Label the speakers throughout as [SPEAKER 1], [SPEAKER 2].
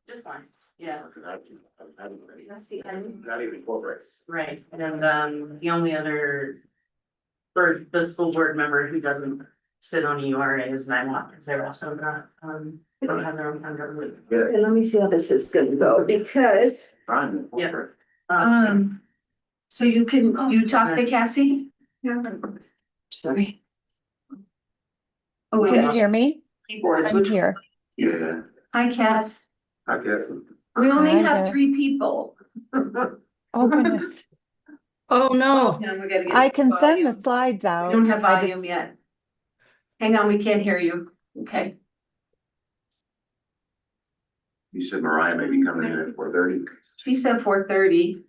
[SPEAKER 1] Just Lyons, yeah,
[SPEAKER 2] Not even corporates.
[SPEAKER 1] right, and the only other. For the school board member who doesn't sit on a URA is NIMOC, because they're also not, don't have their own fund government.
[SPEAKER 2] Yeah.
[SPEAKER 3] And let me see how this is gonna go, because,
[SPEAKER 2] Fine.
[SPEAKER 1] Yeah.
[SPEAKER 3] so you talk to Cassie?
[SPEAKER 1] Yeah.
[SPEAKER 3] Sorry. Oh,
[SPEAKER 4] Can you
[SPEAKER 3] yeah.
[SPEAKER 4] hear me?
[SPEAKER 3] Keyboards,
[SPEAKER 4] I'm
[SPEAKER 3] which,
[SPEAKER 4] here.
[SPEAKER 2] Yeah,
[SPEAKER 3] hi Cass,
[SPEAKER 2] I guess.
[SPEAKER 3] we only
[SPEAKER 4] Hi
[SPEAKER 3] have
[SPEAKER 4] there.
[SPEAKER 3] 3 people.
[SPEAKER 4] Oh, goodness.
[SPEAKER 5] Oh, no.
[SPEAKER 3] Now we gotta get
[SPEAKER 4] I can send the
[SPEAKER 3] volume.
[SPEAKER 4] slides
[SPEAKER 3] We
[SPEAKER 4] out.
[SPEAKER 3] don't have
[SPEAKER 4] I
[SPEAKER 3] volume
[SPEAKER 4] just-
[SPEAKER 3] yet. Hang on, we can't hear you. Okay.
[SPEAKER 2] You said Mariah may be coming in at 4:30.
[SPEAKER 3] She said 4:30.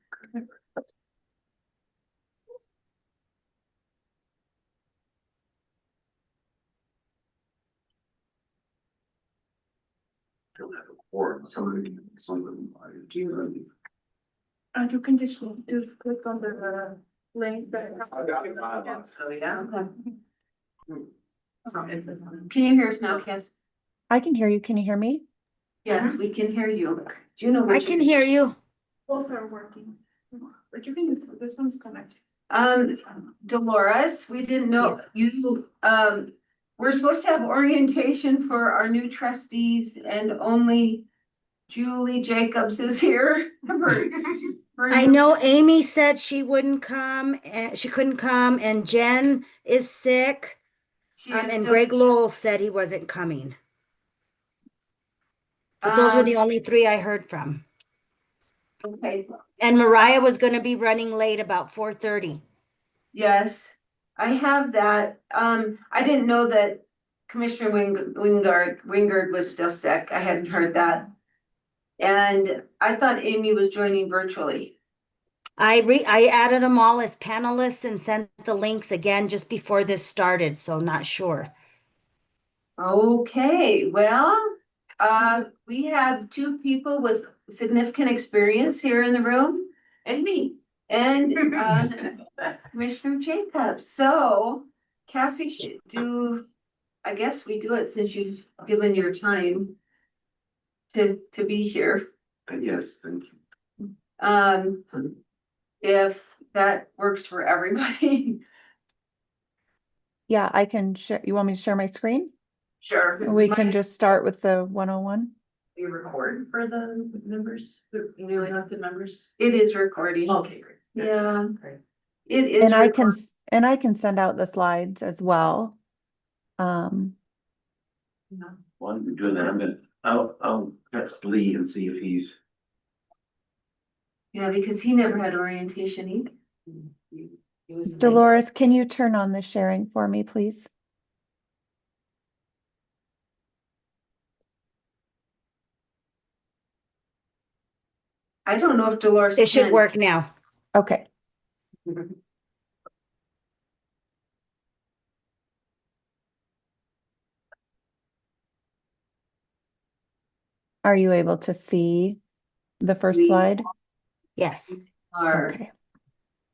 [SPEAKER 2] Don't have a quorum, somebody can, something.
[SPEAKER 5] You can just click on the link that.
[SPEAKER 2] I got it.
[SPEAKER 1] So, yeah.
[SPEAKER 3] Okay. Can you hear us now, Cass?
[SPEAKER 4] I can hear you. Can you hear me?
[SPEAKER 3] Yes, we can hear you. Do you know
[SPEAKER 5] I
[SPEAKER 3] which?
[SPEAKER 5] can hear you. Both are working. But you can, this one's connected.
[SPEAKER 3] Dolores, we didn't know you, we're supposed to have orientation for our new trustees and only Julie Jacobs is here.
[SPEAKER 5] I know Amy said she wouldn't come and she couldn't come, and Jen is sick.
[SPEAKER 3] She is
[SPEAKER 5] And
[SPEAKER 3] still-
[SPEAKER 5] Greg Lowell said he wasn't coming. But those were the only 3 I heard from.
[SPEAKER 3] Okay,
[SPEAKER 5] And Mariah was gonna be running late about 4:30.
[SPEAKER 3] yes, I have that. I didn't know that Commissioner Wingard was still sick. I hadn't heard that. And I thought Amy was joining virtually.
[SPEAKER 5] I added them all as panelists and sent the links again just before this started, so not sure.
[SPEAKER 3] Okay, well, we have 2 people with significant experience here in the room.
[SPEAKER 1] And me.
[SPEAKER 3] And Commissioner Jacobs, so Cassie should do, I guess we do it since you've given your time to be here.
[SPEAKER 2] Yes, thank you.
[SPEAKER 3] If that works for everybody.
[SPEAKER 4] Yeah, I can share. You want me to share my screen?
[SPEAKER 3] Sure.
[SPEAKER 4] We can just start with the 101.
[SPEAKER 1] You record for the members, the newly elected members?
[SPEAKER 3] It is recording.
[SPEAKER 1] Okay, great.
[SPEAKER 3] Yeah,
[SPEAKER 1] Great.
[SPEAKER 3] it is.
[SPEAKER 4] And I can send out the slides as well.
[SPEAKER 2] While you're doing that, I'll text Lee and see if he's.
[SPEAKER 3] Yeah, because he never had orientation either.
[SPEAKER 1] He was
[SPEAKER 4] Dolores, can you turn on the sharing for me, please?
[SPEAKER 3] I don't know if Dolores.
[SPEAKER 5] It should
[SPEAKER 3] can.
[SPEAKER 5] work now.
[SPEAKER 4] Okay. Are you able to see the first
[SPEAKER 3] We-
[SPEAKER 4] slide?
[SPEAKER 5] Yes.
[SPEAKER 4] Okay,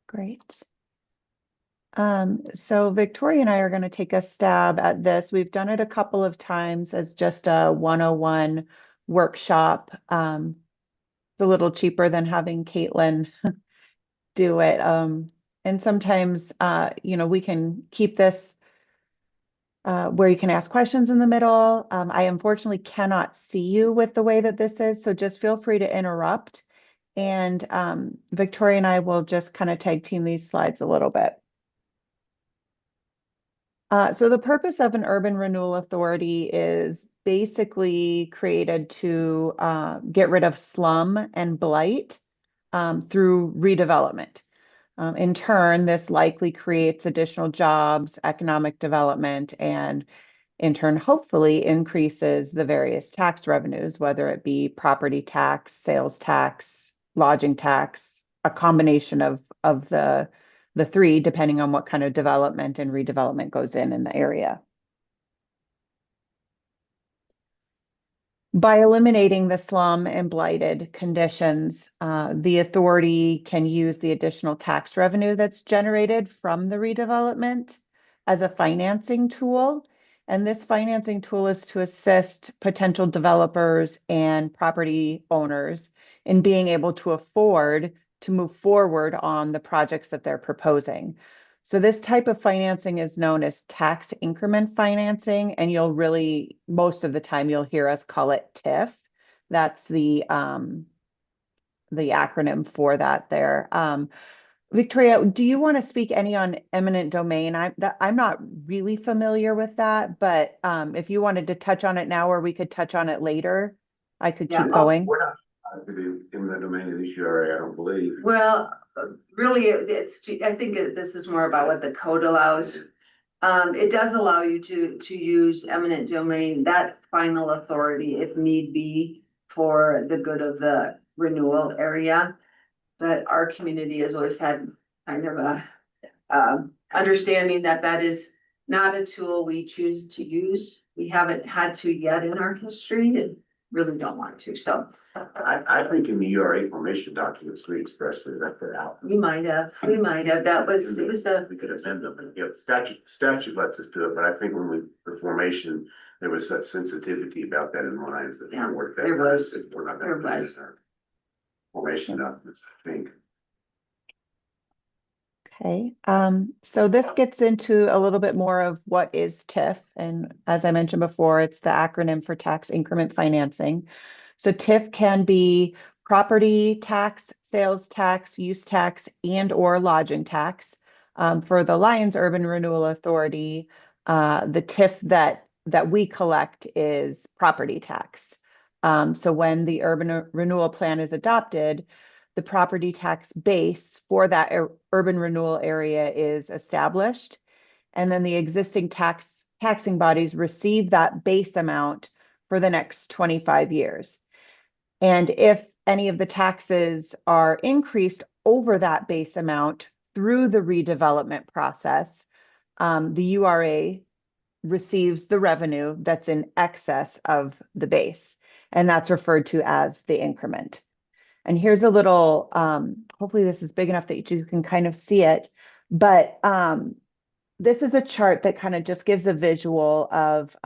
[SPEAKER 4] great. So Victoria and I are going to take a stab at this. We've done it a couple of times as just a 101 workshop. It's a little cheaper than having Caitlin do it. And sometimes, we can keep this where you can ask questions in the middle. I unfortunately cannot see you with the way that this is, so just feel free to interrupt. And Victoria and I will just kind of tag team these slides a little bit. So the purpose of an urban renewal authority is basically created to get rid of slum and blight through redevelopment. In turn, this likely creates additional jobs, economic development, and in turn, hopefully increases the various tax revenues, whether it be property tax, sales tax, lodging tax, a combination of the 3, depending on what kind of development and redevelopment goes in the area. By eliminating the slum and blighted conditions, the authority can use the additional tax revenue that's generated from the redevelopment as a financing tool And this financing tool is to assist potential developers and property owners in being able to afford to move forward on the projects that they're proposing. So this type of financing is known as tax increment financing, and you'll really, most of the time, you'll hear us call it TIF. That's the acronym for that there. Victoria, do you want to speak any on eminent domain? I'm not really familiar with that, but if you wanted to touch on it now, or we could touch on it later, I could
[SPEAKER 3] Yeah.
[SPEAKER 4] keep going.
[SPEAKER 2] We're not to do in the domain of this URA, I don't believe.
[SPEAKER 3] Well, really, I think this is more about what the code allows. It does allow you to use eminent domain, that final authority if need be for the good of the renewal area. But our community has always had kind of a understanding that that is not a tool we choose to use. We haven't had to yet in our history and really don't want to, so.
[SPEAKER 2] I think in the URA formation documents, we expressly left that out.
[SPEAKER 3] We might have, that was, it was a.
[SPEAKER 2] We could amend them, and yeah, statute lets us do it, but I think when we, the formation, there was such sensitivity about that in minds that
[SPEAKER 3] Yeah,
[SPEAKER 2] didn't work that.
[SPEAKER 3] there was.
[SPEAKER 2] nice, that we're not
[SPEAKER 3] There
[SPEAKER 2] gonna put it
[SPEAKER 3] was.
[SPEAKER 2] in our formation documents, I think.
[SPEAKER 4] Okay, so this gets into a little bit more of what is TIF. And as I mentioned before, it's the acronym for tax increment financing. So TIF can be property tax, sales tax, use tax, and or lodging tax. For the Lyons Urban Renewal Authority, the TIF that we collect is property tax. So when the urban renewal plan is adopted, the property tax base for that urban renewal area is established. And then the existing taxing bodies receive that base amount for the next 25 years. And if any of the taxes are increased over that base amount through the redevelopment process, the URA receives the revenue that's in excess of the base. And that's referred to as the increment. And here's a little, hopefully this is big enough that you can kind of see it, but this is a chart that kind of just gives a visual of,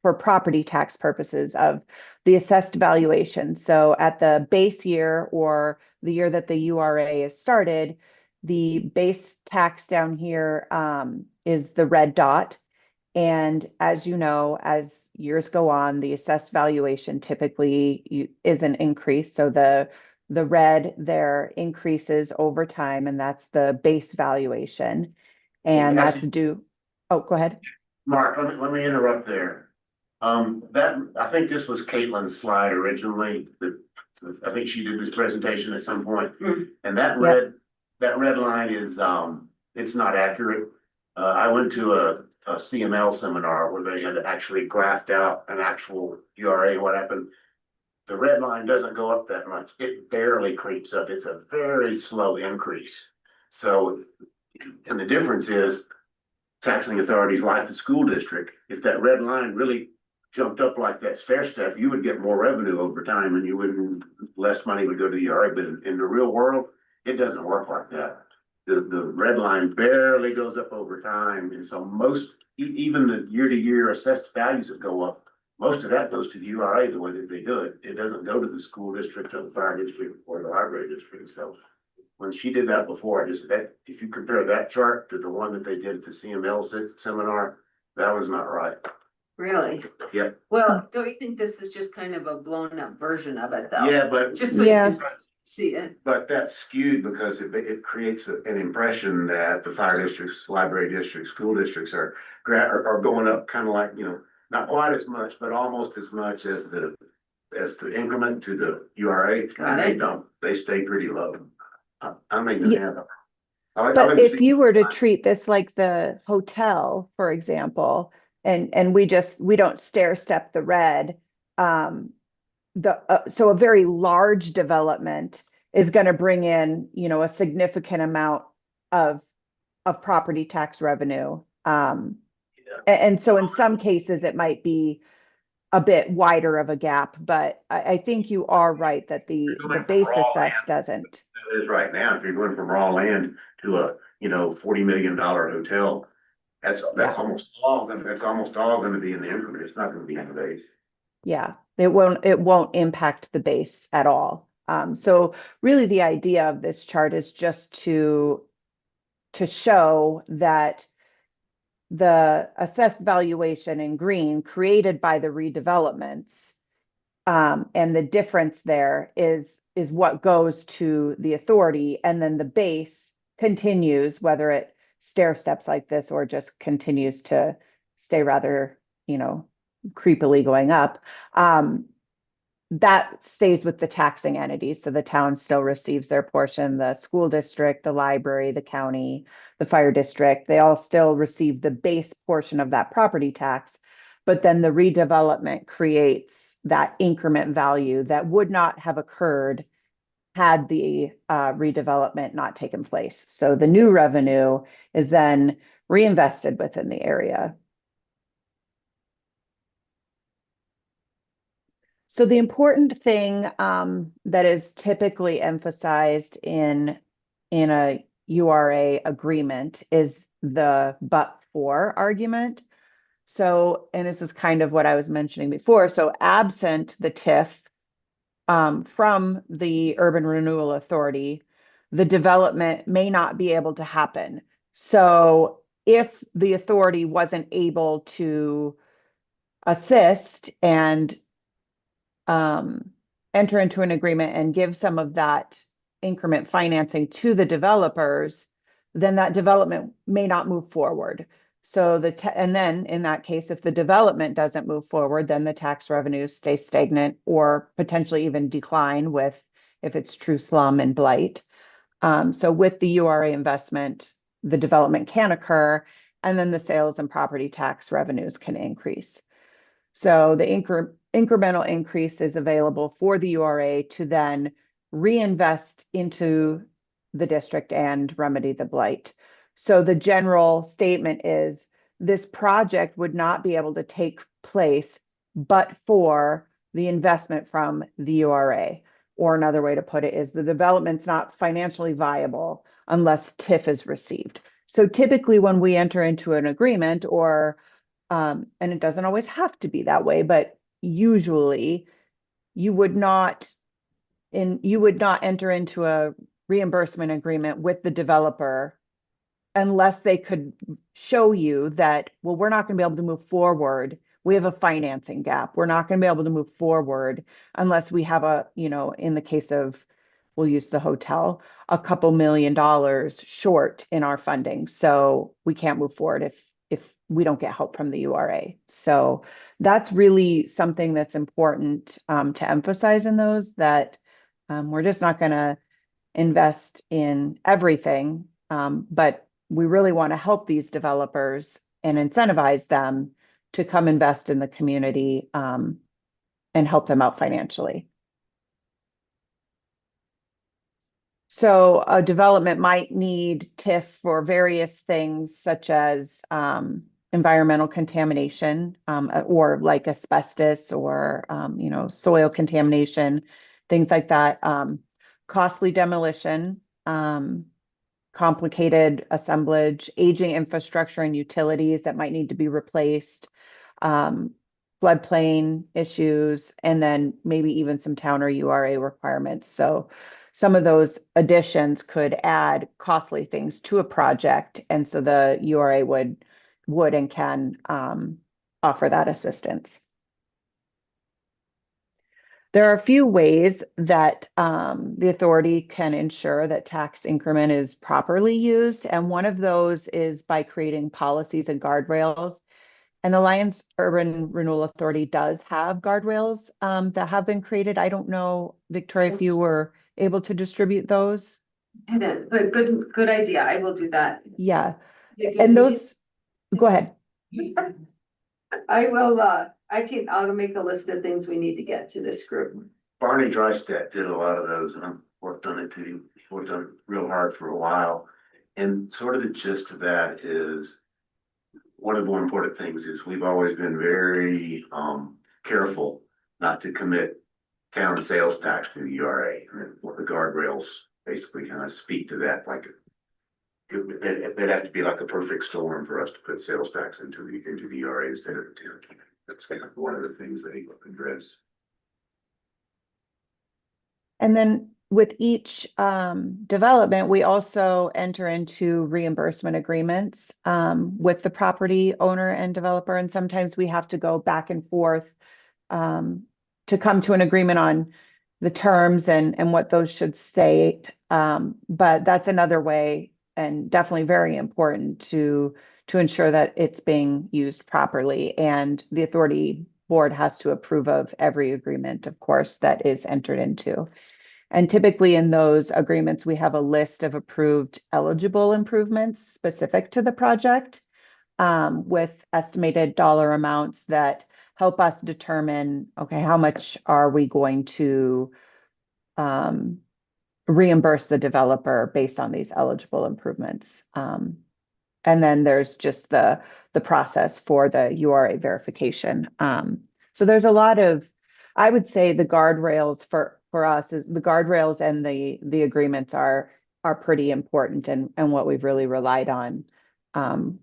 [SPEAKER 4] for property tax purposes, of the assessed valuation. So at the base year, or the year that the URA is started, the base tax down here is the red dot. And as you know, as years go on, the assessed valuation typically is an increase. So the red there increases over time, and that's the base valuation. And that's due, oh, go ahead.
[SPEAKER 2] Mark, let me interrupt there. I think this was Caitlin's slide originally, I think she did this presentation at some point. And that red line is, it's not accurate. I went to a CML seminar where they had actually graphed out an actual URA, what happened. The red line doesn't go up that much. It barely creeps up. It's a very slow increase. So, and the difference is taxing authorities like the school district, if that red line really jumped up like that stair step, you would get more revenue over time and you wouldn't, less money would go to the URA. But in the real world, it doesn't work like that. The red line barely goes up over time. And so most, even the year-to-year assessed values that go up, most of that goes to the URA the way that they do it. It doesn't go to the school district or the fire district or the library district. So when she did that before, I just, that, if you compare that chart to the one that they did at the CML seminar, that was not right.
[SPEAKER 3] Really?
[SPEAKER 2] Yeah.
[SPEAKER 3] Well, don't you think this is just kind of a blown up version of it though?
[SPEAKER 2] Yeah, but
[SPEAKER 3] Just so you can see it.
[SPEAKER 2] But that's skewed because it creates an impression that the fire districts, library districts, school districts are going up kind of like, you know, not quite as much, but almost as much as the increment to the URA. And they don't, they stay pretty low. I'm making it happen.
[SPEAKER 4] But if you were to treat this like the hotel, for example, and we don't stair step the red, so a very large development is going to bring in, you know, a significant amount of property tax revenue. And so in some cases it might be a bit wider of a gap, but I think you are right that the base assess doesn't.
[SPEAKER 2] It is right now. If you're going from raw land to a, you know, $40 million hotel, That's
[SPEAKER 4] Yeah.
[SPEAKER 2] that's almost all gonna be in the increment. It's not gonna be in the base.
[SPEAKER 4] Yeah, it won't impact the base at all. So really the idea of this chart is just to show that the assessed valuation in green created by the redevelopments, and the difference there is what goes to the authority, and then the base continues, whether it stair steps like this or just continues to stay rather, creepily going up. That stays with the taxing entities. So the town still receives their portion, the school district, the library, the county, the fire district, they all still receive the base portion of that property tax. But then the redevelopment creates that increment value that would not have occurred had the redevelopment not taken place. So the new revenue is then reinvested within the area. So the important thing that is typically emphasized in a URA agreement is the but for argument. So, and this is kind of what I was mentioning before. So absent the TIF from the Urban Renewal Authority, the development may not be able to happen. So if the authority wasn't able to assist and enter into an agreement and give some of that increment financing to the developers, then that development may not move forward. So and then in that case, if the development doesn't move forward, then the tax revenues stay stagnant or potentially even decline if it's true slum and blight. So with the URA investment, the development can occur, and then the sales and property tax revenues can increase. So the incremental increase is available for the URA to then reinvest into the district and remedy the blight. So the general statement is this project would not be able to take place but for the investment from the URA. Or another way to put it is the development's not financially viable unless TIF is received. So typically when we enter into an agreement and it doesn't always have to be that way, but usually you would not enter into a reimbursement agreement with the developer unless they could show you that, well, we're not going to be able to move forward. We have a financing gap. We're not going to be able to move forward unless we have in the case of, we'll use the hotel, a couple $1 million short in our funding. So we can't move forward if we don't get help from the URA. So that's really something that's important to emphasize in those, that we're just not going to invest in everything, but we really want to help these developers and incentivize them to come invest in the community and help them out financially. So a development might need TIF for various things such as environmental contamination or like asbestos or soil contamination, things like that. Costly demolition, complicated assemblage, aging infrastructure and utilities that might need to be replaced, floodplain issues, and then maybe even some town or URA requirements. So some of those additions could add costly things to a project. And so the URA would and can offer that assistance. There are a few ways that the authority can ensure that tax increment is properly used. And one of those is by creating policies and guardrails. And the Lyons Urban Renewal Authority does have guardrails that have been created. I don't know, Victoria, if you were able to distribute those.
[SPEAKER 3] Didn't, but good idea. I will do that.
[SPEAKER 4] Yeah. And those, go ahead.
[SPEAKER 3] I will, I'll make a list of things we need to get to this group.
[SPEAKER 2] Barney Drystat did a lot of those, and I've worked on it too. Worked on it real hard for a while. And sort of the gist of that is, one of the more important things is we've always been very careful not to commit town sales tax to the URA. And what the guardrails basically kind of speak to that, like there'd have to be like a perfect storm for us to put sales tax into the ERA instead of the town. That's kind of one of the things they address.
[SPEAKER 4] And then with each development, we also enter into reimbursement agreements with the property owner and developer. And sometimes we have to go back and forth to come to an agreement on the terms and what those should state. But that's another way, and definitely very important to ensure that it's being used properly. And the authority board has to approve of every agreement, of course, that is entered into. And typically in those agreements, we have a list of approved eligible improvements specific to the project with estimated dollar amounts that help us determine, okay, how much are we going to reimburse the developer based on these eligible improvements. And then there's just the process for the URA verification. So there's a lot of, I would say the guardrails for us is the guardrails and the agreements are pretty important and what we've really relied on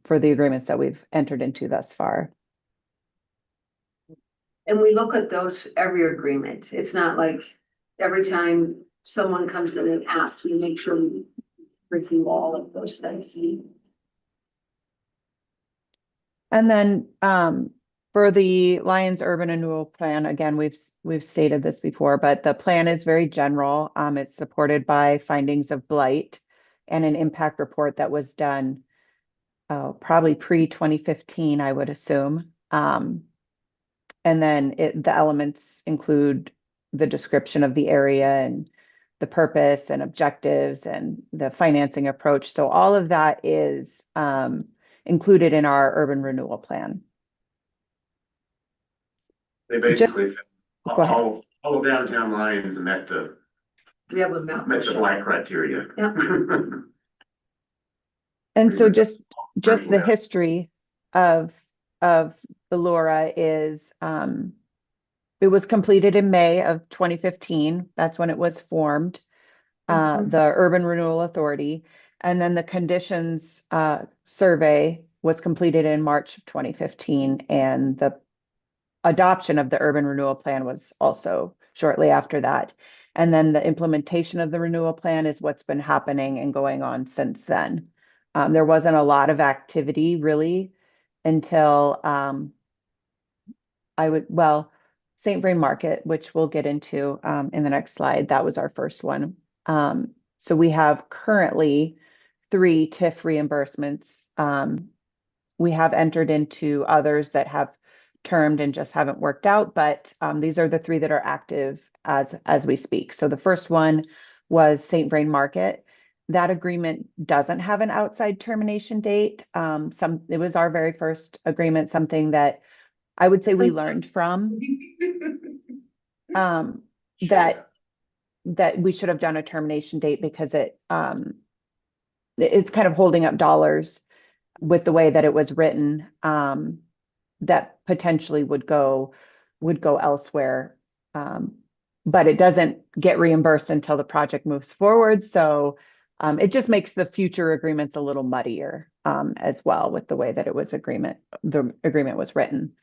[SPEAKER 4] for the agreements that we've entered into thus far.
[SPEAKER 3] And we look at those every agreement. It's not like every time someone comes in and asks, we make sure we review all of those things.
[SPEAKER 4] And then for the Lyons Urban Renewal Plan, again, we've stated this before, but the plan is very general. It's supported by findings of blight and an impact report that was done probably pre-2015, I would assume. And then the elements include the description of the area and the purpose and objectives and the financing approach. So all of that is included in our urban renewal plan.
[SPEAKER 2] They basically
[SPEAKER 4] Go ahead.
[SPEAKER 2] all of downtown Lyons and met the blight criteria.
[SPEAKER 3] Yep.
[SPEAKER 4] And so just the history of the LURA is it was completed in May of 2015. That's when it was formed, the Urban Renewal Authority. And then the conditions survey was completed in March of 2015. And the adoption of the Urban Renewal Plan was also shortly after that. And then the implementation of the renewal plan is what's been happening and going on since then. There wasn't a lot of activity really until St. Vrain Market, which we'll get into in the next slide. That was our first one. So we have currently 3 TIF reimbursements. We have entered into others that have termed and just haven't worked out, but these are the 3 that are active as we speak. So the first one was St. Vrain Market. That agreement doesn't have an outside termination date. It was our very first agreement, something that I would say we learned from. That we should have done a termination date because it's kind of holding up dollars with the way that it was written, that potentially would go elsewhere. But it doesn't get reimbursed until the project moves forward. So it just makes the future agreements a little muddier as well with the way that the agreement was written.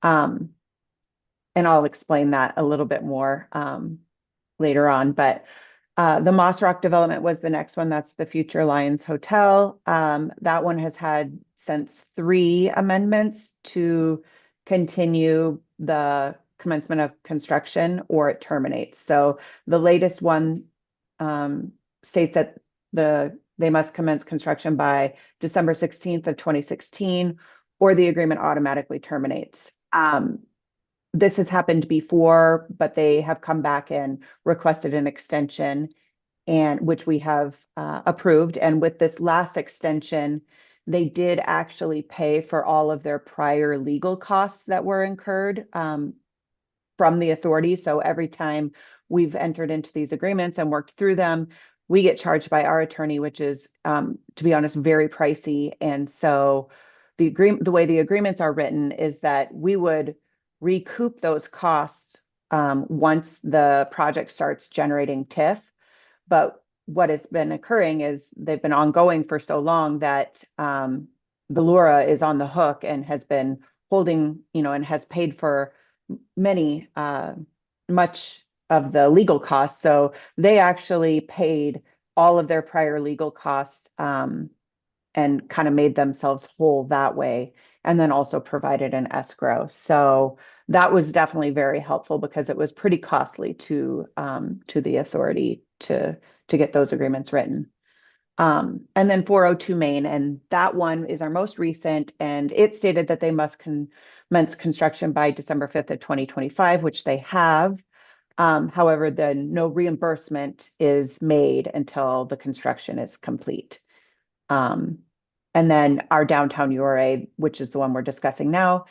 [SPEAKER 4] And I'll explain that a little bit more later on. But the Moss Rock development was the next one. That's the future Lyons Hotel. That one has had since 3 amendments to continue the commencement of construction or it terminates. So the latest one states that they must commence construction by December 16th of 2016, or the agreement automatically terminates. This has happened before, but they have come back and requested an extension, and which we have approved. And with this last extension, they did actually pay for all of their prior legal costs that were incurred from the authority. So every time we've entered into these agreements and worked through them, we get charged by our attorney, which is, to be honest, very pricey. And so the way the agreements are written is that we would recoup those costs once the project starts generating TIF. But what has been occurring is they've been ongoing for so long that the LURA is on the hook and has been holding, and has paid for many, much of the legal costs. So they actually paid all of their prior legal costs and kind of made themselves whole that way, and then also provided an escrow. So that was definitely very helpful because it was pretty costly to the authority to get those agreements written. And then 402 Main, and that one is our most recent, and it stated that they must commence construction by December 5th of 2025, which they have. However, then no reimbursement is made until the construction is complete. And then our downtown URA, which is the one we're discussing now,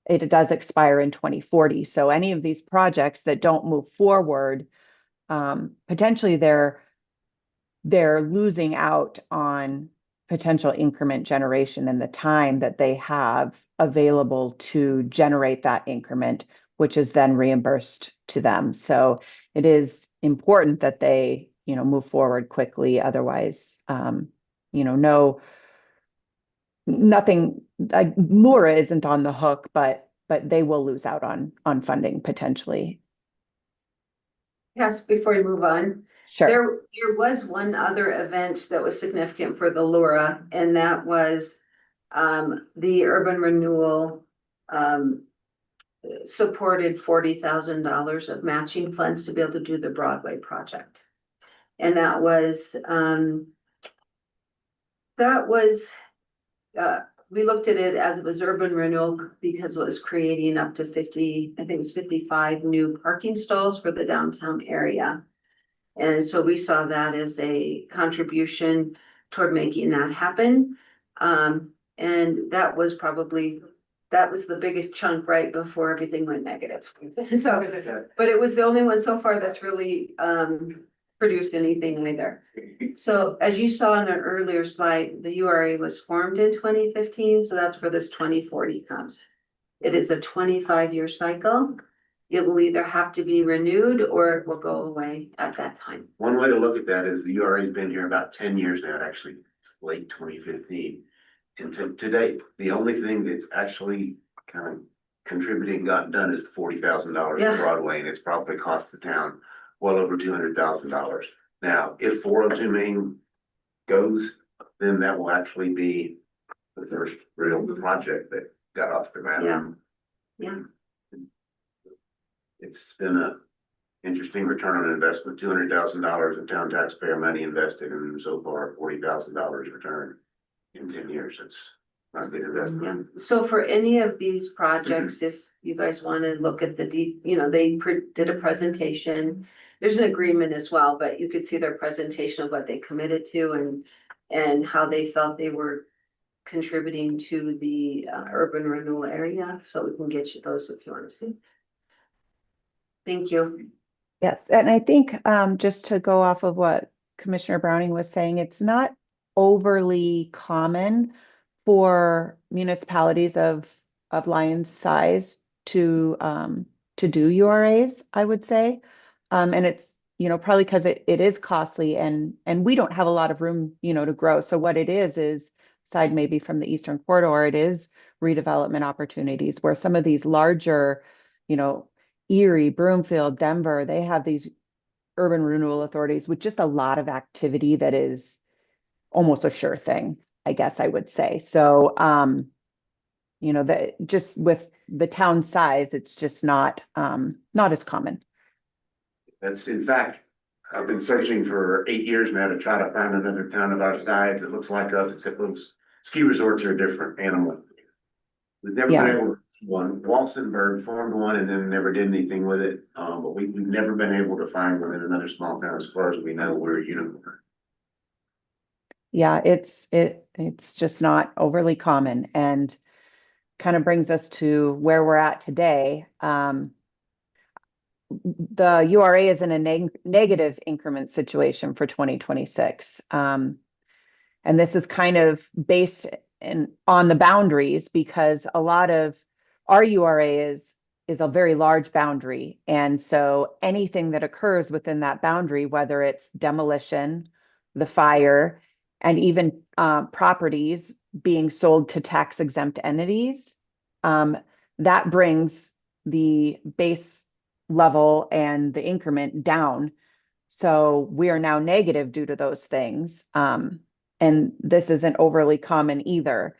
[SPEAKER 4] it does expire in 2040. So any of these projects that don't move forward, potentially they're losing out on potential increment generation and the time that they have available to generate that increment, which is then reimbursed to them. So it is important that they, move forward quickly. Otherwise, nothing, like Mura isn't on the hook, but they will lose out on funding potentially.
[SPEAKER 3] Yes, before you move on,
[SPEAKER 4] Sure.
[SPEAKER 3] there was one other event that was significant for the LURA, and that was the urban renewal supported $40,000 of matching funds to be able to do the Broadway project. And that was we looked at it as it was urban renewal because it was creating up to 50, I think it was 55 new parking stalls for the downtown area. And so we saw that as a contribution toward making that happen. And that was the biggest chunk right before everything went negative. So, but it was the only one so far that's really produced anything either. So as you saw in an earlier slide, the URA was formed in 2015, so that's where this 2040 comes. It is a 25-year cycle. It will either have to be renewed or it will go away at that time.
[SPEAKER 2] One way to look at that is the URA's been here about 10 years now, actually, late 2015. And to date, the only thing that's actually kind of contributing got done is the $40,000
[SPEAKER 3] Yeah.
[SPEAKER 2] for Broadway, and it's probably cost the town well over $200,000. Now, if 402 Main goes, then that will actually be the first real project that got off the ground.
[SPEAKER 3] Yeah.
[SPEAKER 2] It's been a interesting return on investment, $200,000 of town taxpayer money invested, and so far $40,000 return in 10 years. It's not a good investment.
[SPEAKER 3] So for any of these projects, if you guys want to look at they did a presentation. There's an agreement as well, but you could see their presentation of what they committed to and how they felt they were contributing to the urban renewal area. So we can get you those if you want to see. Thank you.
[SPEAKER 4] Yes, and I think just to go off of what Commissioner Browning was saying, it's not overly common for municipalities of Lyons size to do URAs, I would say. And it's, probably because it is costly and we don't have a lot of room, to grow. So what it is aside maybe from the Eastern Corridor, it is redevelopment opportunities where some of these larger, Erie, Broomfield, Denver, they have these urban renewal authorities with just a lot of activity that is almost a sure thing, I guess I would say. So, that just with the town size, it's just not as common.
[SPEAKER 2] That's, in fact, I've been searching for 8 years now to try to find another town of our size that looks like us, except those ski resorts are a different animal. We've never been able to one. Walsenburg formed one and then never did anything with it. But we've never been able to find one in another small town. As far as we know, we're a unicorn.
[SPEAKER 4] Yeah, it's just not overly common, and kind of brings us to where we're at today. The URA is in a negative increment situation for 2026. And this is kind of based on the boundaries, because a lot of our URA is a very large boundary. And so anything that occurs within that boundary, whether it's demolition the fire, and even properties being sold to tax exempt entities, that brings the base level and the increment down. So we are now negative due to those things. And this isn't overly common either.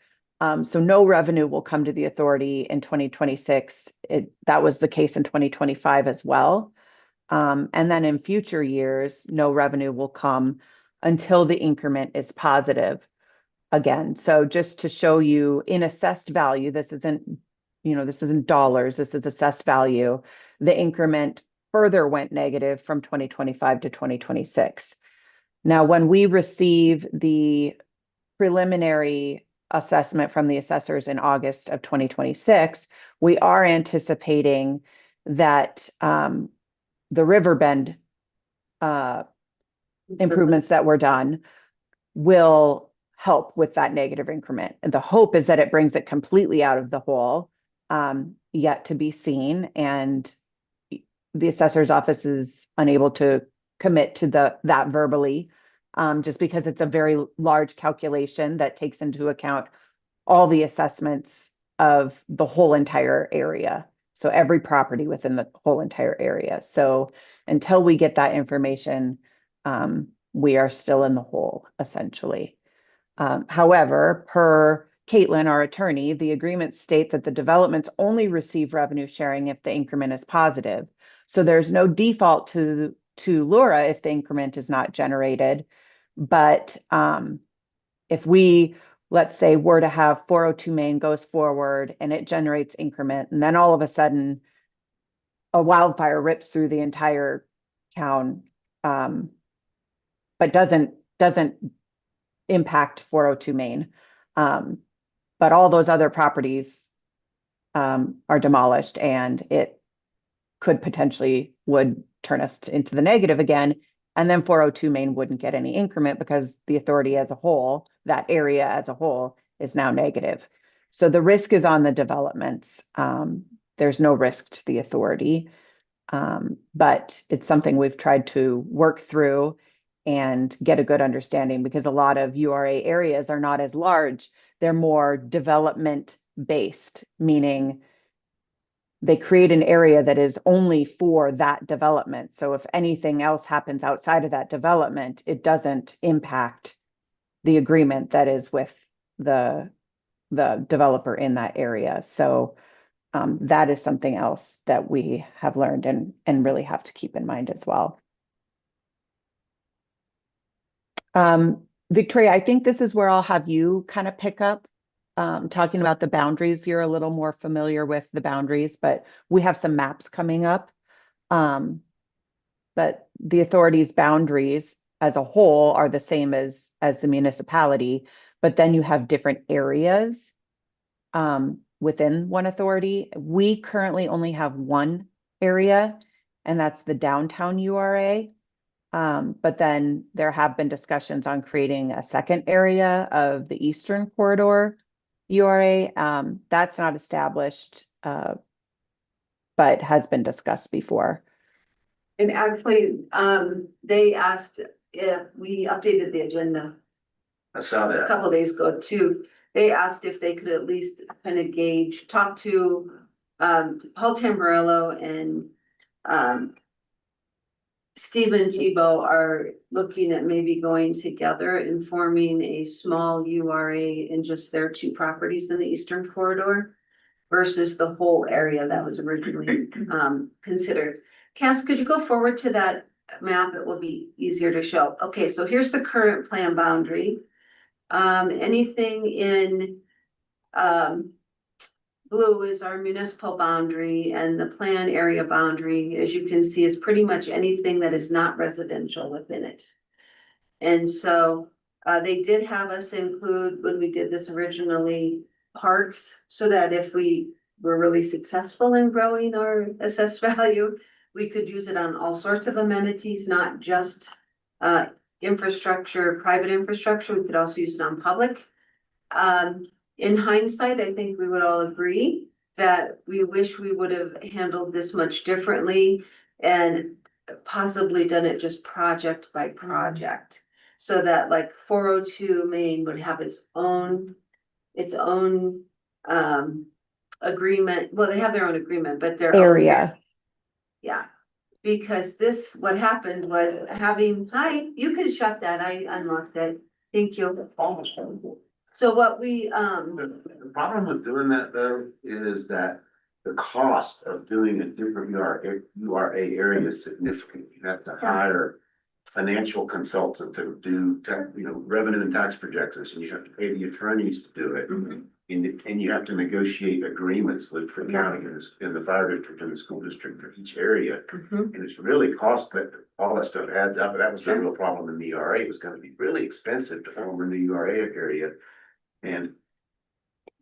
[SPEAKER 4] So no revenue will come to the authority in 2026. That was the case in 2025 as well. And then in future years, no revenue will come until the increment is positive again. So just to show you in assessed value, this isn't dollars, this is assessed value. The increment further went negative from 2025 to 2026. Now, when we receive the preliminary assessment from the assessors in August of 2026, we are anticipating that the Riverbend improvements that were done will help with that negative increment. And the hope is that it brings it completely out of the hole, yet to be seen. And the assessor's office is unable to commit to that verbally, just because it's a very large calculation that takes into account all the assessments of the whole entire area. So every property within the whole entire area. So until we get that information, we are still in the hole, essentially. However, per Caitlin, our attorney, the agreements state that the developments only receive revenue sharing if the increment is positive. So there's no default to Laura if the increment is not generated. But if we, let's say, were to have 402 Main goes forward and it generates increment, and then all of a sudden a wildfire rips through the entire town, but doesn't impact 402 Main. But all those other properties are demolished, and it could potentially would turn us into the negative again. And then 402 Main wouldn't get any increment because the authority as a whole, that area as a whole, is now negative. So the risk is on the developments. There's no risk to the authority. But it's something we've tried to work through and get a good understanding, because a lot of URA areas are not as large. They're more development based, meaning they create an area that is only for that development. So if anything else happens outside of that development, it doesn't impact the agreement that is with the developer in that area. So that is something else that we have learned and really have to keep in mind as well. Victoria, I think this is where I'll have you kind of pick up, talking about the boundaries. You're a little more familiar with the boundaries, but we have some maps coming up. But the authority's boundaries as a whole are the same as the municipality, but then you have different areas within one authority. We currently only have one area, and that's the downtown URA. But then there have been discussions on creating a second area of the Eastern Corridor URA. That's not established, but has been discussed before.
[SPEAKER 3] And actually, they asked if we updated the agenda
[SPEAKER 2] I saw
[SPEAKER 3] a
[SPEAKER 2] that.
[SPEAKER 3] couple of days ago too. They asked if they could at least kind of talk to Paul Tamburello and Stephen Tebow are looking at maybe going together and forming a small URA in just their two properties in the Eastern Corridor versus the whole area that was originally considered. Cass, could you go forward to that map? It will be easier to show. Okay, so here's the current plan boundary. Anything in blue is our municipal boundary, and the plan area boundary, as you can see, is pretty much anything that is not residential within it. And so they did have us include, when we did this originally, parks, so that if we were really successful in growing our assessed value, we could use it on all sorts of amenities, not just infrastructure, private infrastructure. We could also use it on public. In hindsight, I think we would all agree that we wish we would have handled this much differently and possibly done it just project by project. So that like 402 Main would have its own, agreement, well, they have their own agreement, but their own.
[SPEAKER 4] Area.
[SPEAKER 3] Yeah, because this, what happened was hi, you can shut that, I unlocked it, thank you. So what we,
[SPEAKER 2] The problem with doing that though, is that the cost of doing a different URA area is significant. You have to hire financial consultant to do, revenue and tax projections, and you have to pay the attorneys to do it. And you have to negotiate agreements with the county and the fire district and the school district for each area. And it's really cost, but all that stuff adds up. That was the real problem in the URA. It was gonna be really expensive to form a new URA area. And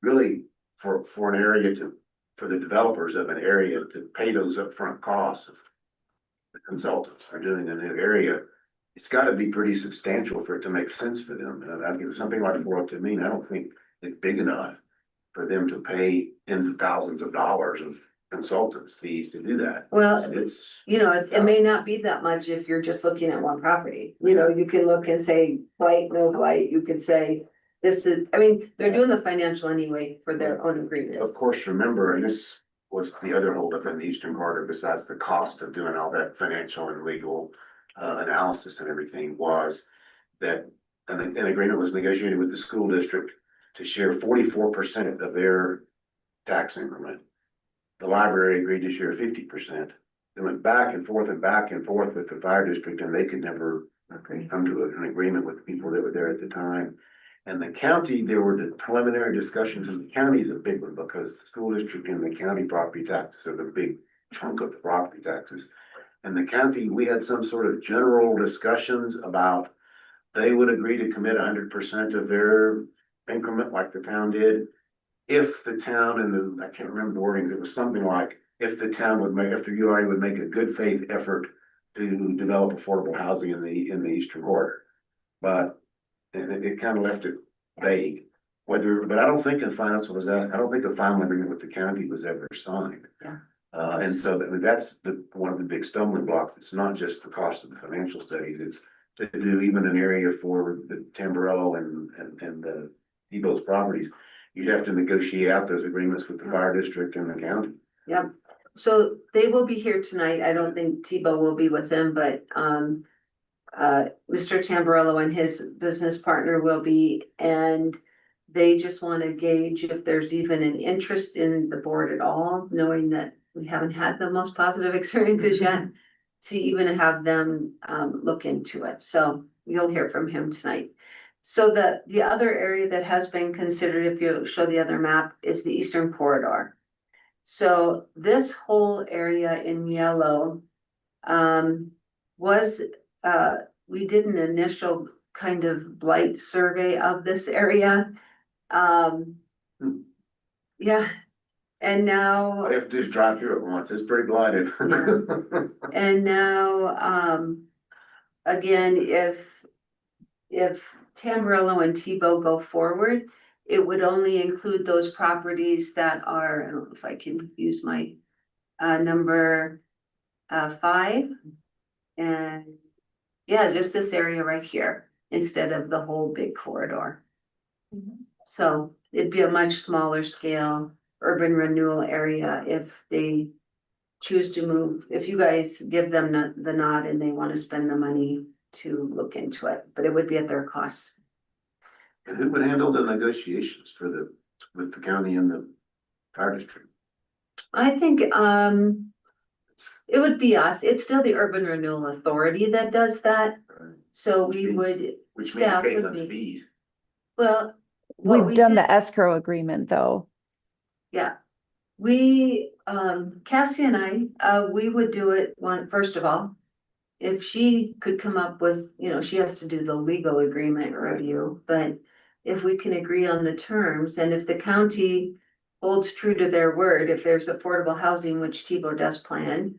[SPEAKER 2] really, for an area for the developers of an area to pay those upfront costs of the consultants for doing a new area, it's gotta be pretty substantial for it to make sense for them. And I think something like 402 Main, I don't think it's big enough for them to pay tens of thousands of dollars of consultants fees to do that.
[SPEAKER 3] well,
[SPEAKER 2] It's,
[SPEAKER 3] it may not be that much if you're just looking at one property, you can look and say blight, no blight, you could say. This is, I mean, they're doing the financial anyway for their own agreement.
[SPEAKER 2] of course, remember, and this was the other holdup in the eastern quarter, besides the cost of doing all that financial and legal analysis and everything, was that an agreement was negotiated with the school district to share 44% of their tax increment. The library agreed to share 50%. They went back and forth with the fire district, and they could never come to an agreement with the people that were there at the time. And the county, there were the preliminary discussions, and the county is a big one because the school district and the county property taxes are the big chunk of the property taxes. And the county, we had some sort of general discussions about they would agree to commit 100% of their increment like the town did. If the town and I can't remember the wording, it was something like, if the URA would make a good faith effort to develop affordable housing in the eastern quarter. But it kind of left it vague. But I don't think I don't think a final agreement with the county was ever signed.
[SPEAKER 3] Yeah.
[SPEAKER 2] And so that's one of the big stumbling blocks. It's not just the cost of the financial studies, it's to do even an area for the Tamburello and the Debo's properties. You'd have to negotiate out those agreements with the fire district and the county.
[SPEAKER 3] Yep, so they will be here tonight. I don't think Tebow will be with them, but Mr. Tamburello and his business partner will be, and they just want to gauge if there's even an interest in the board at all, knowing that we haven't had the most positive experiences yet, to even have them look into it. So you'll hear from him tonight. So the other area that has been considered, if you show the other map, is the Eastern Corridor. So this whole area in yellow was, we did an initial kind of blight survey of this area. Yeah, and now.
[SPEAKER 2] All you have to do is drive through it once, it's pretty blighted.
[SPEAKER 3] And now, again, if Tamburello and Tebow go forward, it would only include those properties that are, I don't know if I can use my number 5. And yeah, just this area right here, instead of the whole big corridor. So it'd be a much smaller scale urban renewal area if they choose to move, if you guys give them the nod and they want to spend the money to look into it, but it would be at their cost.
[SPEAKER 2] And who would handle the negotiations with the county and the fire district?
[SPEAKER 3] I think it would be us. It's still the Urban Renewal Authority that does that. So
[SPEAKER 2] Which
[SPEAKER 3] we
[SPEAKER 2] means-
[SPEAKER 3] would,
[SPEAKER 2] Which means
[SPEAKER 3] staff would
[SPEAKER 2] Caitlin's
[SPEAKER 3] be,
[SPEAKER 2] fees.
[SPEAKER 3] well. what
[SPEAKER 4] We've
[SPEAKER 3] we
[SPEAKER 4] done
[SPEAKER 3] did-
[SPEAKER 4] the escrow agreement though.
[SPEAKER 3] Yeah, we, Cassie and I, we would do it first of all. If she could come up with, she has to do the legal agreement review, but if we can agree on the terms, and if the county holds true to their word, if there's affordable housing, which Tebow does plan,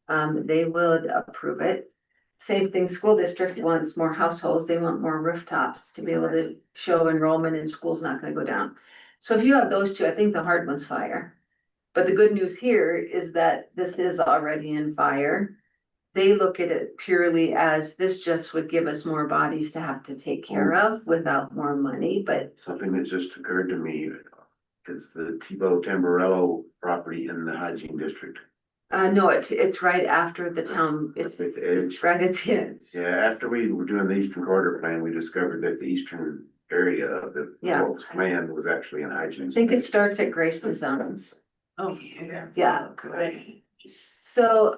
[SPEAKER 3] they would approve it. Same thing, school district wants more households, they want more rooftops to be able to show enrollment, and school's not gonna go down. So if you have those two, I think the hard one's fire. But the good news here is that this is already in fire. they look at it purely as this just would give us more bodies to have to take care of without more money, but
[SPEAKER 2] Something that just occurred to me is the Tebow Tamburello property in the hygiene district.
[SPEAKER 3] no, it's right after the town, it's
[SPEAKER 2] At the edge.
[SPEAKER 3] it's right at the end.
[SPEAKER 2] Yeah, after we were doing the Eastern Corridor Plan, we discovered that the eastern area of the
[SPEAKER 3] Yeah.
[SPEAKER 2] world's plan was actually in hygiene.
[SPEAKER 3] I think it starts at Grace Designs.
[SPEAKER 1] Oh, yeah.
[SPEAKER 3] Yeah.
[SPEAKER 1] Right.
[SPEAKER 3] So,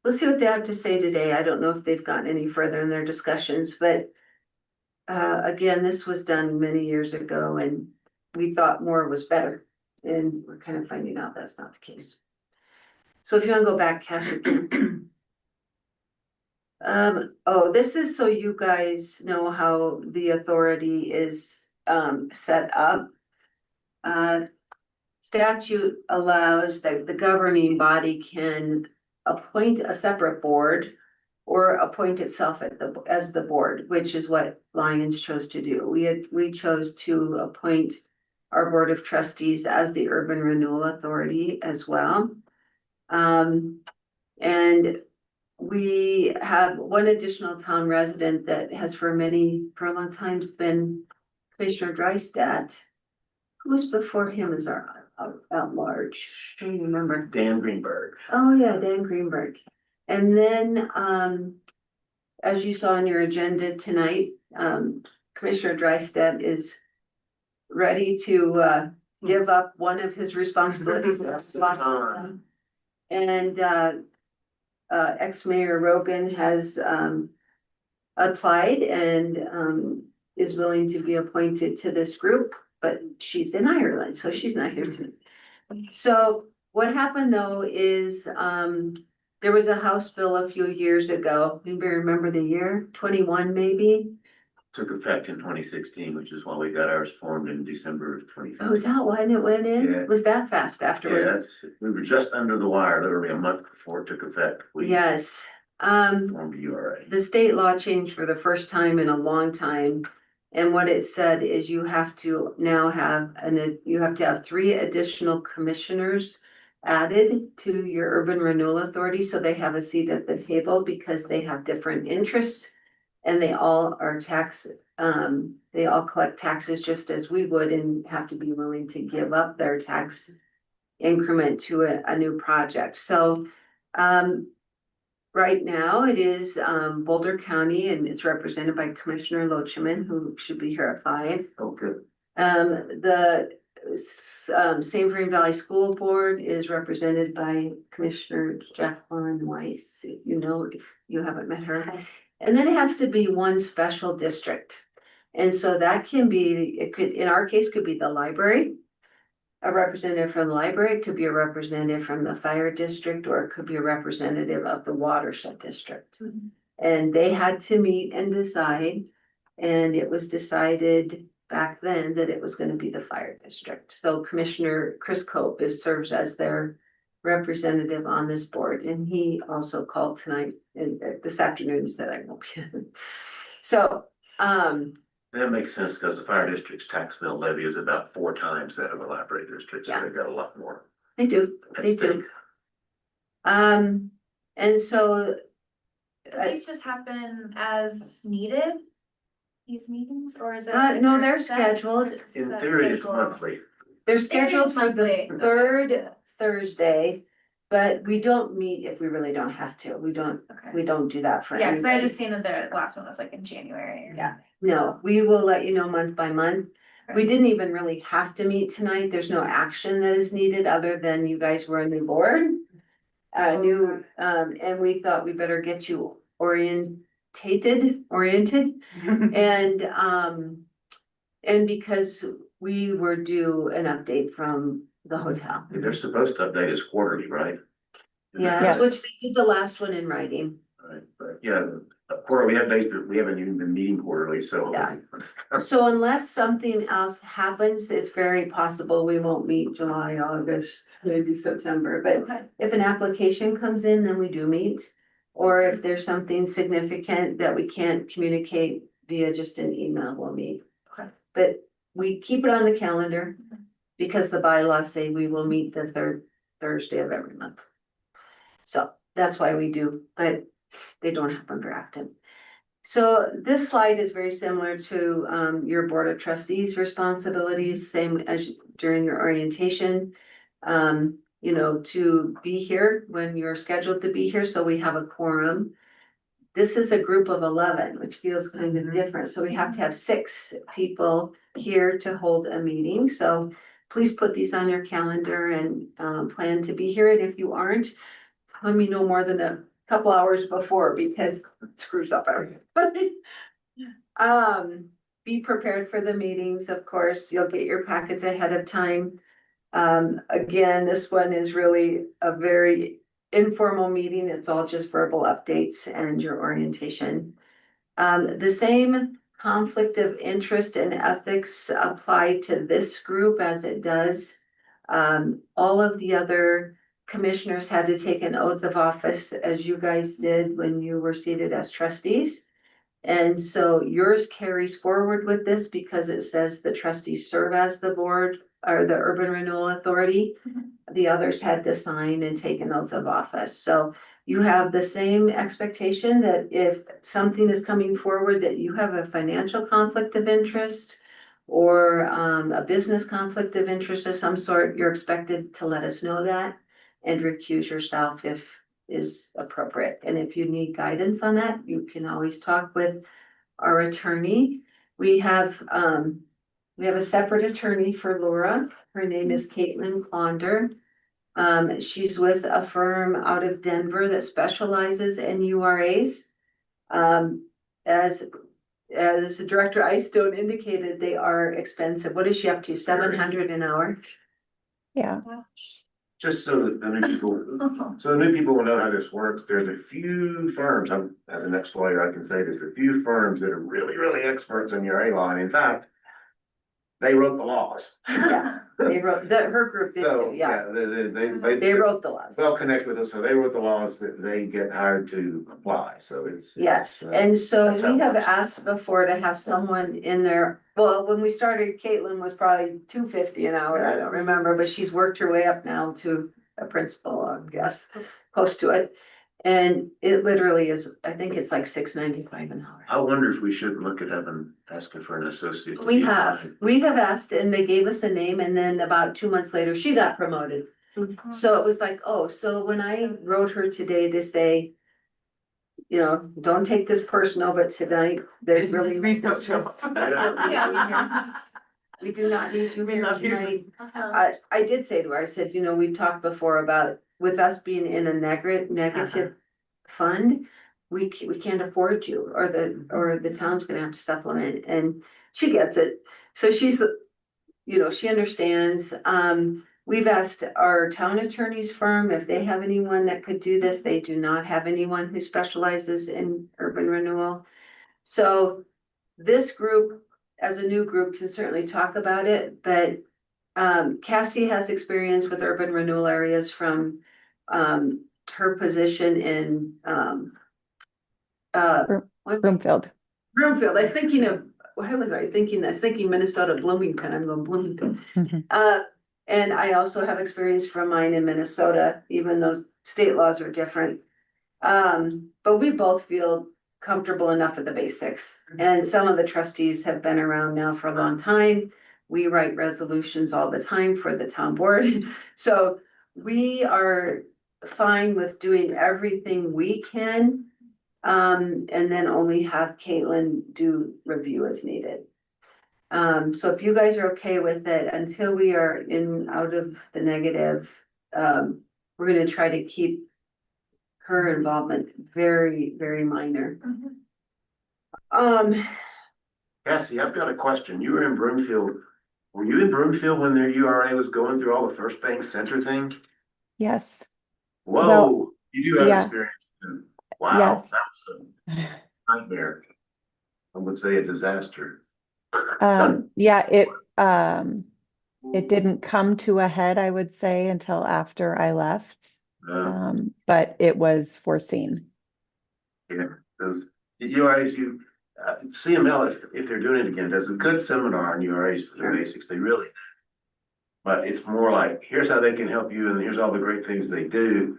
[SPEAKER 3] let's see what they have to say today. I don't know if they've gotten any further in their discussions, but again, this was done many years ago and we thought more was better. And we're kind of finding out that's not the case. So if you want to go back, Cash, you can. Oh, this is so you guys know how the authority is set up. Statute allows that the governing body can appoint a separate board or appoint itself as the board, which is what Lyons chose to do. We chose to appoint our board of trustees as the Urban Renewal Authority as well. And we have one additional town resident that has for a long time been Commissioner Drystat. Who was before him as our at large? I don't remember.
[SPEAKER 2] Dan Greenberg.
[SPEAKER 3] Oh, yeah, Dan Greenberg. And then, as you saw on your agenda tonight, Commissioner Drystat is ready to give up one of his responsibilities. And ex-mayor Rogan has applied and is willing to be appointed to this group, but she's in Ireland, so she's not here tonight. So what happened though is there was a House bill a few years ago. Anybody remember the year? 21 maybe?
[SPEAKER 2] Took effect in 2016, which is why we got ours formed in December of
[SPEAKER 3] Oh,
[SPEAKER 2] 2015.
[SPEAKER 3] is that when it went in?
[SPEAKER 2] Yeah.
[SPEAKER 3] Was that fast afterwards?
[SPEAKER 2] Yes, we were just under the wire, literally a month before it took effect. We
[SPEAKER 3] Yes.
[SPEAKER 2] formed a URA.
[SPEAKER 3] The state law changed for the first time in a long time. And what it said is you have to now have you have to have 3 additional commissioners added to your urban renewal authority, so they have a seat at the table because they have different interests. And they all are they all collect taxes just as we would and have to be willing to give up their tax increment to a new project. So, right now it is Boulder County and it's represented by Commissioner Loachman, who should be here at 5.
[SPEAKER 2] Okay.
[SPEAKER 3] The San Fernando Valley School Board is represented by Commissioner Jacqueline Weiss, if you haven't met her. And then it has to be one special district. And so that can be, in our case, could be the library. A representative from the library, it could be a representative from the fire district, or it could be a representative of the watershed district. And they had to meet and decide, and it was decided back then that it was gonna be the fire district. So Commissioner Chris Cope serves as their representative on this board, and he also called tonight and this afternoon said I won't be. So,
[SPEAKER 2] That makes sense because the fire district's tax bill levy is about 4 times that of the library district, so
[SPEAKER 3] Yeah.
[SPEAKER 2] they've got a lot more.
[SPEAKER 3] they do,
[SPEAKER 2] at
[SPEAKER 3] they
[SPEAKER 2] stake.
[SPEAKER 3] do. And so
[SPEAKER 6] Do these just happen as needed? These meetings, or is it?
[SPEAKER 3] no,
[SPEAKER 6] is there
[SPEAKER 3] they're
[SPEAKER 6] a set-
[SPEAKER 3] scheduled.
[SPEAKER 6] is
[SPEAKER 2] In
[SPEAKER 6] set
[SPEAKER 2] theory, it's
[SPEAKER 6] schedule?
[SPEAKER 2] monthly.
[SPEAKER 3] They're scheduled for the
[SPEAKER 6] monthly.
[SPEAKER 3] third Thursday, but we don't meet if we really don't have to. We don't
[SPEAKER 6] Okay.
[SPEAKER 3] do that for
[SPEAKER 6] Yeah, cause I
[SPEAKER 3] anybody.
[SPEAKER 6] just seen that the last one was like in January.
[SPEAKER 3] Yeah. No, we will let you know month by month. We
[SPEAKER 6] Okay.
[SPEAKER 3] didn't even really have to meet tonight. There's no action that is needed other than you guys were a new board. And we thought we better get you oriented. And because we were due an update from the hotel.
[SPEAKER 2] They're supposed to update us quarterly, right?
[SPEAKER 3] Yes,
[SPEAKER 4] Yes.
[SPEAKER 3] which they did the last one in writing.
[SPEAKER 2] Right, but yeah, quarterly updates, but we haven't even been meeting quarterly, so.
[SPEAKER 3] Yeah. So unless something else happens, it's very possible we won't meet July, August, maybe September, but
[SPEAKER 6] Okay.
[SPEAKER 3] if an application comes in, then we do meet. Or if there's something significant that we can't communicate via just an email, we'll meet.
[SPEAKER 6] Okay.
[SPEAKER 3] But we keep it on the calendar because the bylaws say we will meet the 3rd Thursday of every month. So, that's why we do, but they don't happen very often. So this slide is very similar to your Board of Trustees responsibilities, same as during your orientation. You know, to be here when you're scheduled to be here, so we have a quorum. This is a group of 11, which feels kind of different, so we have to have 6 people here to hold a meeting, so please put these on your calendar and plan to be here, and if you aren't, let me know more than a couple hours before, because it screws up everybody. Be prepared for the meetings, of course, you'll get your packets ahead of time. Again, this one is really a very informal meeting, it's all just verbal updates and your orientation. The same conflict of interest and ethics apply to this group as it does. All of the other commissioners had to take an oath of office, as you guys did when you were seated as trustees. And so yours carries forward with this because it says the trustees serve as the board or the Urban Renewal Authority. The others had to sign and take an oath of office. So you have the same expectation that if something is coming forward, that you have a financial conflict of interest or a business conflict of interest of some sort, you're expected to let us know that and recuse yourself if is appropriate. And if you need guidance on that, you can always talk with our attorney. We have a separate attorney for Laura. Her name is Caitlin Clonder. She's with a firm out of Denver that specializes in URAs. As Director Icestone indicated, they are expensive. What is she up to? $700 an hour?
[SPEAKER 4] Yeah.
[SPEAKER 2] Just so that the new people will know how this works, there's a few firms, as an ex-lawyer, I can say there's a few firms that are really, really experts in URA law, and in fact, they wrote the laws.
[SPEAKER 3] Yeah, they wrote, her group did,
[SPEAKER 2] So,
[SPEAKER 3] yeah,
[SPEAKER 2] they
[SPEAKER 3] wrote the laws.
[SPEAKER 2] they'll connect with us, so they wrote the laws that they get hired to apply, so it's.
[SPEAKER 3] Yes, and so
[SPEAKER 2] that's how
[SPEAKER 3] we
[SPEAKER 2] it
[SPEAKER 3] have
[SPEAKER 2] works.
[SPEAKER 3] asked before to have someone in there, well, when we started, Caitlin was probably $250 an hour, I don't remember, but she's worked her way up now to a principal, I guess, close to it. And it literally is, I think it's like $6.95 an hour.
[SPEAKER 2] I wonder if we should look at asking for an associate.
[SPEAKER 3] We have asked and they gave us a name and then about 2 months later, she got promoted. So it was like, oh, so when I wrote her today to say, you know, don't take this personal, but tonight, they really.
[SPEAKER 1] Please don't show up.
[SPEAKER 3] We do not need you
[SPEAKER 1] We
[SPEAKER 3] here
[SPEAKER 1] love you.
[SPEAKER 3] tonight. I did say to her, I said, you know, we've talked before about with us being in a negative fund. We can't afford you or the town's gonna have to supplement and she gets it. So she's, you know, she understands. We've asked our town attorney's firm if they have anyone that could do this. They do not have anyone who specializes in urban renewal. So this group, as a new group, can certainly talk about it, but Cassie has experience with urban renewal areas from her position in
[SPEAKER 4] Broomfield.
[SPEAKER 3] Broomfield. I was thinking of, why was I thinking? I was thinking Minnesota, Bloomington. I'm going Bloomington.
[SPEAKER 4] Mhm.
[SPEAKER 3] And I also have experience from mine in Minnesota, even though state laws are different. But we both feel comfortable enough with the basics. And some of the trustees have been around now for a long time. We write resolutions all the time for the town board. So we are fine with doing everything we can. And then only have Caitlin do review as needed. So if you guys are okay with it, until we are out of the negative, we're gonna try to keep her involvement very, very minor.
[SPEAKER 2] Cassie, I've got a question. You were in Broomfield. Were you in Broomfield when their URA was going through all the First Bank Center thing?
[SPEAKER 4] Yes.
[SPEAKER 2] Whoa,
[SPEAKER 4] Well,
[SPEAKER 2] you do have
[SPEAKER 4] yeah.
[SPEAKER 2] experience. Wow,
[SPEAKER 4] Yes.
[SPEAKER 2] that was a nightmare. I would say a disaster.
[SPEAKER 4] Yeah, it didn't come to a head, I would say, until after I left. But it was foreseen.
[SPEAKER 2] Yeah, those URAs, CML, if they're doing it again, does a good seminar on URAs for the basics. They really do. But it's more like, here's how they can help you and here's all the great things they do.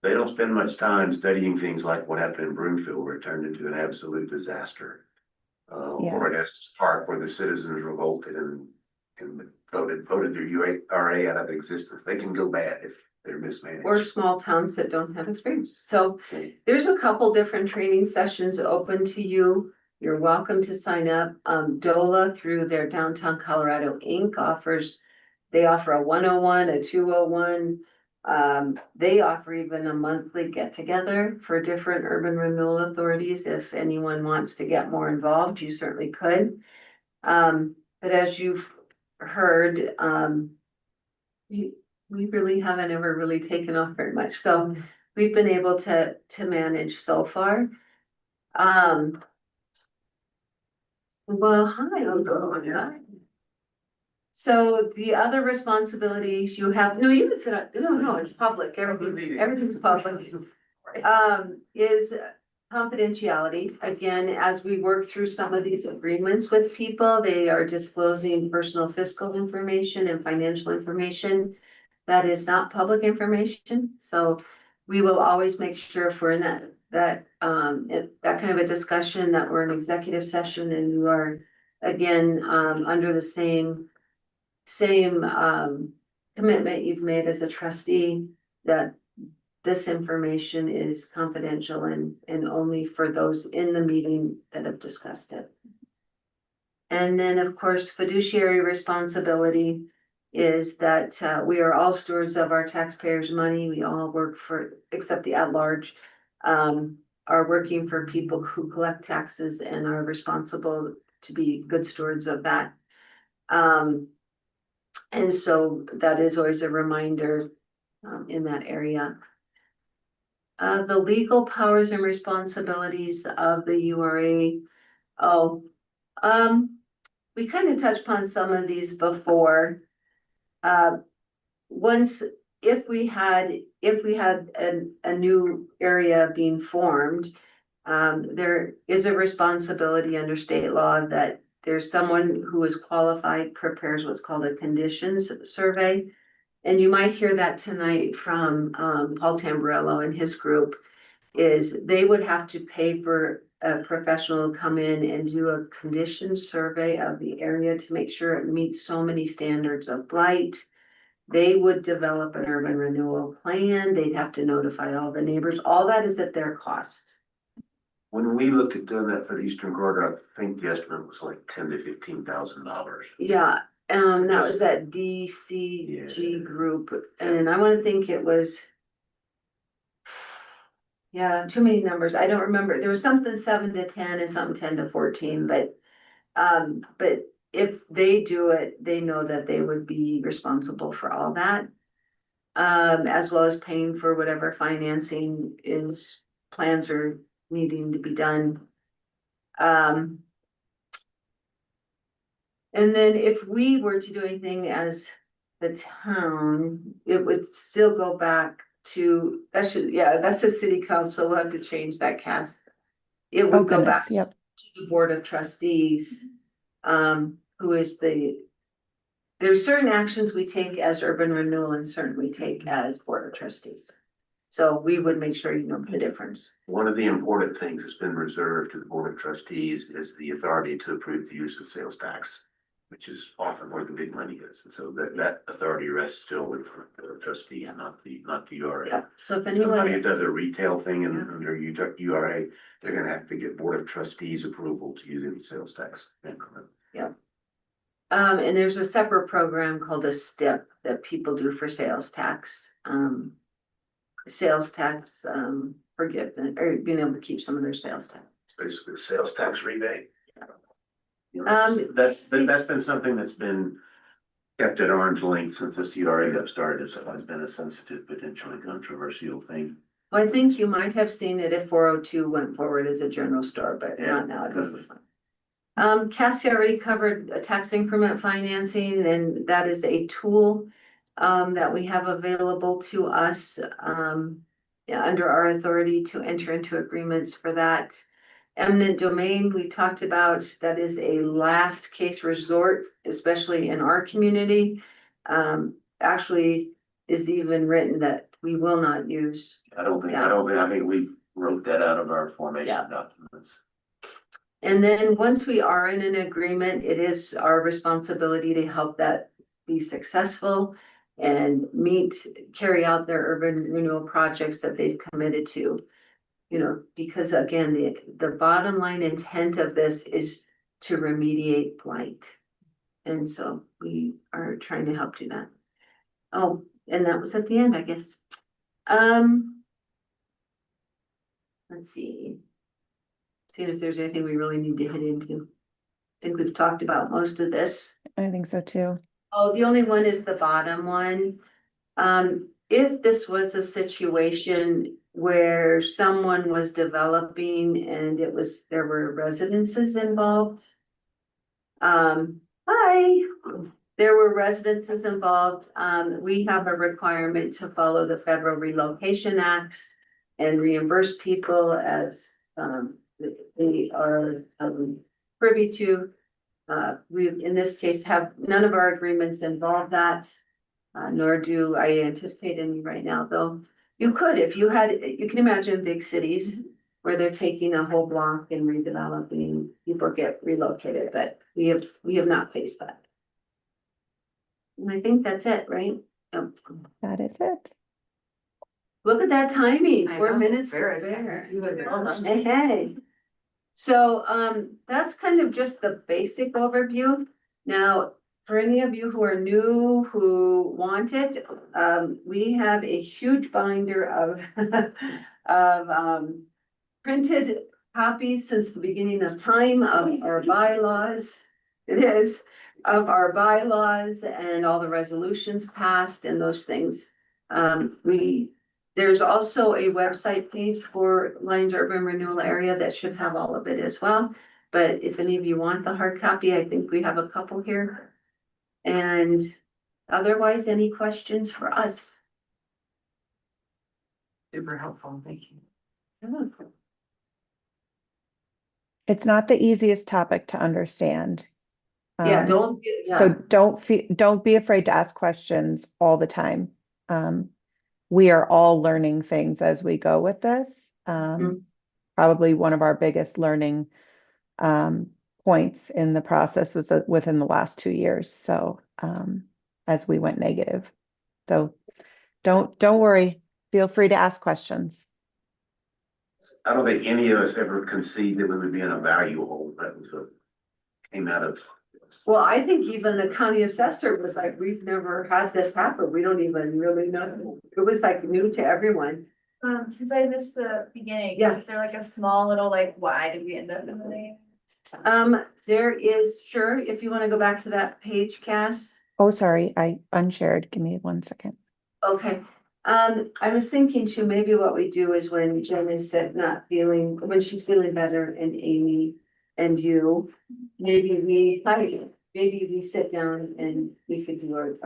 [SPEAKER 2] they don't spend much time studying things like what happened in Broomfield, where it turned into an absolute disaster. Or at Estes Park, where the citizens revolted and voted their URA out of existence. They can go bad if they're mismanaged.
[SPEAKER 3] Or small towns that don't have experience. So there's a couple different training sessions open to you. You're welcome to sign up. DOLA through their Downtown Colorado Inc. they offer a 101, a 201. They offer even a monthly get together for different urban renewal authorities. If anyone wants to get more involved, you certainly could. But as you've heard, we really haven't ever really taken off very much. So we've been able to manage so far. Well, hi. So the other responsibilities you have, no, you can sit up, no, it's public, everything's public. Is confidentiality. Again, as we work through some of these agreements with people, they are disclosing personal fiscal information and financial information. That is not public information, so we will always make sure if we're in that kind of a discussion, that we're in executive session and you are again, under the same commitment you've made as a trustee, that this information is confidential and only for those in the meeting that have discussed it. And then, of course, fiduciary responsibility is that we are all stewards of our taxpayers' money. We all work for, except the at-large, are working for people who collect taxes and are responsible to be good stewards of that. And so that is always a reminder in that area. The legal powers and responsibilities of the URA. We kind of touched upon some of these before. Once, if we had a new area being formed, there is a responsibility under state law that there's someone who is qualified, prepares what's called a conditions survey. And you might hear that tonight from Paul Tamburello and his group, is they would have to pay for a professional to come in and do a conditions survey of the area to make sure it meets so many standards of blight. They would develop an urban renewal plan. They'd have to notify all the neighbors. All that is at their cost.
[SPEAKER 2] When we looked at doing that for the Eastern Corridor, I think the estimate was like $10,000 to $15,000.
[SPEAKER 3] Yeah, that was that DCG group, and I wanna think it was. Yeah, too many numbers. I don't remember. There was something 7 to 10 and something 10 to 14, but if they do it, they know that they would be responsible for all that. As well as paying for whatever financing plans are needing to be done. And then if we were to do anything as the town, it would still go back to, that's the city council. We'll have to change that, Cass. It would go back to the board of trustees, who is there's certain actions we take as urban renewal and certain we take as board of trustees. So we would make sure you know the difference.
[SPEAKER 2] One of the important things that's been reserved to the Board of Trustees is the authority to approve the use of sales tax, which is often where the big money is. And so that authority rests still with the trustee and not the URA.
[SPEAKER 3] Yeah. So if
[SPEAKER 2] Somebody
[SPEAKER 3] anyone,
[SPEAKER 2] does a retail thing under URA, they're gonna have to get Board of Trustees approval to use any sales tax increment.
[SPEAKER 3] and there's a separate program called a STIP that people do for sales tax. Forgiveness, or being able to keep some of their sales tax.
[SPEAKER 2] It's basically a sales tax rebate.
[SPEAKER 3] Um,
[SPEAKER 2] That's been something that's been kept at arm's length since this URA got started, so it's been a sensitive, potentially controversial thing.
[SPEAKER 3] Well, I think you might have seen it if 402 went forward as a general store, but not now. It doesn't. Cassie already covered tax increment financing, and that is a tool that we have available to us under our authority to enter into agreements for that. Eminent domain, we talked about, that is a last case resort, especially in our community. Actually, is even written that we will not use.
[SPEAKER 2] I think we wrote that out of our
[SPEAKER 3] Yeah.
[SPEAKER 2] formation documents.
[SPEAKER 3] And then once we are in an agreement, it is our responsibility to help that be successful and carry out their urban renewal projects that they've committed to. You know, because again, the bottom line intent of this is to remediate blight. And so we are trying to help do that. Oh, and that was at the end, I guess. Let's see. Seeing if there's anything we really need to hit into. I think we've talked about most of this.
[SPEAKER 4] I think so too.
[SPEAKER 3] Oh, the only one is the bottom one. If this was a situation where someone was developing and there were residences involved. There were residences involved. We have a requirement to follow the federal relocation acts and reimburse people as, they are, privy to. We, in this case, have none of our agreements involve that. Nor do I anticipate any right now, though. You could, if you can imagine big cities where they're taking a whole block and redeveloping, people get relocated, but we have not faced that. And I think that's it, right? Oh,
[SPEAKER 4] That is it.
[SPEAKER 3] look at that timing,
[SPEAKER 1] I
[SPEAKER 3] 4
[SPEAKER 1] know,
[SPEAKER 3] minutes.
[SPEAKER 1] very
[SPEAKER 3] to
[SPEAKER 1] good.
[SPEAKER 3] spare.
[SPEAKER 1] You have all done.
[SPEAKER 3] Hey. So, that's kind of just the basic overview. Now, for any of you who are new, who want it, we have a huge binder of, printed copies since the beginning of time of our bylaws. It is of our bylaws and all the resolutions passed and those things. There's also a website page for Lyons Urban Renewal Area that should have all of it as well. But if any of you want the hard copy, I think we have a couple here. And otherwise, any questions for us?
[SPEAKER 1] Super helpful, thank you.
[SPEAKER 4] It's not the easiest topic to understand.
[SPEAKER 3] Yeah,
[SPEAKER 4] So don't be afraid to ask questions all the time. We are all learning things as we go with this. Probably one of our biggest learning points in the process was within the last 2 years. So as we went negative. So don't worry. Feel free to ask questions.
[SPEAKER 2] I don't think any of us ever conceived that we would be in a value hole. That was what came out of.
[SPEAKER 3] Well, I think even the county assessor was like, we've never had this happen. We don't even really know. It was like new to everyone.
[SPEAKER 6] Since I missed the beginning,
[SPEAKER 3] Yeah.
[SPEAKER 6] is there like a small little like, why did we end up in the?
[SPEAKER 3] There is, sure, if you want to go back to that page, Cass.
[SPEAKER 4] Oh, sorry, I unshared. Give me 1 second.
[SPEAKER 3] Okay, I was thinking too, maybe what we do is when Jen is when she's feeling better and Amy and you, maybe we sit down and we could do our.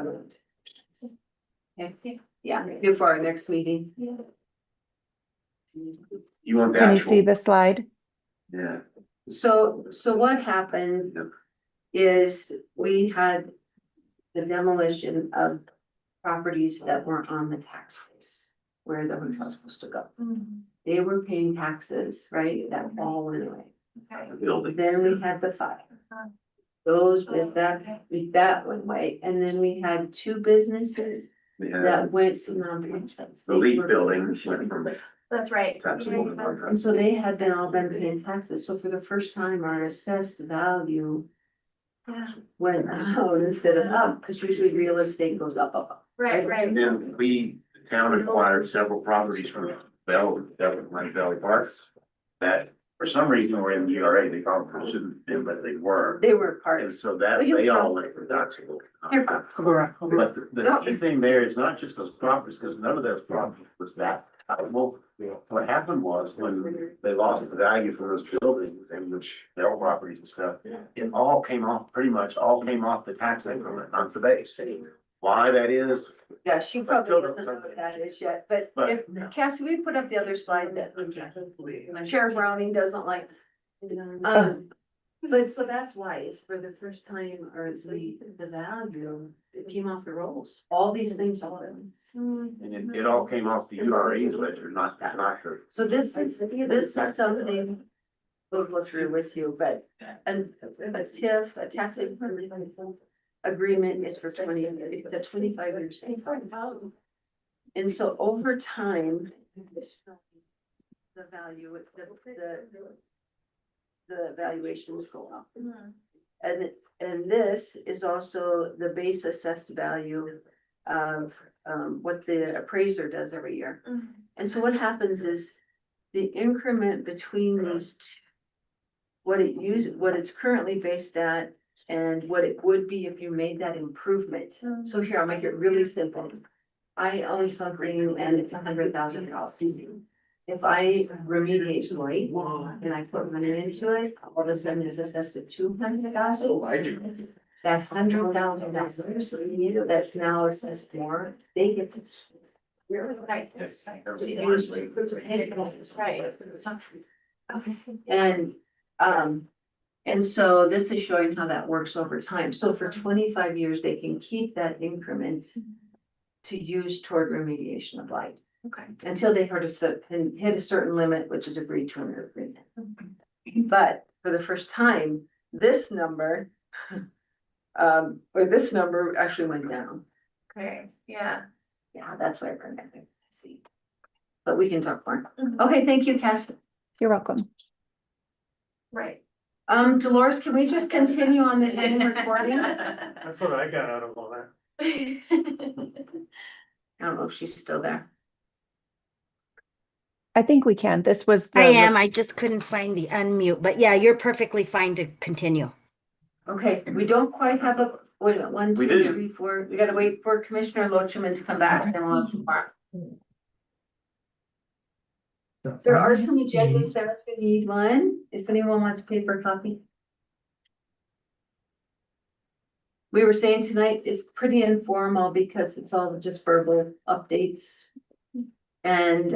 [SPEAKER 3] Okay, yeah, before our next meeting.
[SPEAKER 6] Yeah.
[SPEAKER 2] You want the
[SPEAKER 4] Can you
[SPEAKER 2] actual?
[SPEAKER 4] see the slide?
[SPEAKER 2] Yeah.
[SPEAKER 3] So what happened is we had the demolition of properties that weren't on the tax base where the hotel's supposed to go. They were paying taxes, right? That all went away.
[SPEAKER 6] Okay.
[SPEAKER 2] Building.
[SPEAKER 3] Then we had the fire. Those with that went away. And then we had 2 businesses that went to non-profits.
[SPEAKER 2] The Leaf building went from
[SPEAKER 6] That's right.
[SPEAKER 2] taxable to
[SPEAKER 3] And
[SPEAKER 2] non-taxable.
[SPEAKER 3] so they had all been paying taxes. So for the first time, our assessed value
[SPEAKER 6] Yeah,
[SPEAKER 3] went down instead of up, because usually real estate goes up.
[SPEAKER 6] right.
[SPEAKER 2] And then the town acquired several properties from Valley Parks that for some reason were in the URA. They probably shouldn't have been, but they were.
[SPEAKER 3] They were part
[SPEAKER 2] And
[SPEAKER 3] of.
[SPEAKER 2] so that they all went for taxable.
[SPEAKER 3] Careful.
[SPEAKER 2] But the key thing there is not just those properties, because none of those properties was that taxable. What happened was when they lost the value for those buildings and which their properties and stuff, it all came off, pretty much all came off the tax increment onto the estate. Why that is,
[SPEAKER 3] Yeah, she probably doesn't know what that is yet, but
[SPEAKER 2] But-
[SPEAKER 3] if, Cassie, we put up the other slide that Chair Browning doesn't like. But so that's why, it's for the first time, or it's the value, it came off the rolls, all these things all at once.
[SPEAKER 2] And it all came off the URA's ledger, not the.
[SPEAKER 3] So this is something we'll go through with you, but a TIF, a tax increment agreement is for it's a 25-year thing. And so over time, the value, the valuations go up. And this is also the base assessed value of what the appraiser does every year. And so what happens is the increment between these two, what it's currently based at and what it would be if you made that improvement. So here, I'll make it really simple. I own something and it's $100,000. If I remediate Lloyd and I put money into it, all of a sudden it's assessed at $200,000. That's $100,000 that's now assessed more, they get to. Right. And so this is showing how that works over time. So for 25 years, they can keep that increment to use toward remediation of blight.
[SPEAKER 6] Okay.
[SPEAKER 3] Until they hit a certain limit, which is agreed to in their agreement. But for the first time, this number, or this number actually went down.
[SPEAKER 6] Okay, yeah.
[SPEAKER 3] Yeah, that's why I bring that. See. But we can talk more. Okay, thank you, Cass.
[SPEAKER 4] You're welcome.
[SPEAKER 6] Right.
[SPEAKER 3] Dolores, can we just continue on this same recording? I
[SPEAKER 7] That's what I got out of all that.
[SPEAKER 3] don't know if she's still there.
[SPEAKER 4] I think we can. This was the.
[SPEAKER 5] I am, I just couldn't find the unmute, but yeah, you're perfectly fine to continue.
[SPEAKER 3] Okay, we don't quite have a, wait, 1,
[SPEAKER 2] We
[SPEAKER 3] 2,
[SPEAKER 2] do.
[SPEAKER 3] 3, 4, we gotta wait for Commissioner Loachman to come back. Then we'll have more. There are some agendas there if you need one, if anyone wants a paper copy. We were saying tonight is pretty informal because it's all just verbal updates. And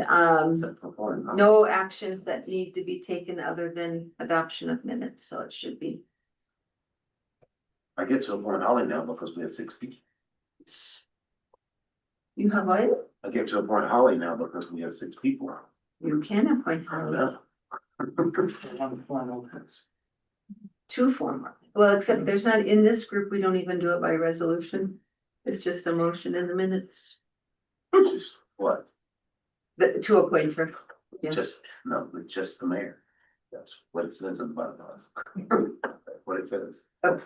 [SPEAKER 3] no actions that need to be taken other than adoption of minutes, so it should be.
[SPEAKER 2] I get to a point Holly now because we have 6 people.
[SPEAKER 3] You have what?
[SPEAKER 2] I get to a point Holly now because we have 6 people.
[SPEAKER 3] You can appoint
[SPEAKER 2] I
[SPEAKER 3] her.
[SPEAKER 2] know.
[SPEAKER 3] Two formal, well, except there's not, in this group, we don't even do it by resolution. It's just a motion in the minutes,
[SPEAKER 2] Just what?
[SPEAKER 3] to appoint her. Yeah.
[SPEAKER 2] Just, no, it's just the mayor. That's what it says in the bylaws. What it says.
[SPEAKER 3] Oh.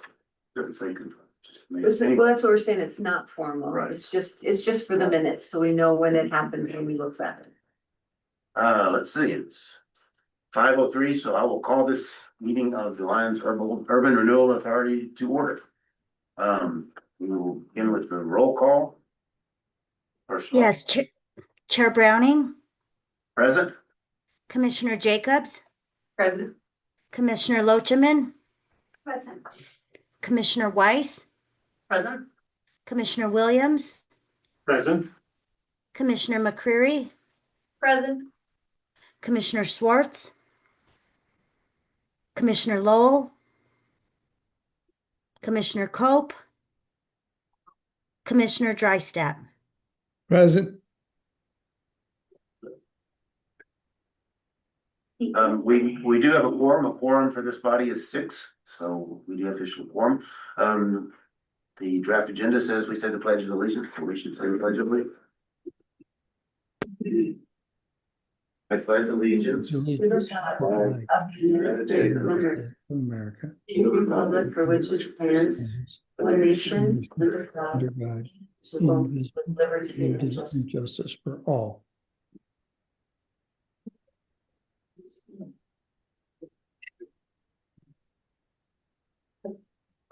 [SPEAKER 2] Doesn't say confirm, just the mayor.
[SPEAKER 3] Well, that's what we're saying, it's not formal,
[SPEAKER 2] Right.
[SPEAKER 3] it's just for the minutes, so we know when it happened when we look back.
[SPEAKER 2] Let's see, it's 5:03, so I will call this meeting of the Lyons Urban Renewal Authority to order. We will begin with the roll call. First of all,
[SPEAKER 5] Yes, Chair Browning,
[SPEAKER 2] present,
[SPEAKER 5] Commissioner Jacobs,
[SPEAKER 3] President.
[SPEAKER 5] Commissioner Loachman,
[SPEAKER 6] Present.
[SPEAKER 5] Commissioner Weiss,
[SPEAKER 1] Present?
[SPEAKER 5] Commissioner Williams,
[SPEAKER 7] Present.
[SPEAKER 5] Commissioner McCreary,
[SPEAKER 6] Present.
[SPEAKER 5] Commissioner Schwartz, Commissioner Lowell, Commissioner Cope, Commissioner Drystat.
[SPEAKER 8] Present.
[SPEAKER 2] we do have a quorum. A quorum for this body is 6, so we do have official quorum. The draft agenda says we say the pledge of allegiance, so we should say the pledge of allegiance. I pledge allegiance to the flag of the United States of
[SPEAKER 8] America.
[SPEAKER 3] The republic for which it stands, one nation, under God,
[SPEAKER 8] Under God,
[SPEAKER 3] indivisible,
[SPEAKER 8] indivisible,
[SPEAKER 3] with liberty and
[SPEAKER 8] and
[SPEAKER 3] justice.
[SPEAKER 8] justice for all.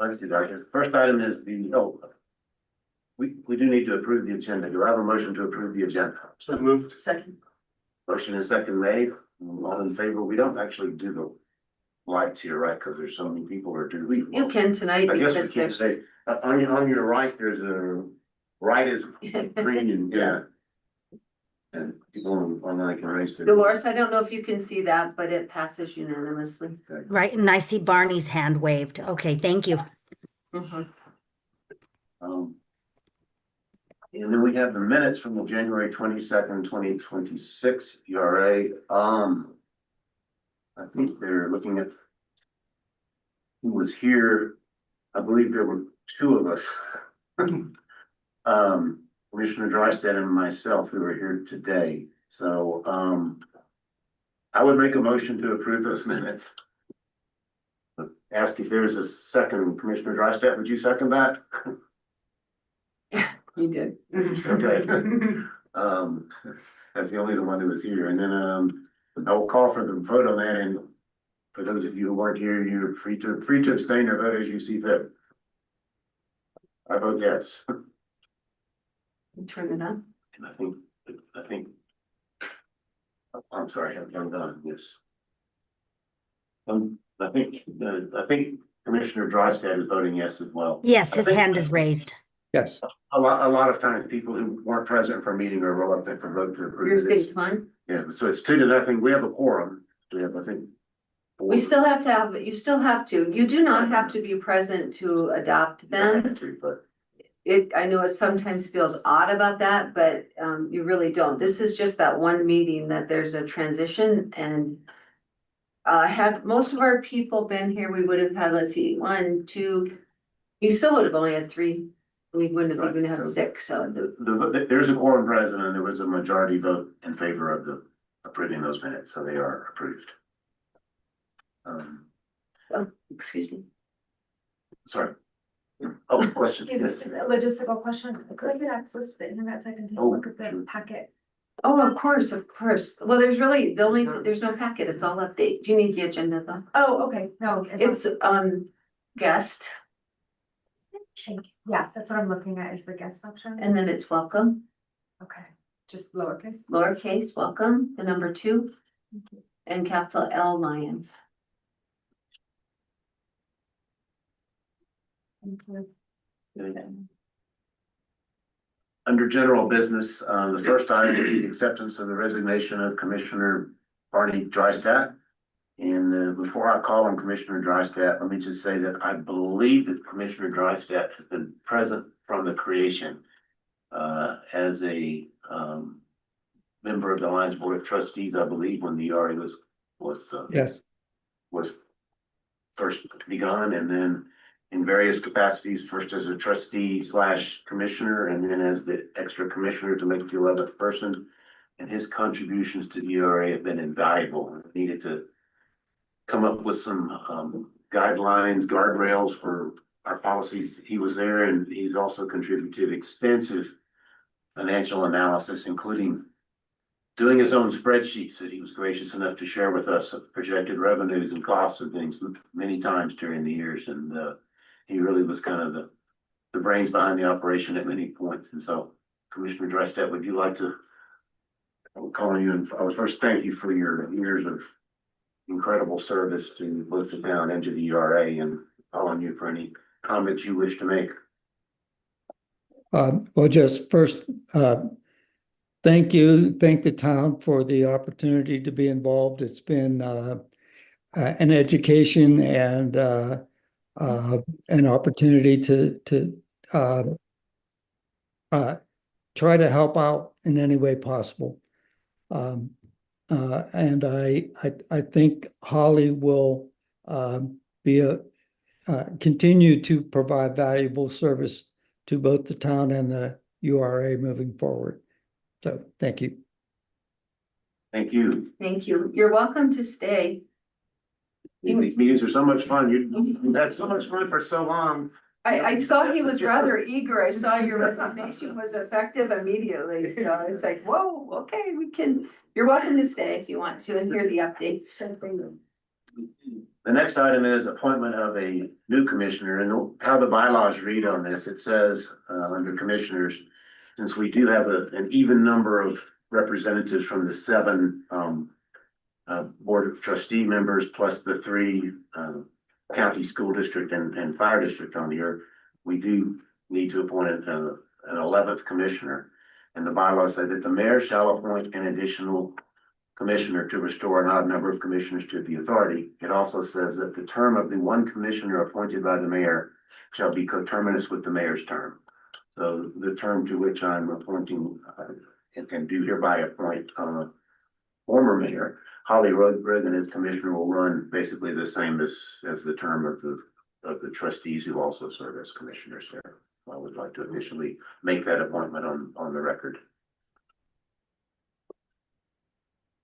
[SPEAKER 2] Let's do that. The first item is we do need to approve the agenda. Do I have a motion to approve the agenda?
[SPEAKER 7] So moved.
[SPEAKER 1] Second.
[SPEAKER 2] Motion is second made. All in favor? We don't actually do the lights here, right? Because there's so many people who are doing.
[SPEAKER 3] You can tonight
[SPEAKER 2] I guess we
[SPEAKER 3] because
[SPEAKER 2] can't
[SPEAKER 3] there's.
[SPEAKER 2] say, on your right, there's a, right is green and, yeah. And people online can raise their.
[SPEAKER 3] Dolores, I don't know if you can see that, but it passes unanimously.
[SPEAKER 5] Right, and I see Barney's hand waved. Okay, thank you.
[SPEAKER 3] Mhm.
[SPEAKER 2] And then we have the minutes from the January 22nd, 2026 ERA. I think they're looking at who was here. I believe there were two of us. Commissioner Drysdale and myself who are here today. So, I would make a motion to approve those minutes. Ask if there's a second. Commissioner Drysdale, would you second that?
[SPEAKER 3] You did.
[SPEAKER 2] Okay. That's the only one who was here. And then, I will call for the vote on that. And for those of you who weren't here, you're free to abstain or vote as you see fit. I vote yes.
[SPEAKER 3] Turn it on.
[SPEAKER 2] And I think, I'm sorry, I'm done, yes. I think Commissioner Drysdale is voting yes as well.
[SPEAKER 5] Yes,
[SPEAKER 2] I
[SPEAKER 5] his
[SPEAKER 2] think
[SPEAKER 5] hand is raised.
[SPEAKER 8] Yes.
[SPEAKER 2] A lot of times people who weren't present for a meeting are reluctant to vote to approve
[SPEAKER 3] Your
[SPEAKER 2] this.
[SPEAKER 3] stage one.
[SPEAKER 2] Yeah, so it's 2-0. We have a quorum. We have, I think. four.
[SPEAKER 3] We still have to have, you still have to, you do not have to be present to adopt
[SPEAKER 2] You don't
[SPEAKER 3] them.
[SPEAKER 2] have to, but
[SPEAKER 3] I know it sometimes feels odd about that, but you really don't. This is just that one meeting that there's a transition and. Had most of our people been here, we would have had, let's see, 1, 2, you still would have only had 3. We wouldn't have even had 6, so.
[SPEAKER 2] there's a quorum present and there was a majority vote in favor of the approving those minutes, so they are approved.
[SPEAKER 3] Oh, excuse me.
[SPEAKER 2] Sorry. Oh, question, yes.
[SPEAKER 6] Just a logistical question. Could I get access to the internet so I can take a
[SPEAKER 2] Oh,
[SPEAKER 6] look at the
[SPEAKER 2] sure.
[SPEAKER 6] packet?
[SPEAKER 3] Oh, of course, of course. Well, there's no packet. It's all update. Do you need the agenda though?
[SPEAKER 6] Oh, okay, no.
[SPEAKER 3] It's guest
[SPEAKER 6] Yeah, that's what I'm looking at is the guest option.
[SPEAKER 3] and then it's welcome,
[SPEAKER 6] Okay, just lowercase.
[SPEAKER 3] lowercase, welcome, the number 2 and capital L Lyons.
[SPEAKER 6] Thank you.
[SPEAKER 2] Under general business, the first item is the acceptance of the resignation of Commissioner Barney Drysdale. And before I call on Commissioner Drysdale, let me just say that I believe that Commissioner Drysdale has been present from the creation as a member of the Lyons Board of Trustees, I believe, when the ERA
[SPEAKER 8] Yes.
[SPEAKER 2] was first begun, and then in various capacities, first as a trustee / commissioner, and then as the extra commissioner to make the 11th person. And his contributions to the ERA have been invaluable. We needed to come up with some guidelines, guardrails for our policies. He was there, and he's also contributed extensive financial analysis, including doing his own spreadsheets that he was gracious enough to share with us of projected revenues and costs and things many times during the years. And he really was kind of the brains behind the operation at many points. And so, Commissioner Drysdale, would you like to? I'm calling you, and I was first thank you for your years of incredible service to both the town and to the ERA, and calling you for any comments you wish to make.
[SPEAKER 8] Well, just first, thank the town for the opportunity to be involved. It's been an education and an opportunity to try to help out in any way possible. And I think Holly will continue to provide valuable service to both the town and the URA moving forward. So thank you.
[SPEAKER 2] Thank you.
[SPEAKER 3] Thank you. You're welcome to stay.
[SPEAKER 2] These meetings are so much fun. You've had so much fun for so long.
[SPEAKER 3] I saw he was rather eager. I saw your resignation was effective immediately. So it's like, whoa, okay, you're welcome to stay if you want to and hear the updates.
[SPEAKER 2] The next item is appointment of a new commissioner, and how the bylaws read on this. It says under commissioners, since we do have an even number of representatives from the 7 Board of Trustee members plus the 3 county school district and fire district on here, we do need to appoint an 11th commissioner. And the bylaws say that the mayor shall appoint an additional commissioner to restore an odd number of commissioners to the authority. It also says that the term of the one commissioner appointed by the mayor shall be coterminous with the mayor's term. So the term to which I'm appointing, and do hereby appoint, former mayor Holly Reagan as commissioner will run basically the same as the term of the trustees who also serve as commissioners there. I would like to officially make that appointment on the record.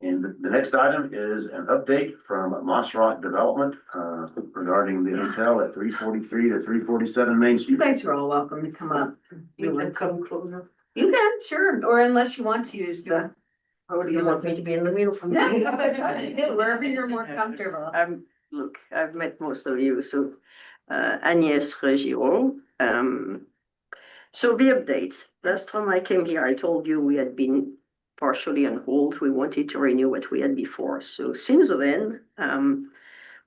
[SPEAKER 2] And the next item is an update from Moss Rock Development regarding the hotel at 343 to 347 Main
[SPEAKER 3] You
[SPEAKER 2] Street.
[SPEAKER 3] guys are all welcome to come up.
[SPEAKER 1] We can come closer.
[SPEAKER 3] You can, sure, or unless you want to use the podium.
[SPEAKER 1] You want me to be in the middle?
[SPEAKER 3] Yeah, it's up to you, wherever you're more comfortable.
[SPEAKER 9] Look, I've met most of you, so Agnès Regiraud. So the update, last time I came here, I told you we had been partially on hold. We wanted to renew what we had before. So since then,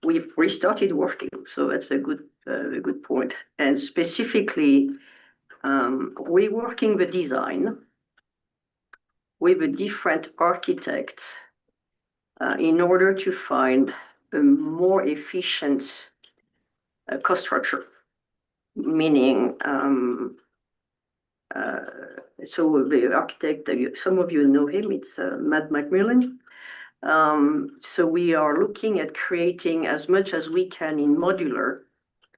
[SPEAKER 9] we've restarted working. So that's a good point. And specifically, we're working the design with a different architect in order to find a more efficient cost structure, meaning so the architect, some of you know him, it's Matt McMillan. So we are looking at creating as much as we can in modular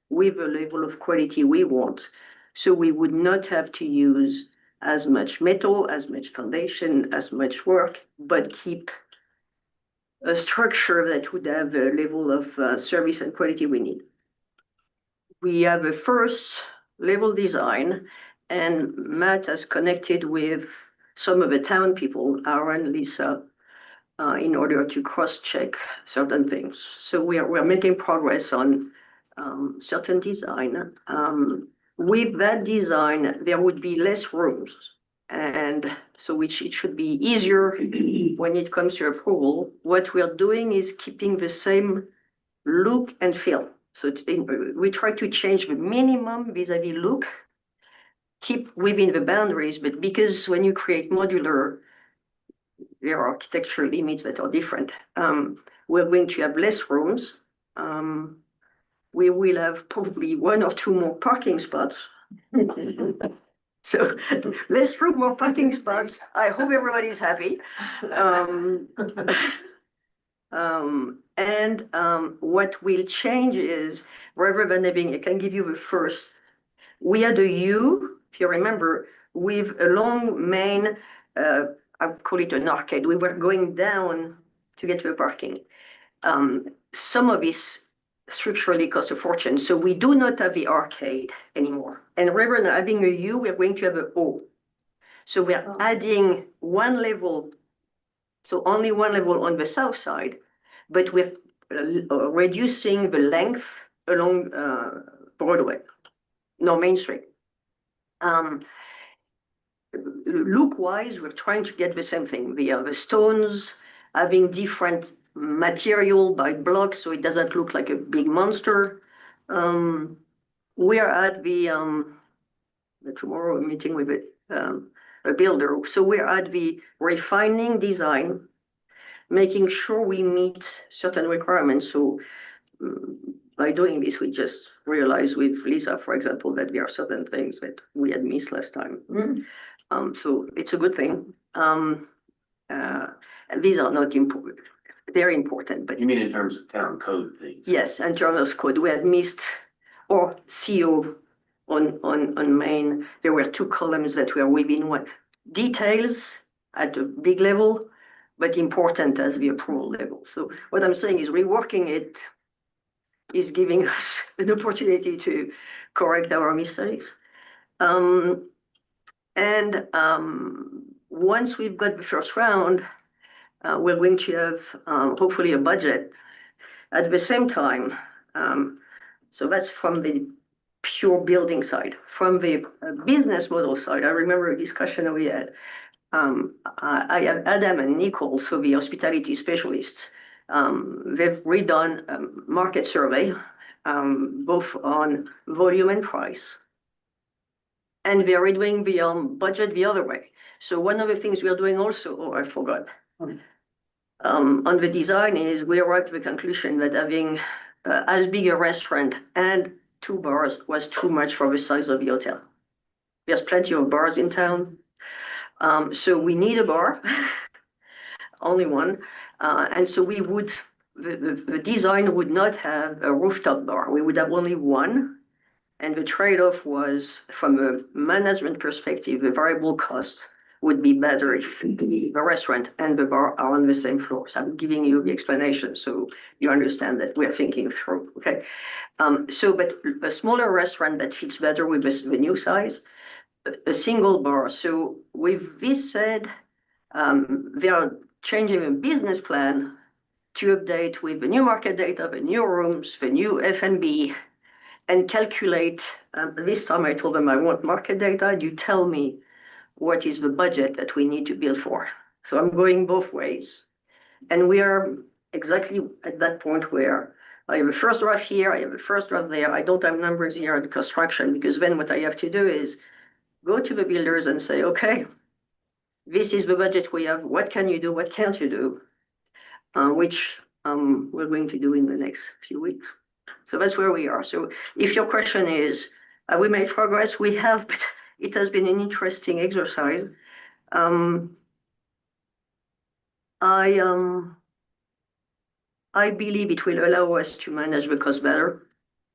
[SPEAKER 9] with a level of quality we want. So we would not have to use as much metal, as much foundation, as much work, but keep a structure that would have a level of service and quality we need. We have a first level design, and Matt has connected with some of the town people, Aaron, Lisa, in order to cross-check certain things. So we are making progress on certain design. With that design, there would be less rooms, and so it should be easier when it comes to approval. What we are doing is keeping the same look and feel. So we try to change the minimum vis-a-vis look, keep within the boundaries, but because when you create modular, there are architectural limits that are different. We're going to have less rooms. We will have probably 1 or 2 more parking spots. So less room, more parking spots. I hope everybody's happy. What will change is, rather than having, I can give you the first, we had a U, if you remember, with a long main, I call it an arcade. We were going down to get to the parking. Some of this structurally costs a fortune, so we do not have the arcade anymore. And rather than having a U, we're going to have an O. So we are adding 1 level, so only 1 level on the south side, but we're reducing the length along Broadway, no, Main Street. Look-wise, we're trying to get the same thing. The stones having different material by blocks, so it doesn't look like a big monster. We are at the tomorrow meeting with a builder. So we're at the refining design, making sure we meet certain requirements. So by doing this, we just realized with Lisa, for example, that there are certain things that we had missed last time. So it's a good thing. And these are not important. They're important, but
[SPEAKER 2] You mean in terms of town code things?
[SPEAKER 9] yes, in terms of code, we had missed, or CO on Main, there were 2 columns that were within one. Details at a big level, but important as the approval level. So what I'm saying is reworking it is giving us an opportunity to correct our mistakes. Once we've got the first round, we're going to have hopefully a budget at the same time. So that's from the pure building side. From the business model side, I remember a discussion we had. I have Adam and Nicole, so the hospitality specialists. They've redone a market survey, both on volume and price. And they're redoing the budget the other way. So one of the things we are doing also, oh, I forgot. On the design is we arrived to the conclusion that having as big a restaurant and 2 bars was too much for the size of the hotel. There's plenty of bars in town. So we need a bar, only one. And so we would, the design would not have a rooftop bar. We would have only one. And the trade-off was, from a management perspective, the variable cost would be better if the restaurant and the bar are on the same floor. So I'm giving you the explanation so you understand that we're thinking through, okay? But a smaller restaurant that fits better with the new size, a single bar. So with this said, they are changing a business plan to update with the new market data, the new rooms, the new F&B, and calculate. This time I told them I want market data. You tell me what is the budget that we need to build for. So I'm going both ways. And we are exactly at that point where I have a first draft here, I have a first draft there. I don't have numbers here at construction, because then what I have to do is go to the builders and say, okay, this is the budget we have. What can you do? What can't you do? Which we're going to do in the next few weeks. So that's where we are. So if your question is, have we made progress? We have, but it has been an interesting exercise. I believe it will allow us to manage the cost better,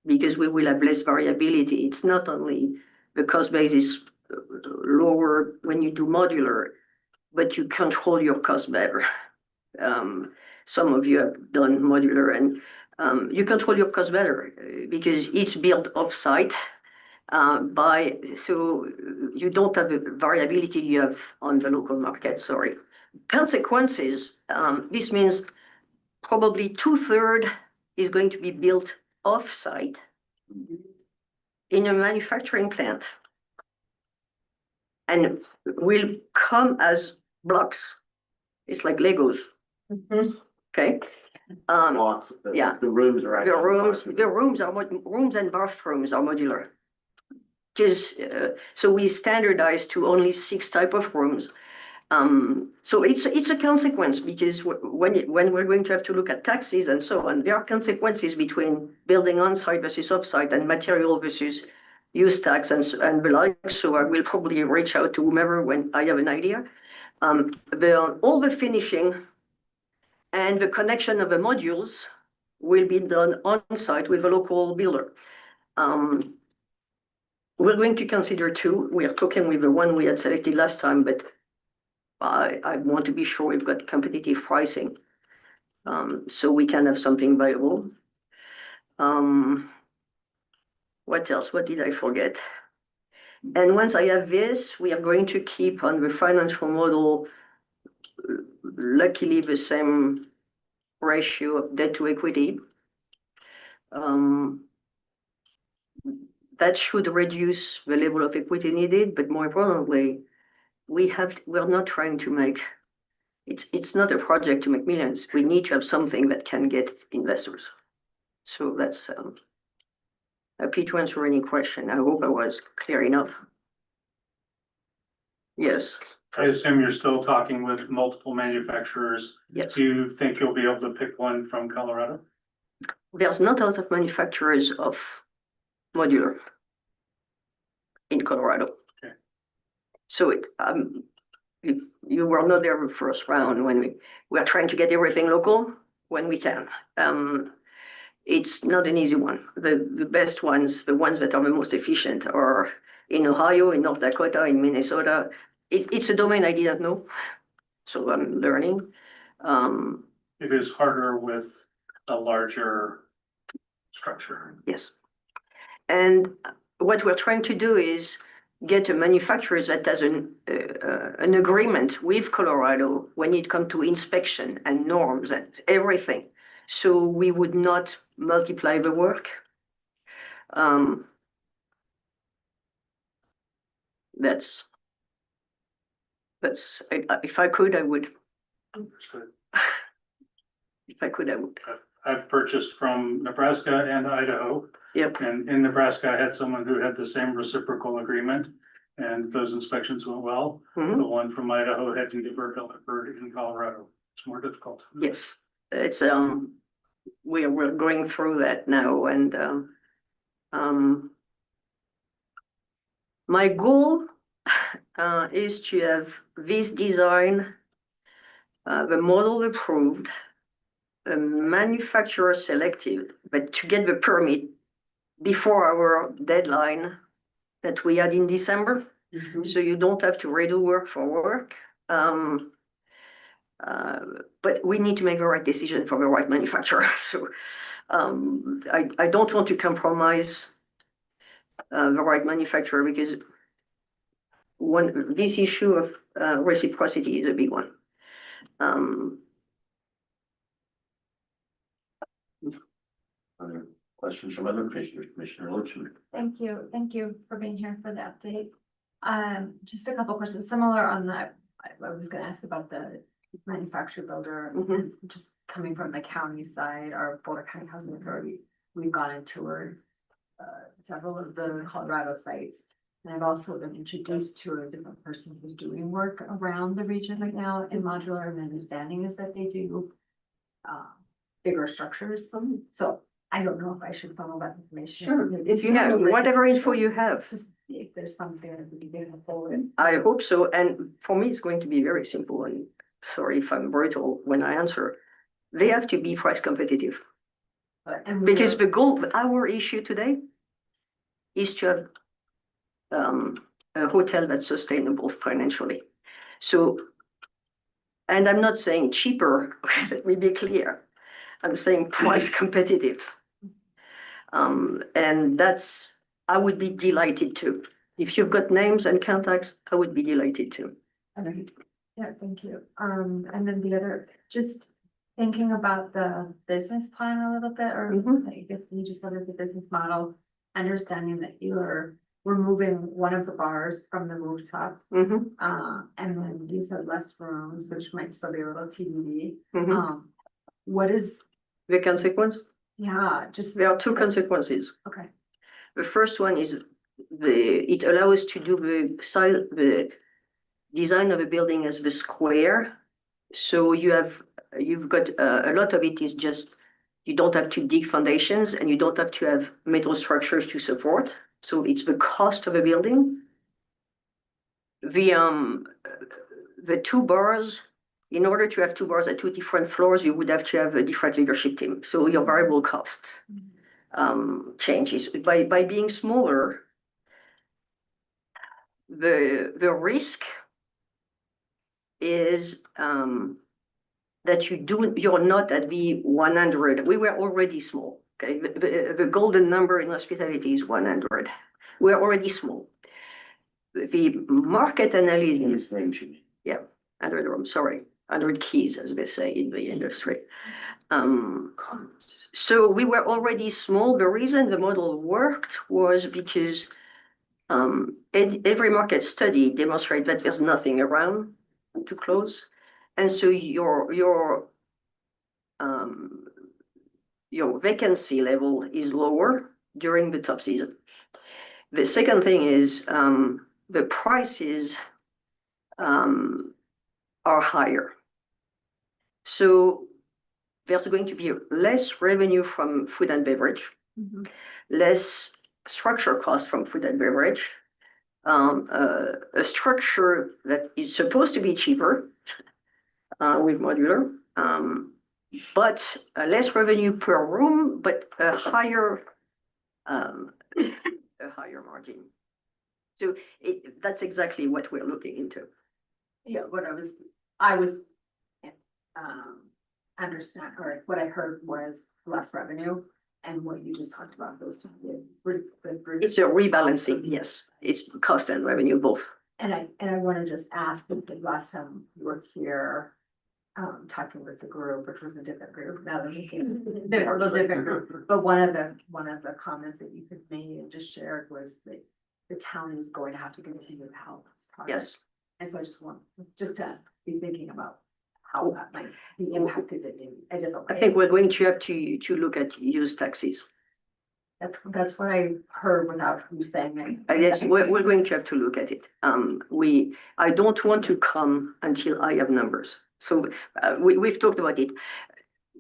[SPEAKER 9] because we will have less variability. It's not only the cost base is lower when you do modular, but you control your cost better. Some of you have done modular, and you control your cost better because it's built off-site. So you don't have the variability you have on the local market, sorry. Consequences, this means probably 2/3 is going to be built off-site in a manufacturing plant, and will come as blocks. It's like Legos. Okay. Yeah.
[SPEAKER 2] The rooms are.
[SPEAKER 9] The rooms and bathrooms are modular. Because so we standardized to only 6 type of rooms. So it's a consequence, because when we're going to have to look at taxes and so on, there are consequences between building on-site versus off-site, and material versus use tax and the like. So I will probably reach out to whomever when I have an idea. All the finishing and the connection of the modules will be done on-site with a local builder. We're going to consider 2. We are talking with the one we had selected last time, but I want to be sure we've got competitive pricing, so we can have something viable. What else? What did I forget? And once I have this, we are going to keep on the financial model, luckily the same ratio of debt to equity. That should reduce the level of equity needed, but more importantly, we're not trying to make, it's not a project to make millions. We need to have something that can get investors. So that's happy to answer any question. I hope I was clear enough. Yes.
[SPEAKER 7] I assume you're still talking with multiple manufacturers.
[SPEAKER 9] Yes.
[SPEAKER 7] Do you think you'll be able to pick one from Colorado?
[SPEAKER 9] There's not a lot of manufacturers of modular in Colorado.
[SPEAKER 7] Okay.
[SPEAKER 9] So if you were not there the first round, when we are trying to get everything local when we can. It's not an easy one. The best ones, the ones that are the most efficient, are in Ohio, in North Dakota, in Minnesota. It's a domain I didn't know, so I'm learning.
[SPEAKER 7] It is harder with a larger structure.
[SPEAKER 9] Yes. And what we're trying to do is get a manufacturer that has an agreement with Colorado when it comes to inspection and norms and everything. So we would not multiply the work. If I could, I would.
[SPEAKER 7] Understood.
[SPEAKER 9] If I could, I would.
[SPEAKER 7] I've purchased from Nebraska and Idaho.
[SPEAKER 9] Yep.
[SPEAKER 7] And in Nebraska, I had someone who had the same reciprocal agreement. And those inspections went well.
[SPEAKER 9] Mhm.
[SPEAKER 7] The one from Idaho had to get delivered in Colorado. It's more difficult.
[SPEAKER 9] Yes, it's, we're going through that now and, my goal, is to have this design, the model approved, a manufacturer selected, but to get the permit before our deadline that we had in December. So you don't have to redo work for work. But we need to make the right decision for the right manufacturer. So I don't want to compromise the right manufacturer because this issue of reciprocity is a big one.
[SPEAKER 2] Other questions from other commissioners? Commissioner Lutchen?
[SPEAKER 10] Thank you for being here for the update. Just a couple questions similar on that. I was gonna ask about the manufacturer builder,
[SPEAKER 9] Mhm.
[SPEAKER 10] just coming from the county side, our Boulder County Housing Authority. We've gone and toured several of the Colorado sites. And I've also been introduced to a different person who's doing work around the region right now in modular, and my understanding is that they do bigger structures. So I don't know if I should follow that information.
[SPEAKER 3] Sure.
[SPEAKER 10] If you
[SPEAKER 9] Yeah,
[SPEAKER 10] have
[SPEAKER 9] whatever info you have.
[SPEAKER 10] to see if there's something that would be helpful with.
[SPEAKER 9] I hope so. And for me, it's going to be very simple. And sorry if I'm brutal when I answer. They have to be price competitive.
[SPEAKER 10] And
[SPEAKER 9] Because the goal, our issue today is to have a hotel that's sustainable financially. So, and I'm not saying cheaper, let me be clear. I'm saying price competitive. And that's, I would be delighted to. If you've got names and contacts, I would be delighted to.
[SPEAKER 10] Yeah, thank you. And then the other, just thinking about the business plan a little bit, or
[SPEAKER 9] Mhm.
[SPEAKER 10] I guess you just wanted the business model, understanding that you're removing one of the bars from the rooftop.
[SPEAKER 9] Mhm,
[SPEAKER 10] And then you said less rooms, which might still be a little TBD.
[SPEAKER 9] mhm.
[SPEAKER 10] What is,
[SPEAKER 9] The consequence?
[SPEAKER 10] yeah, just.
[SPEAKER 9] There are two consequences.
[SPEAKER 10] Okay,
[SPEAKER 9] The first one is it allows us to do the design of a building as the square. So you've got a lot of it is just, you don't have to dig foundations and you don't have to have metal structures to support. So it's the cost of a building. The two bars, in order to have two bars at two different floors, you would have to have a different leadership team. So your variable cost changes by being smaller. The risk is that you're not at the 100. We were already small. Okay, the golden number in hospitality is 100. We're already small. The market analysis,
[SPEAKER 2] Name should be.
[SPEAKER 9] 100 rooms, sorry, 100 keys, as they say in the industry. So we were already small. The reason the model worked was because every market study demonstrates that there's nothing around to close. And so your vacancy level is lower during the top season. The second thing is the prices are higher. So there's going to be less revenue from food and beverage, less structure cost from food and beverage, a structure that is supposed to be cheaper with modular, but less revenue per room, but a higher margin. So that's exactly what we're looking into.
[SPEAKER 10] yeah, I was understand, or what I heard was less revenue, and what you just talked about was
[SPEAKER 9] It's a rebalancing, yes. It's cost and revenue both.
[SPEAKER 10] And I want to just ask, because last time you were here, talking with the group, which was a different group, now they're a little different group, but one of the comments that you could made and just shared was that the town is going to have to continue to help this project.
[SPEAKER 9] Yes.
[SPEAKER 10] And so I just want, just to be thinking about how that might be impacted in a different way.
[SPEAKER 9] I think we're going to have to look at use taxes.
[SPEAKER 10] That's what I heard without you saying it.
[SPEAKER 9] Yes, we're going to have to look at it. I don't want to come until I have numbers. So we've talked about it.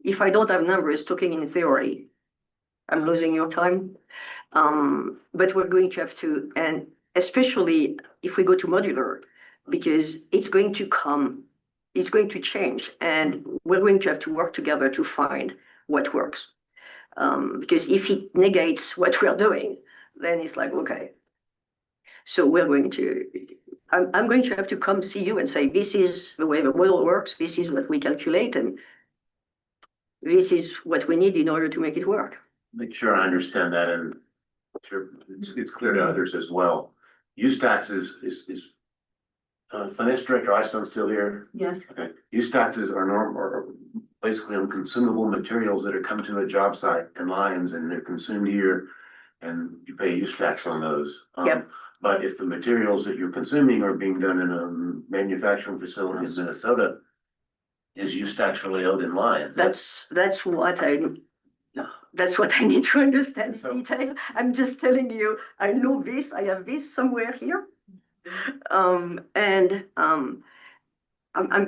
[SPEAKER 9] If I don't have numbers, talking in theory, I'm losing your time. But we're going to have to, and especially if we go to modular, because it's going to come, it's going to change, and we're going to have to work together to find what works. Because if it negates what we're doing, then it's like, okay. So we're going to, I'm going to have to come see you and say, this is the way the model works, this is what we calculate, and this is what we need in order to make it work.
[SPEAKER 2] Make sure I understand that, and sure it's clear to others as well. Use taxes is Finance Director Eystone still here?
[SPEAKER 3] Yes.
[SPEAKER 2] Okay, use taxes are basically on consumable materials that are come to a job site in Lyons and they're consumed here, and you pay use tax on those.
[SPEAKER 9] Yep.
[SPEAKER 2] But if the materials that you're consuming are being done in a manufacturing facility in Minnesota, is use tax really owed in Lyons?
[SPEAKER 9] That's what I need to understand in detail. I'm just telling you, I know this, I have this somewhere here. I'm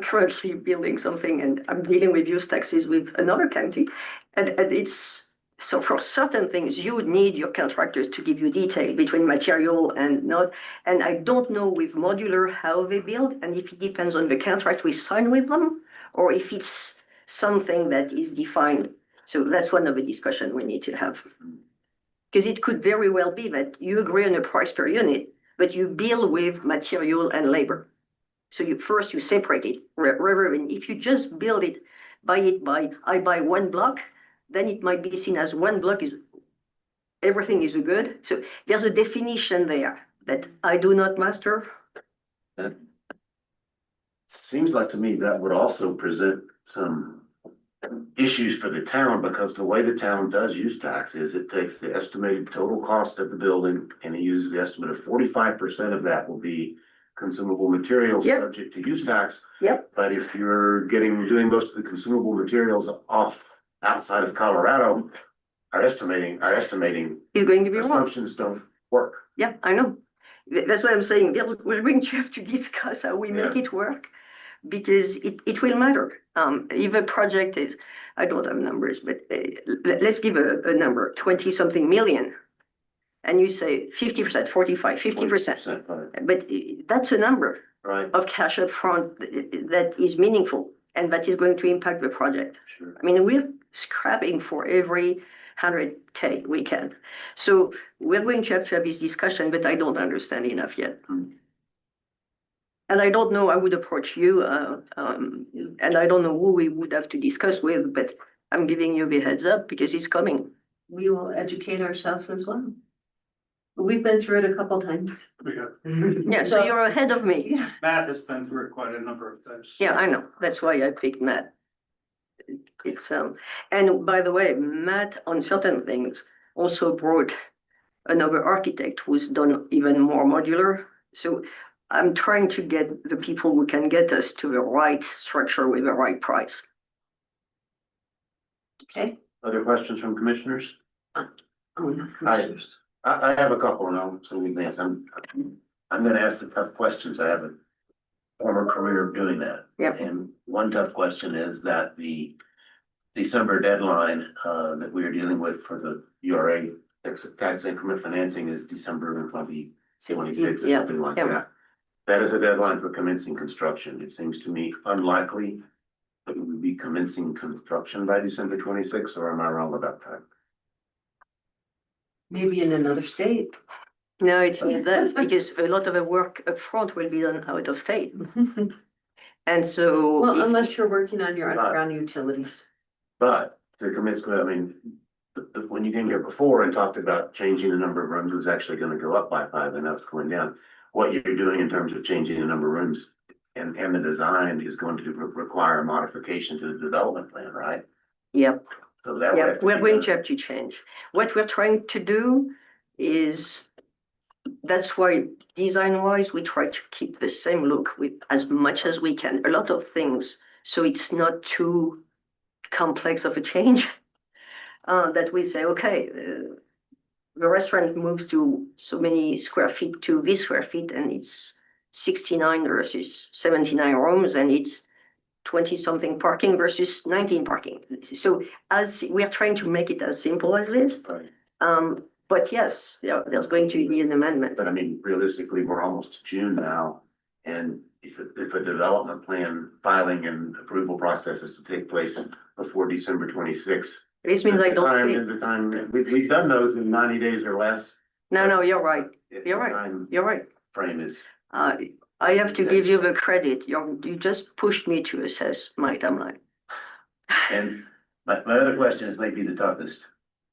[SPEAKER 9] currently building something and I'm dealing with use taxes with another county. And it's, so for certain things, you would need your contractors to give you detail between material and not. And I don't know with modular how they build, and if it depends on the contract we sign with them, or if it's something that is defined. So that's one of the discussion we need to have. Because it could very well be that you agree on a price per unit, but you bill with material and labor. So you separate it. Rather than if you just build it, I buy one block, then it might be seen as one block is, everything is good. So there's a definition there that I do not master.
[SPEAKER 2] That seems like to me that would also present some issues for the town, because the way the town does use tax is it takes the estimated total cost of the building and it uses the estimate of 45% of that will be consumable materials
[SPEAKER 9] Yep.
[SPEAKER 2] subject to use tax.
[SPEAKER 9] Yep.
[SPEAKER 2] But if you're doing most of the consumable materials off outside of Colorado, our estimating
[SPEAKER 9] Is going to be wrong.
[SPEAKER 2] assumptions don't work.
[SPEAKER 9] Yeah, I know. That's what I'm saying. We're going to have to discuss how we make it work, because it will matter. If a project is, I don't have numbers, but let's give a number, 20 something million. And you say 50%, 45, 50%.
[SPEAKER 2] Right.
[SPEAKER 9] But that's a number
[SPEAKER 2] Right.
[SPEAKER 9] of cash up front that is meaningful and that is going to impact the project.
[SPEAKER 2] Sure.
[SPEAKER 9] I mean, we're scrapping for every 100K we can. So we're going to have this discussion, but I don't understand enough yet. And I don't know, I would approach you, and I don't know who we would have to discuss with, but I'm giving you the heads up because it's coming.
[SPEAKER 3] We will educate ourselves as well. We've been through it a couple times.
[SPEAKER 9] Yeah, so you're ahead of me.
[SPEAKER 7] Matt has been through it quite a number of times.
[SPEAKER 9] Yeah, I know. That's why I picked Matt. It's and by the way, Matt on certain things also brought another architect who's done even more modular. So I'm trying to get the people who can get us to the right structure with the right price.
[SPEAKER 3] Okay.
[SPEAKER 2] Other questions from commissioners?
[SPEAKER 3] Oh,
[SPEAKER 2] I have a couple, and I'll say in advance. I'm gonna ask the tough questions. I have a former career of doing that.
[SPEAKER 9] Yep.
[SPEAKER 2] And one tough question is that the December deadline that we are dealing with for the URA tax increment financing is December 2026 or
[SPEAKER 9] Yeah.
[SPEAKER 2] something like
[SPEAKER 9] Yeah.
[SPEAKER 2] that. That is a deadline for commencing construction. It seems to me unlikely that we would be commencing construction by December 26th, or am I wrong about that?
[SPEAKER 3] maybe in another state.
[SPEAKER 9] No, it's not that, because a lot of the work up front will be done out of state. And so.
[SPEAKER 3] Well,
[SPEAKER 9] if-
[SPEAKER 3] unless you're working on your underground utilities.
[SPEAKER 2] But to commence, I mean, when you came here before and talked about changing the number of rooms, it was actually gonna go up by 5 and now it's going down. What you're doing in terms of changing the number of rooms and the design is going to require a modification to the development plan, right?
[SPEAKER 9] Yep.
[SPEAKER 2] So that.
[SPEAKER 9] Yeah, we're going to have to change. What we're trying to do is, that's why design-wise, we try to keep the same look with as much as we can, a lot of things, so it's not too complex of a change. That we say, okay, the restaurant moves to so many square feet to this square feet, and it's 69 versus 79 rooms, and it's 20 something parking versus 19 parking. So as we are trying to make it as simple as this,
[SPEAKER 2] Right.
[SPEAKER 9] but yes, there's going to be an amendment.
[SPEAKER 2] But I mean, realistically, we're almost to June now, and if a development plan filing and approval process is to take place before December 26th.
[SPEAKER 9] This means I don't pay.
[SPEAKER 2] The time, we've done those in 90 days or less.
[SPEAKER 9] No, you're right.
[SPEAKER 2] If
[SPEAKER 9] You're
[SPEAKER 2] the
[SPEAKER 9] right.
[SPEAKER 2] time
[SPEAKER 9] You're right.
[SPEAKER 2] Frame is,
[SPEAKER 9] I have to give you the credit. You just pushed me to assess my timeline.
[SPEAKER 2] and my other question is maybe the toughest.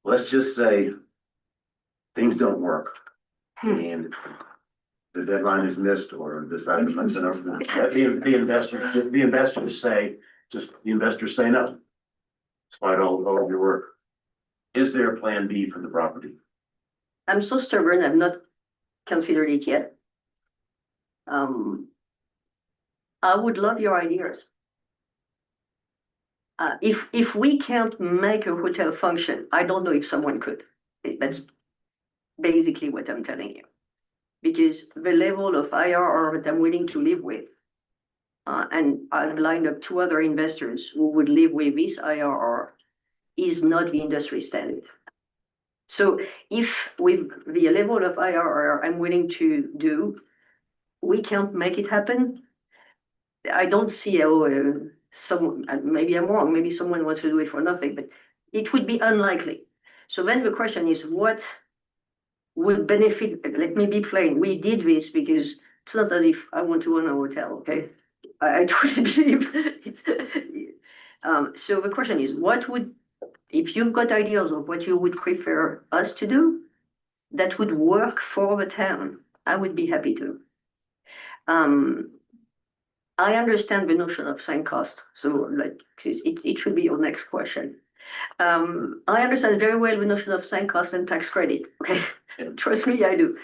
[SPEAKER 2] Let's just say things don't work and the deadline is missed or decided to miss it over. The investors say, no. Despite all of your work. Is there a plan B for the property?
[SPEAKER 9] I'm so stubborn, I've not considered it yet. I would love your ideas. If we can't make a hotel function, I don't know if someone could. That's basically what I'm telling you. Because the level of IRR that I'm willing to live with, and I've lined up 2 other investors who would live with this IRR, is not the industry standard. So if with the level of IRR I'm willing to do, we can't make it happen, I don't see how maybe I'm wrong, maybe someone wants to do it for nothing, but it would be unlikely. So then the question is, what would benefit? Let me be plain. We did this because it's not as if I want to own a hotel, okay? I truly believe it's. So the question is, if you've got ideas of what you would prefer us to do, that would work for the town, I would be happy to. I understand the notion of sunk cost, so like it should be your next question. I understand very well the notion of sunk cost and tax credit. Okay, trust me, I do.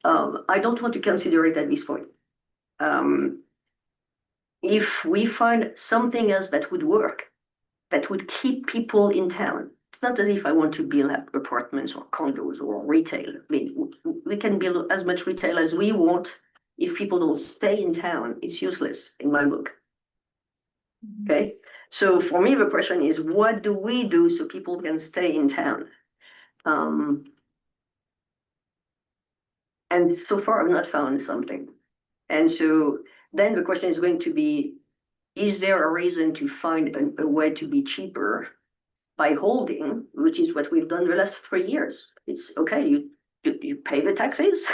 [SPEAKER 9] I don't want to consider it at this point. If we find something else that would work, that would keep people in town. It's not as if I want to build up apartments or condos or retail. I mean, we can build as much retail as we want. If people don't stay in town, it's useless in my book. Okay, so for me, the question is, what do we do so people can stay in town? And so far, I've not found something. And so then the question is going to be, is there a reason to find a way to be cheaper by holding, which is what we've done the last 3 years? It's okay, you pay the taxes,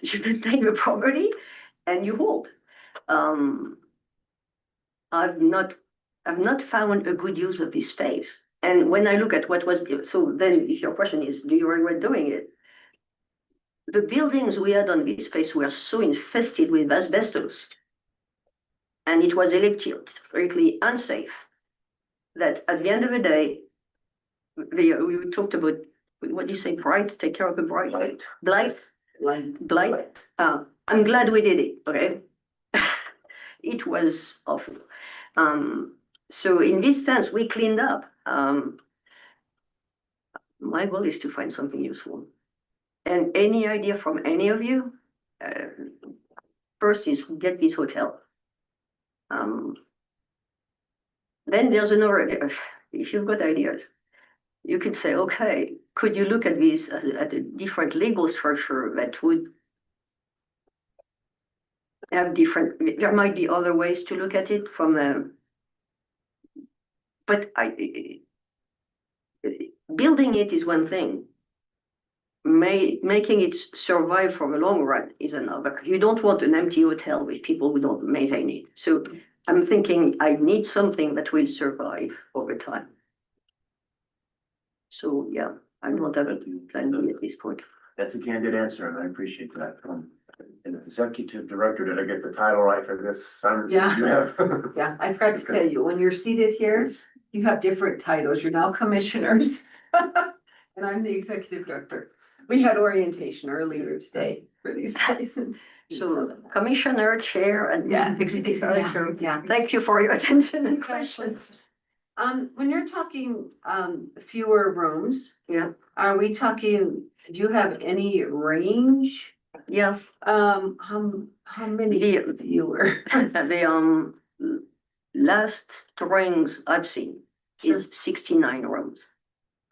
[SPEAKER 9] you maintain the property, and you hold. I've not found a good use of this space. And when I look at what was, so then if your question is, do you regret doing it? The buildings we had on this space were so infested with asbestos, and it was electrically unsafe, that at the end of the day, we talked about, what do you say, bright, take care of the bright? Blight. I'm glad we did it, okay? It was awful. So in this sense, we cleaned up. My goal is to find something useful. And any idea from any of you, first is get this hotel. Then there's another, if you've got ideas, you could say, okay, could you look at this at a different legal structure that would have different, there might be other ways to look at it from, but building it is one thing. Making it survive for the long run is another. You don't want an empty hotel with people who don't maintain it. So I'm thinking I need something that will survive over time. So yeah, I don't have a plan B at this point.
[SPEAKER 2] That's a candid answer, and I appreciate that. And as executive director, did I get the title right for this assignment
[SPEAKER 3] Yeah.
[SPEAKER 2] you have?
[SPEAKER 3] Yeah, I forgot to tell you, when you're seated here, you have different titles. You're now commissioners. And I'm the executive director. We had orientation earlier today for these guys.
[SPEAKER 9] So commissioner, chair, and
[SPEAKER 3] Yeah.
[SPEAKER 9] executive director.
[SPEAKER 3] Yeah.
[SPEAKER 9] Thank you for your attention and questions.
[SPEAKER 3] When you're talking, fewer rooms,
[SPEAKER 9] Yeah,
[SPEAKER 3] are we talking, do you have any range?
[SPEAKER 9] yeah.
[SPEAKER 3] How many
[SPEAKER 9] The-
[SPEAKER 3] fewer?
[SPEAKER 9] The last drawings I've seen is 69 rooms.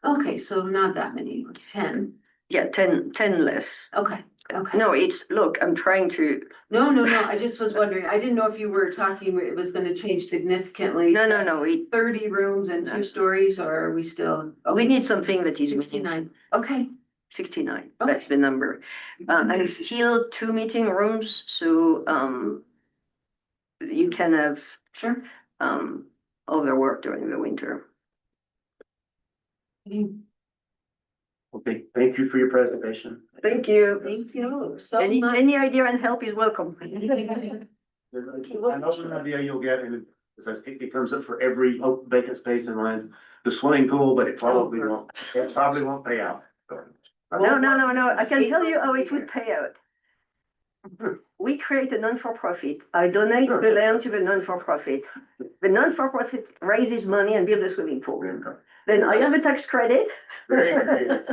[SPEAKER 3] Okay, so not that many, 10.
[SPEAKER 9] Yeah, 10 less.
[SPEAKER 3] Okay, okay.
[SPEAKER 9] No, look, I'm trying to,
[SPEAKER 3] No, I just was wondering, I didn't know if you were talking, it was gonna change significantly.
[SPEAKER 9] no,
[SPEAKER 3] to
[SPEAKER 9] no,
[SPEAKER 3] 30 rooms and 2 stories, or are we still?
[SPEAKER 9] we need something that is
[SPEAKER 3] 69, okay.
[SPEAKER 9] 69,
[SPEAKER 3] Okay.
[SPEAKER 9] that's the number. And still 2 meeting rooms, so you can have
[SPEAKER 3] Sure.
[SPEAKER 9] other work during the winter.
[SPEAKER 2] Okay, thank you for your presentation.
[SPEAKER 9] Thank you.
[SPEAKER 3] Thank you so
[SPEAKER 9] Any
[SPEAKER 3] much.
[SPEAKER 9] idea and help is welcome.
[SPEAKER 2] I know an idea you'll get, and it says it comes up for every vacant space in Lyons, the swimming pool, but it probably won't pay out.
[SPEAKER 9] No, I can tell you how it would pay out. We create a non-for-profit. I donate the land to the non-for-profit. The non-for-profit raises money and builds a swimming pool. Then I have a tax credit.
[SPEAKER 2] Very creative.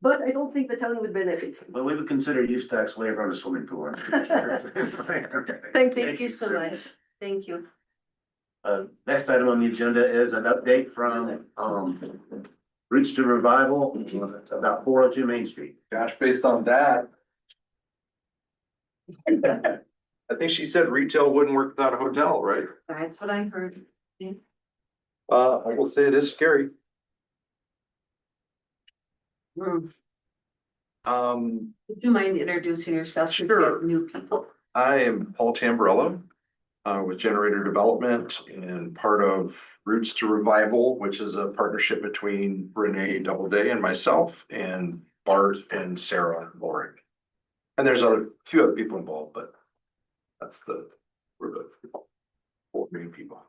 [SPEAKER 9] But I don't think the town would benefit.
[SPEAKER 2] But we would consider use tax waiver on a swimming pool.
[SPEAKER 9] Thank
[SPEAKER 3] Thank you so much. Thank you.
[SPEAKER 2] Next item on the agenda is an update from, Roots to Revival about 402 Main Street.
[SPEAKER 11] Gosh, based on that. I think she said retail wouldn't work without a hotel, right?
[SPEAKER 3] That's what I heard.
[SPEAKER 11] I will say it is scary.
[SPEAKER 3] Would
[SPEAKER 11] Um,
[SPEAKER 3] you mind introducing yourself? since we
[SPEAKER 11] Sure.
[SPEAKER 3] have New people.
[SPEAKER 11] I am Paul Tamburello, with Generator Development and part of Roots to Revival, which is a partnership between Renee Doubleday and myself and Bart and Sarah Loring. And there's a few other people involved, but we're the 4 main people.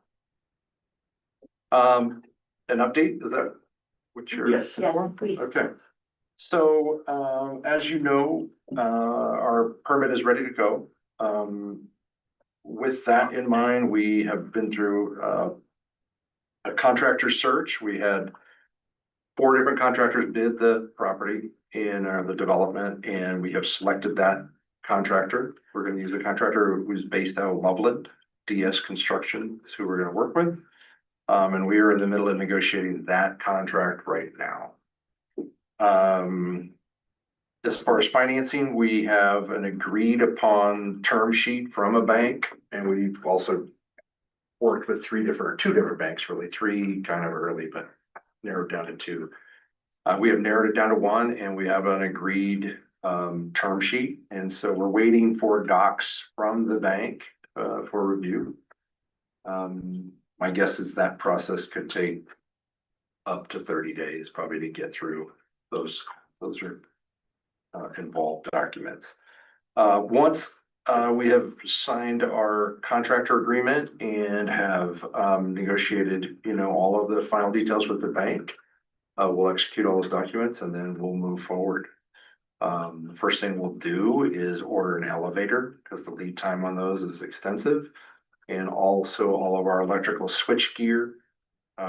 [SPEAKER 11] An update, is that what you're?
[SPEAKER 2] Yes.
[SPEAKER 3] Yes, please.
[SPEAKER 11] Okay, so, as you know, our permit is ready to go. With that in mind, we have been through, a contractor search. We had 4 different contractors bid the property in, the development, and we have selected that contractor. We're gonna use a contractor who's based out of Loveland, DS Construction is who we're gonna work with. And we are in the middle of negotiating that contract right now. As far as financing, we have an agreed upon term sheet from a bank, and we've also worked with 2 different banks, really 3 kind of early, but narrowed down to 2. We have narrowed it down to 1, and we have an agreed term sheet, and so we're waiting for docs from the bank for review. My guess is that process could take up to 30 days probably to get through those are involved documents. Once we have signed our contractor agreement and have negotiated, all of the final details with the bank, we'll execute all those documents and then we'll move forward. The first thing we'll do is order an elevator because the lead time on those is extensive. And also all of our electrical switch gear,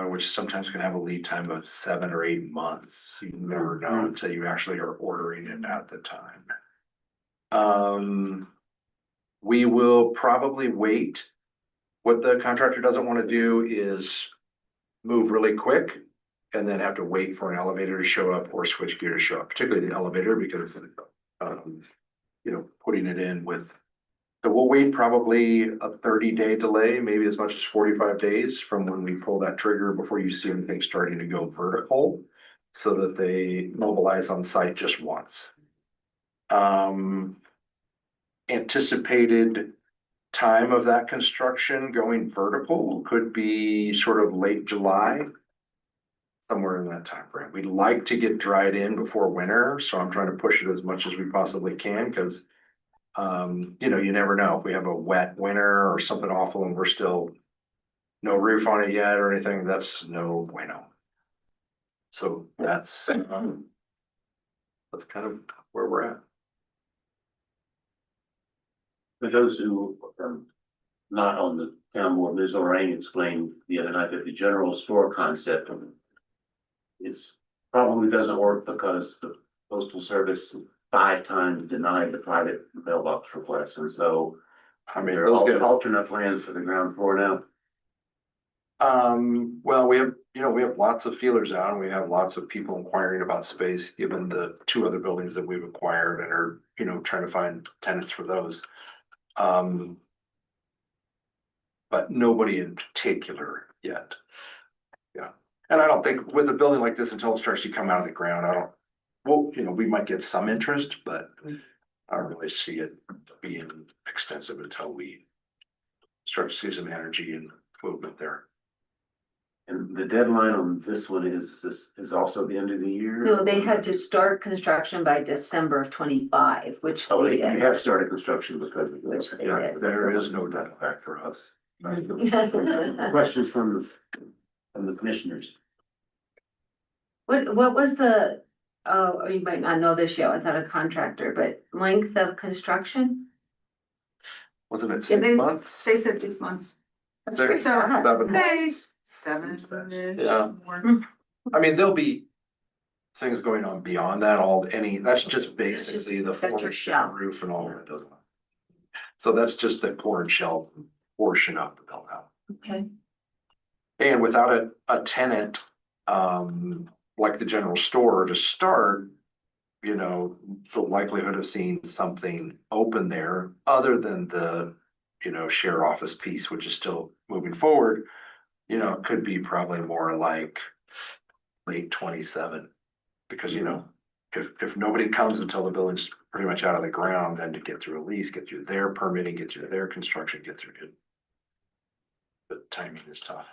[SPEAKER 11] which sometimes can have a lead time of 7 or 8 months. You never know until you actually are ordering it at the time. We will probably wait. What the contractor doesn't want to do is move really quick and then have to wait for an elevator to show up or switch gear to show up, particularly the elevator, because putting it in with. So we'll wait probably a 30-day delay, maybe as much as 45 days from when we pull that trigger before you see anything starting to go vertical, so that they mobilize on site just once. Anticipated time of that construction going vertical could be sort of late July, somewhere in that time frame. We'd like to get dried in before winter, so I'm trying to push it as much as we possibly can, because you never know if we have a wet winter or something awful and we're still no roof on it yet or anything. That's no bueno. So that's kind of where we're at.
[SPEAKER 2] For those who not on the town board, Ms. Lorraine explained the other night that the general store concept is probably doesn't work because the postal service 5 times denied the private mailbox request, and so
[SPEAKER 11] I mean,
[SPEAKER 2] there
[SPEAKER 11] those
[SPEAKER 2] are
[SPEAKER 11] get,
[SPEAKER 2] alternate plans for the ground floor now.
[SPEAKER 11] well, we have, we have lots of feelers out and we have lots of people inquiring about space, given the 2 other buildings that we've acquired and are, trying to find tenants for those. But nobody in particular yet. Yeah, and I don't think with a building like this, until it starts to come out of the ground, well, we might get some interest, but I don't really see it being extensive until we start to see some energy and movement there.
[SPEAKER 2] And the deadline on this one is also the end of the year?
[SPEAKER 3] No, they had to start construction by December of 25, which
[SPEAKER 2] Oh,
[SPEAKER 3] they
[SPEAKER 2] you
[SPEAKER 3] did.
[SPEAKER 2] have started construction because of this.
[SPEAKER 3] Which they
[SPEAKER 2] Yeah,
[SPEAKER 3] did.
[SPEAKER 11] There is no deadline back for us.
[SPEAKER 2] Questions from the commissioners?
[SPEAKER 3] What was the, oh, you might not know this yet without a contractor, but length of construction?
[SPEAKER 11] Wasn't it
[SPEAKER 3] Yeah,
[SPEAKER 11] 6
[SPEAKER 3] they-
[SPEAKER 11] months?
[SPEAKER 6] They said 6 months.
[SPEAKER 11] 6, 7 months.
[SPEAKER 6] 7.
[SPEAKER 11] Yeah. I mean, there'll be things going on beyond that, that's just basically the
[SPEAKER 3] that's your
[SPEAKER 11] floor,
[SPEAKER 3] shell.
[SPEAKER 11] roof and all that. So that's just the core and shell portion of the build out.
[SPEAKER 3] Okay.
[SPEAKER 11] And without a tenant, like the general store to start, the likelihood of seeing something open there, other than the, share office piece, which is still moving forward, could be probably more like late 27. Because, if nobody comes until the building's pretty much out of the ground, then to get through a lease, get through their permitting, get through their construction, get through it. The timing is tough.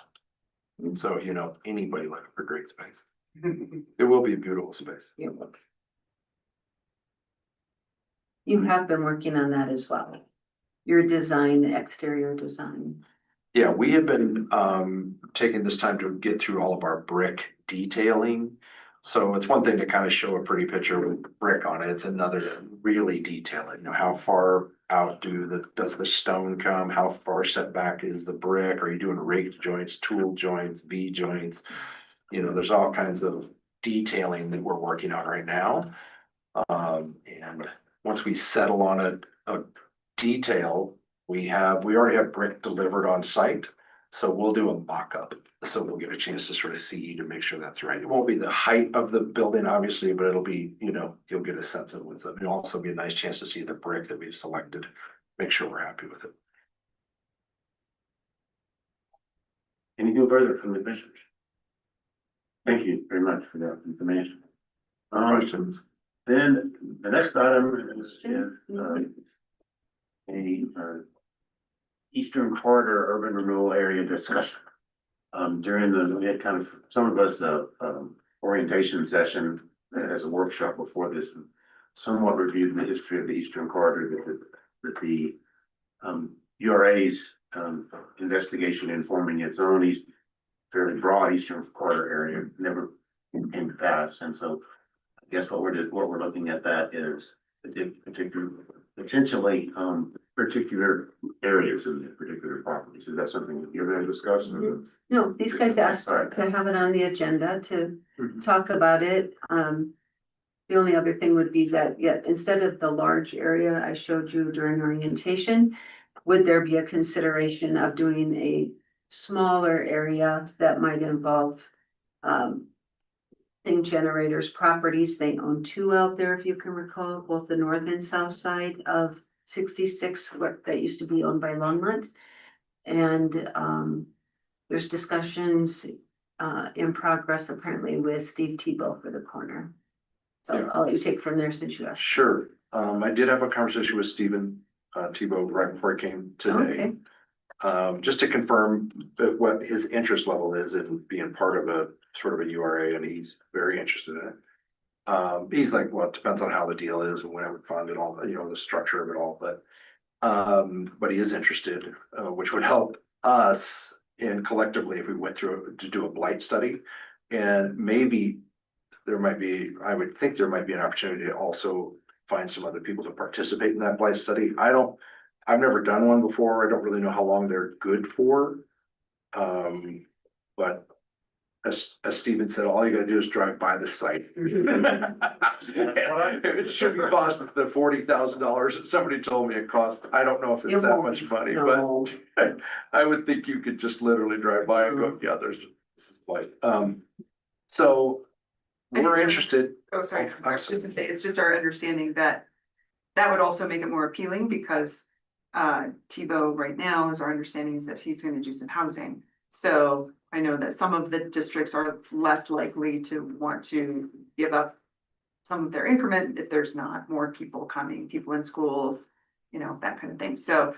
[SPEAKER 11] So, anybody looking for great space. It will be a beautiful space.
[SPEAKER 3] You have been working on that as well. Your design, exterior design.
[SPEAKER 11] Yeah, we have been taking this time to get through all of our brick detailing. So it's one thing to kind of show a pretty picture with brick on it. It's another to really detail it. How far out does the stone come? How far set back is the brick? Are you doing raked joints, tool joints, V joints? There's all kinds of detailing that we're working on right now. And once we settle on a detail, we already have brick delivered on site. So we'll do a mock-up. So we'll get a chance to sort of see to make sure that's right. It won't be the height of the building, obviously, but it'll be, you'll get a sense of what's up. It'll also be a nice chance to see the brick that we've selected, make sure we're happy with it.
[SPEAKER 2] Anything further from the commissioners? Thank you very much for that information.
[SPEAKER 11] Questions?
[SPEAKER 2] Then the next item is Eastern Corridor Urban Renewal Area discussion. We had kind of, some of us, orientation session as a workshop before this, and somewhat reviewed the history of the Eastern Corridor, that the URA's investigation informing its own fairly broad Eastern Corridor area never came to pass, and so I guess what we're looking at that is potentially particular areas of the particular properties. Is that something that you're going to discuss?
[SPEAKER 3] No, these guys asked to have it on the agenda to talk about it. The only other thing would be that, instead of the large area I showed you during orientation, would there be a consideration of doing a smaller area that might involve thing generators properties? They own 2 out there, if you can recall, both the north and south side of 66, that used to be owned by Longmont. And there's discussions in progress apparently with Steve Tebow for the corner. So
[SPEAKER 11] Yeah.
[SPEAKER 3] I'll let you take from there since you asked.
[SPEAKER 11] Sure. I did have a conversation with Stephen Tebow right before he came today. Just to confirm that what his interest level is in being part of a sort of a URA, and he's very interested in it. He's like, well, it depends on how the deal is and when I would fund it all, the structure of it all, but he is interested, which would help us and collectively if we went through to do a blight study. And maybe I would think there might be an opportunity to also find some other people to participate in that blight study. I don't I've never done one before. I don't really know how long they're good for. But as Steven said, all you gotta do is drive by the site. It should be cost the $40,000 that somebody told me it cost. I don't know if it's
[SPEAKER 3] It
[SPEAKER 11] that
[SPEAKER 3] won't,
[SPEAKER 11] much money,
[SPEAKER 3] no.
[SPEAKER 11] but I would think you could just literally drive by and go, yeah, this is white. So
[SPEAKER 12] And
[SPEAKER 11] we're
[SPEAKER 12] it's-
[SPEAKER 11] interested.
[SPEAKER 12] Oh, sorry,
[SPEAKER 11] Oh,
[SPEAKER 12] I was just gonna say, it's just our understanding that that would also make it more appealing because Tebow right now is our understanding is that he's gonna do some housing. So I know that some of the districts are less likely to want to give up some of their increment if there's not more people coming, people in schools, you know, that kind of thing. So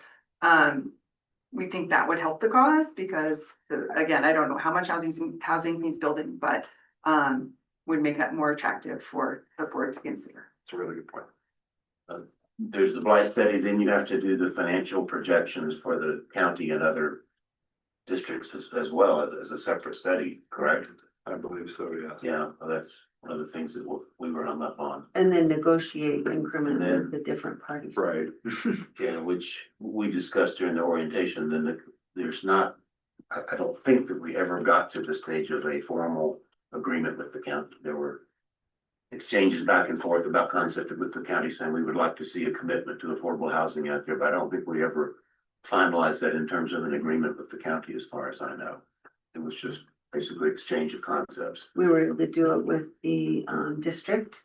[SPEAKER 12] we think that would help the cause because again, I don't know how much housing he's building, but would make that more attractive for the board to consider.
[SPEAKER 11] It's a really good point.
[SPEAKER 2] There's the blight study, then you have to do the financial projections for the county and other districts as well as a separate study, correct?
[SPEAKER 11] I believe so, yes.
[SPEAKER 2] Yeah, well, that's one of the things that we were hung up on.
[SPEAKER 3] And then negotiate increment with the different parties.
[SPEAKER 11] Right.
[SPEAKER 2] Yeah, which we discussed during the orientation, then there's not, I don't think that we ever got to the stage of a formal agreement with the county. There were exchanges back and forth about concept with the county saying we would like to see a commitment to affordable housing out there, but I don't think we ever finalized that in terms of an agreement with the county as far as I know. It was just basically exchange of concepts.
[SPEAKER 3] We were able to do it with the district,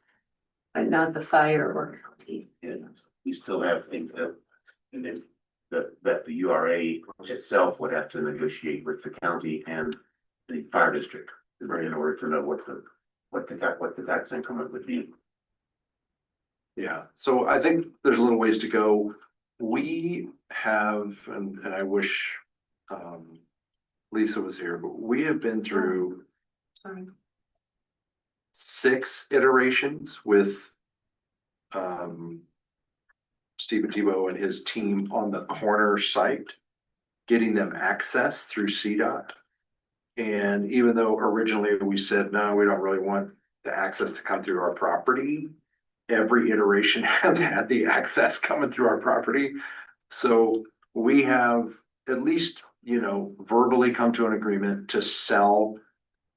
[SPEAKER 3] but not the fire or county.
[SPEAKER 2] Yeah, you still have things that, and then that the URA itself would have to negotiate with the county and the fire district in order to know what the tax increment would be.
[SPEAKER 11] Yeah, so I think there's a little ways to go. We have, and I wish Lisa was here, but we have been through
[SPEAKER 3] Sorry.
[SPEAKER 11] 6 iterations with Stephen Tebow and his team on the corner site, getting them access through CDOT. And even though originally we said, no, we don't really want the access to come through our property, every iteration has had the access coming through our property. So we have at least, you know, verbally come to an agreement to sell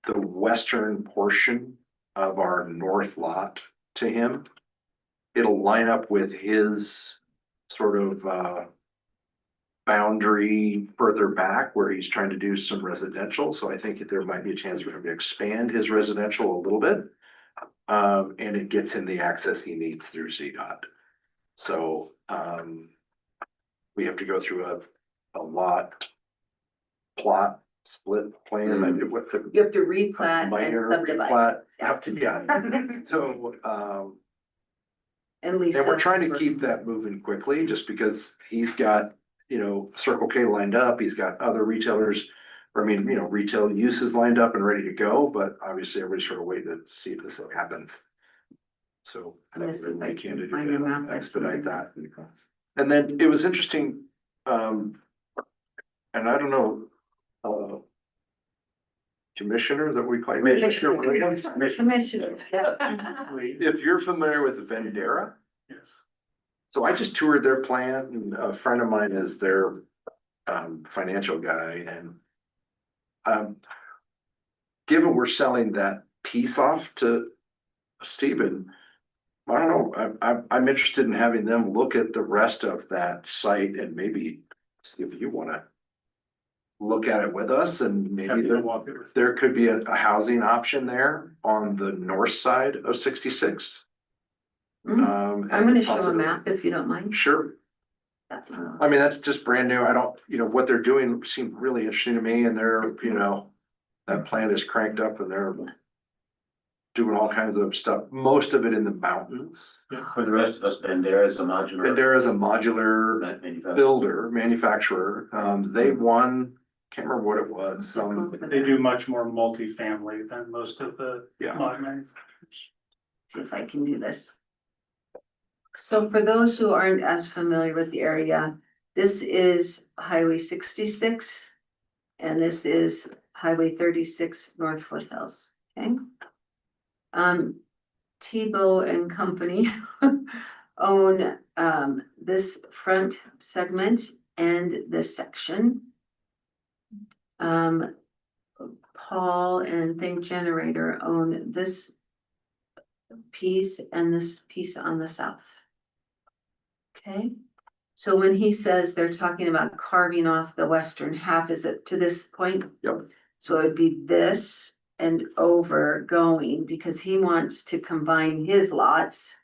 [SPEAKER 11] the western portion of our north lot to him. It'll line up with his sort of boundary further back where he's trying to do some residential. So I think that there might be a chance for him to expand his residential a little bit. And it gets him the access he needs through CDOT. So we have to go through a lot plot split plan. I did what the
[SPEAKER 3] You have to replat and
[SPEAKER 11] minor
[SPEAKER 3] subdivide.
[SPEAKER 11] replat. Yeah. So
[SPEAKER 3] And Lisa.
[SPEAKER 11] and we're trying to
[SPEAKER 3] is
[SPEAKER 11] keep
[SPEAKER 3] working.
[SPEAKER 11] that moving quickly just because he's got, you know, Circle K lined up. He's got other retailers, or I mean, you know, retail uses lined up and ready to go, but obviously everybody's sort of waiting to see if this happens. So
[SPEAKER 3] I'm gonna see if I
[SPEAKER 11] we can
[SPEAKER 3] can find your map.
[SPEAKER 11] expedite that. And then it was interesting, and I don't know, commissioner that we call you.
[SPEAKER 3] Commissioner, yeah.
[SPEAKER 11] If you're familiar with Vendera,
[SPEAKER 7] Yes.
[SPEAKER 11] so I just toured their plant and a friend of mine is their financial guy and given we're selling that piece off to Stephen, I don't know, I'm interested in having them look at the rest of that site and maybe see if you wanna look at it with us and maybe
[SPEAKER 7] Happy to walk it with.
[SPEAKER 11] there could be a housing option there on the north side of 66.
[SPEAKER 3] I'm gonna show a map if you don't mind.
[SPEAKER 11] Sure. I mean, that's just brand new. I don't, you know, what they're doing seemed really interesting to me and they're, you know, that plant is cranked up and they're doing all kinds of stuff, most of it in the mountains.
[SPEAKER 2] For the rest of us, Bandera is a modular.
[SPEAKER 11] Bandera is a modular manufacturer. They won, can't remember what it was.
[SPEAKER 7] They do much more multifamily than most of the
[SPEAKER 11] Yeah.
[SPEAKER 7] modern manufacturers.
[SPEAKER 3] See if I can do this. So for those who aren't as familiar with the area, this is Highway 66. And this is Highway 36 North Foothills, okay? Tebow and Company own this front segment and this section. Paul and Think Generator own this piece and this piece on the south. Okay, so when he says they're talking about carving off the western half, is it to this point?
[SPEAKER 11] Yep.
[SPEAKER 3] So it'd be this and over going, because he wants to combine his lots,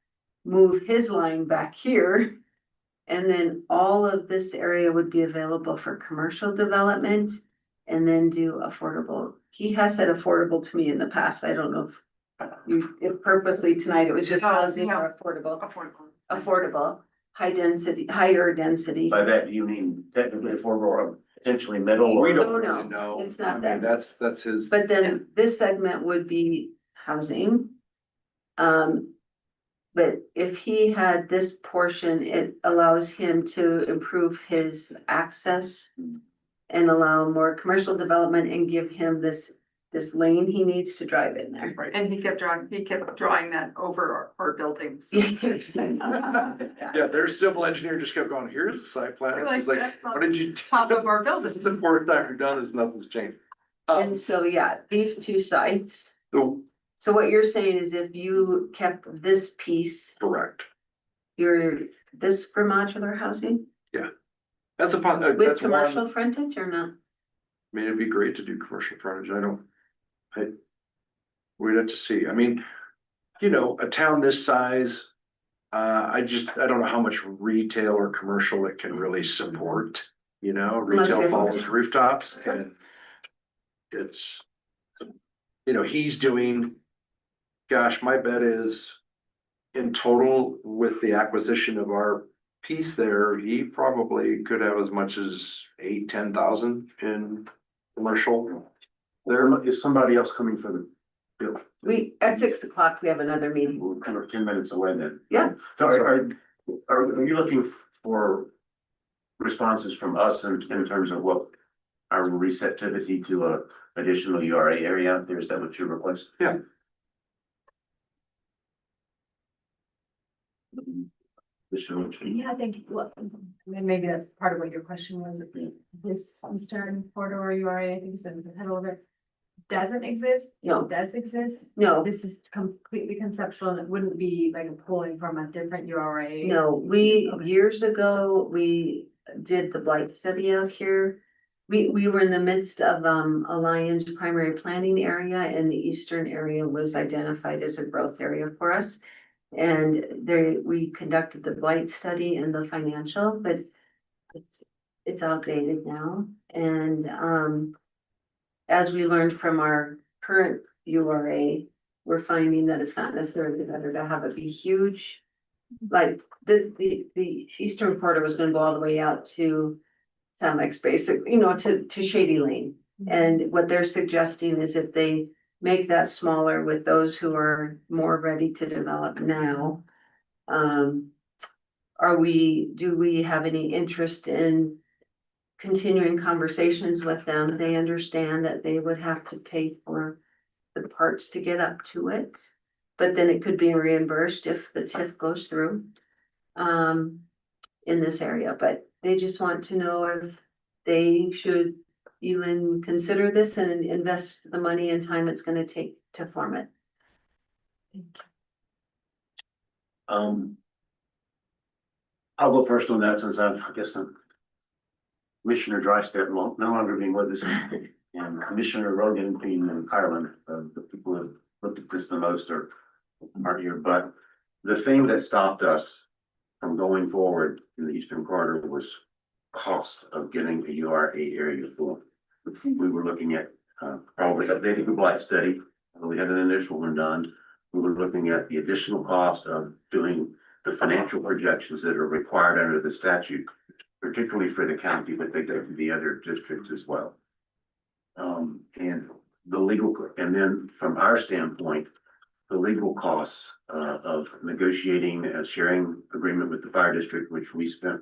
[SPEAKER 3] move his line back here. And then all of this area would be available for commercial development and then do affordable. He has said affordable to me in the past. I don't know if purposely tonight it was just housing or affordable, high density, higher density.
[SPEAKER 2] By that, do you mean technically affordable or potentially middle?
[SPEAKER 11] We
[SPEAKER 2] or-
[SPEAKER 11] don't
[SPEAKER 3] No,
[SPEAKER 11] really know.
[SPEAKER 3] it's not
[SPEAKER 11] I mean,
[SPEAKER 3] that.
[SPEAKER 11] that's his.
[SPEAKER 3] But then this segment would be housing. But if he had this portion, it allows him to improve his access and allow more commercial development and give him this lane he needs to drive in there.
[SPEAKER 11] Right.
[SPEAKER 12] And he kept drawing that over our buildings.
[SPEAKER 11] Yeah, their civil engineer just kept going, here's the site plan.
[SPEAKER 12] We're
[SPEAKER 11] It's
[SPEAKER 12] like,
[SPEAKER 11] like,
[SPEAKER 12] that's
[SPEAKER 11] what did you?
[SPEAKER 12] top of our
[SPEAKER 11] This is
[SPEAKER 12] building.
[SPEAKER 11] the fourth time you've done this, nothing's changed.
[SPEAKER 3] And so, yeah, these two sites.
[SPEAKER 11] So,
[SPEAKER 3] So what you're saying is if you kept this piece,
[SPEAKER 11] correct.
[SPEAKER 3] this for modular housing
[SPEAKER 11] That's upon,
[SPEAKER 3] with
[SPEAKER 11] that's one,
[SPEAKER 3] commercial
[SPEAKER 11] I
[SPEAKER 3] frontage or not?
[SPEAKER 11] mean, it'd be great to do commercial frontage. We'd have to see. I mean, you know, a town this size, I don't know how much retail or commercial it can really support, you know,
[SPEAKER 3] Unless we
[SPEAKER 11] retail
[SPEAKER 3] have
[SPEAKER 11] follows
[SPEAKER 3] hotel.
[SPEAKER 11] rooftops and it's, you know, he's doing, gosh, my bet is in total with the acquisition of our piece there, he probably could have as much as 8,000-10,000 in commercial.
[SPEAKER 2] There is somebody else coming for the bill.
[SPEAKER 3] At 6 o'clock, we have another meeting.
[SPEAKER 2] We're kind of 10 minutes away then.
[SPEAKER 3] Yeah.
[SPEAKER 2] So are you looking for responses from us in terms of what our receptivity to a additional URA area out there? Is that what you request?
[SPEAKER 11] Yeah.
[SPEAKER 10] Yeah, I think, well, and maybe that's part of what your question was, if this eastern corridor URA, I think is in the title of it, doesn't exist.
[SPEAKER 3] No.
[SPEAKER 10] It does exist.
[SPEAKER 3] No,
[SPEAKER 10] This is completely conceptual and it wouldn't be like pulling from a different URA.
[SPEAKER 3] no, years ago, we did the blight study out here. We were in the midst of a Lyons primary planning area and the eastern area was identified as a growth area for us. And we conducted the blight study and the financial, but it's outdated now. And as we learned from our current URA, we're finding that it's not necessarily better to have it be huge. Like the eastern corridor was gonna go all the way out to Samex, basically, you know, to Shady Lane. And what they're suggesting is if they make that smaller with those who are more ready to develop now. Do we have any interest in continuing conversations with them? They understand that they would have to pay for the parts to get up to it. But then it could be reimbursed if the TIF goes through in this area, but they just want to know if they should even consider this and invest the money and time it's gonna take to form it.
[SPEAKER 2] I'll go first on that since I guess Commissioner Drystad will no longer being with us. And Commissioner Rogan being in Ireland, the people who have looked at this the most are here, but the thing that stopped us from going forward in the Eastern Corridor was cost of getting a URA area full. We were looking at probably updating the blight study. We had an initial one done. We were looking at the additional cost of doing the financial projections that are required under the statute, particularly for the county, but they go to the other districts as well. And the legal, and then from our standpoint, the legal costs of negotiating a sharing agreement with the fire district, which we spent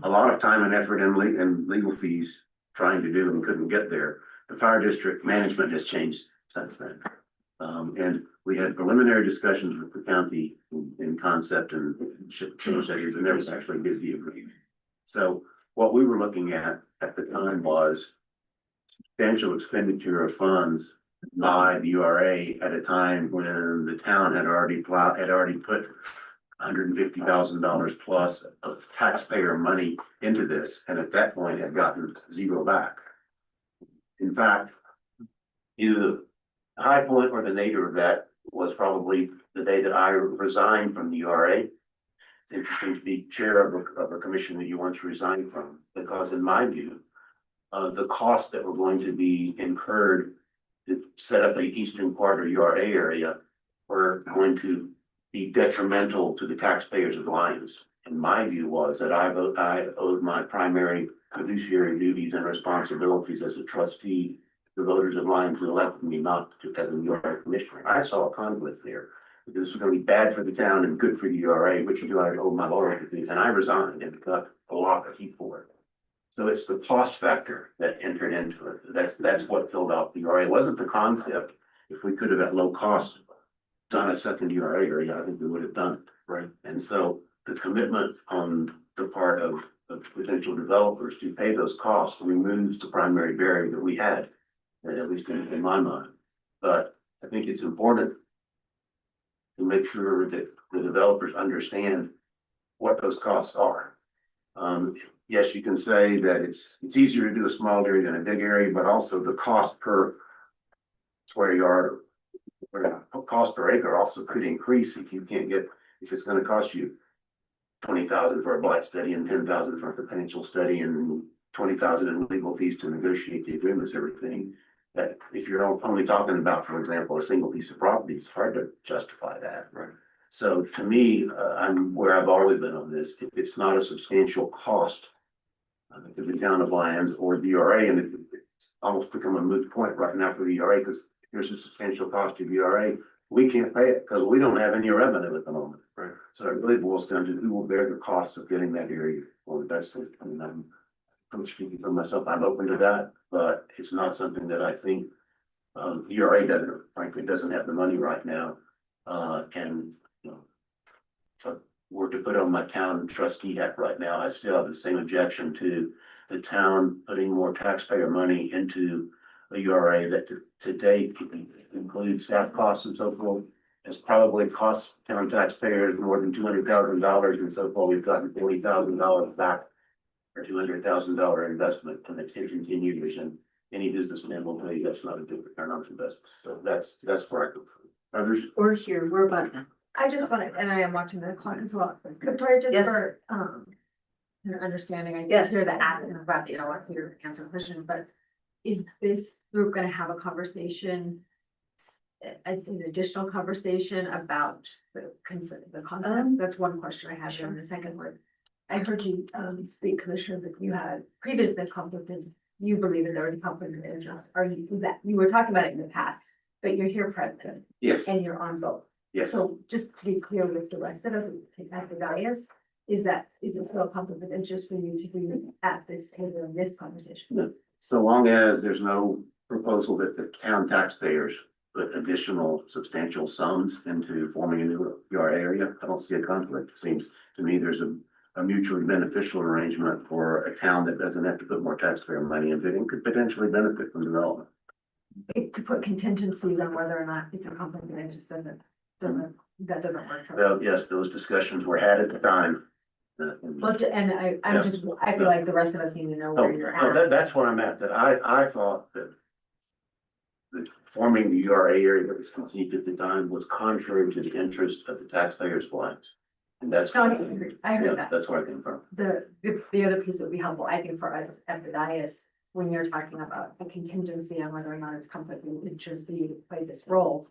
[SPEAKER 2] a lot of time and effort and legal fees trying to do and couldn't get there. The fire district management has changed since then. And we had preliminary discussions with the county in concept and change measures, and never actually did the agreement. So what we were looking at the time was substantial expenditure of funds by the URA at a time when the town had already put $150,000 plus of taxpayer money into this, and at that point had gotten zero back. In fact, either the high point or the nadir of that was probably the day that I resigned from the URA. It's interesting to be chair of a commission that you once resigned from, because in my view, the costs that were going to be incurred to set up the eastern part of URA area were going to be detrimental to the taxpayers of Lyons. And my view was that I owed my primary fiduciary duties and responsibilities as a trustee. The voters of Lyons who elected me not to as a URA commissioner. I saw a conflict there. This was going to be bad for the town and good for the URA, which do I owe my loyalties, and I resigned and got a lot of heat for it. So it's the cost factor that entered into it. That's what killed off the URA. It wasn't the concept. If we could have at low cost done a second URA area, I think we would have done it. Right. And so the commitment on the part of potential developers to pay those costs removes the primary barrier that we had, at least in my mind. But I think it's important to make sure that the developers understand what those costs are. Yes, you can say that it's easier to do a small area than a big area, but also the cost per square yard or cost per acre also could increase if it's going to cost you 20,000 for a blight study and 10,000 for a potential study and 20,000 in legal fees to negotiate the agreements, everything. That if you're only talking about, for example, a single piece of property, it's hard to justify that. Right. So to me, I'm where I've always been on this. If it's not a substantial cost to the town of Lyons or the URA, and it's almost become a moot point right now for the URA because there's a substantial cost to the URA. We can't pay it because we don't have any revenue at the moment. Right. So it really boils down to who will bear the cost of getting that area. Well, that's it. I mean, I'm speaking for myself. I'm open to that, but it's not something that I think URA doesn't have the money right now. And you know, if I were to put on my town trustee hat right now, I still have the same objection to the town putting more taxpayer money into the URA that to date includes staff costs and so forth. It's probably cost town taxpayers more than $200,000, and so far we've gotten $40,000 back. Or $200,000 investment, and it continues, and any businessman will tell you that's not a good return on investment. So that's where I go from. Others?
[SPEAKER 3] We're here, we're about done.
[SPEAKER 10] I just wanted, and I am watching the clock as well, Victoria, just
[SPEAKER 3] Yes.
[SPEAKER 10] for, an understanding, I
[SPEAKER 3] Yes.
[SPEAKER 10] hear the admin about, you know, what your answer question, but is this group gonna have a conversation, an additional conversation about just the concept? That's one question I have, and the second one. I heard you speak, Commissioner, that you had previously conflicted, you believe that there was a conflict of interest. Are you, that you were talking about it in the past, but you're here present
[SPEAKER 2] Yes.
[SPEAKER 10] and you're on both.
[SPEAKER 2] Yes.
[SPEAKER 10] So just to be clear with the rest of us at the dais, is it still a conflict of interest for you to be at this table in this conversation?
[SPEAKER 2] No. So long as there's no proposal that the town taxpayers put additional substantial sums into forming a new URA area, I don't see a conflict. It seems to me there's a mutually beneficial arrangement for a town that doesn't have to put more taxpayer money into it and could potentially benefit from development.
[SPEAKER 10] To put contingencies on whether or not it's a conflict of interest that doesn't work. For
[SPEAKER 2] Well, yes, those discussions were had at the time.
[SPEAKER 10] Well, and I feel like the rest of us need to know where you're
[SPEAKER 2] Oh,
[SPEAKER 10] at.
[SPEAKER 2] that's where I'm at, that I thought that forming the URA area that was conceived at the time was contrary to the interest of the taxpayers' clients. And that's.
[SPEAKER 10] No, I agree. I heard that.
[SPEAKER 2] That's where I came from.
[SPEAKER 10] The other piece that would be helpful, I think, for us at the dais, when you're talking about a contingency on whether or not it's conflict of interest for you to play this role.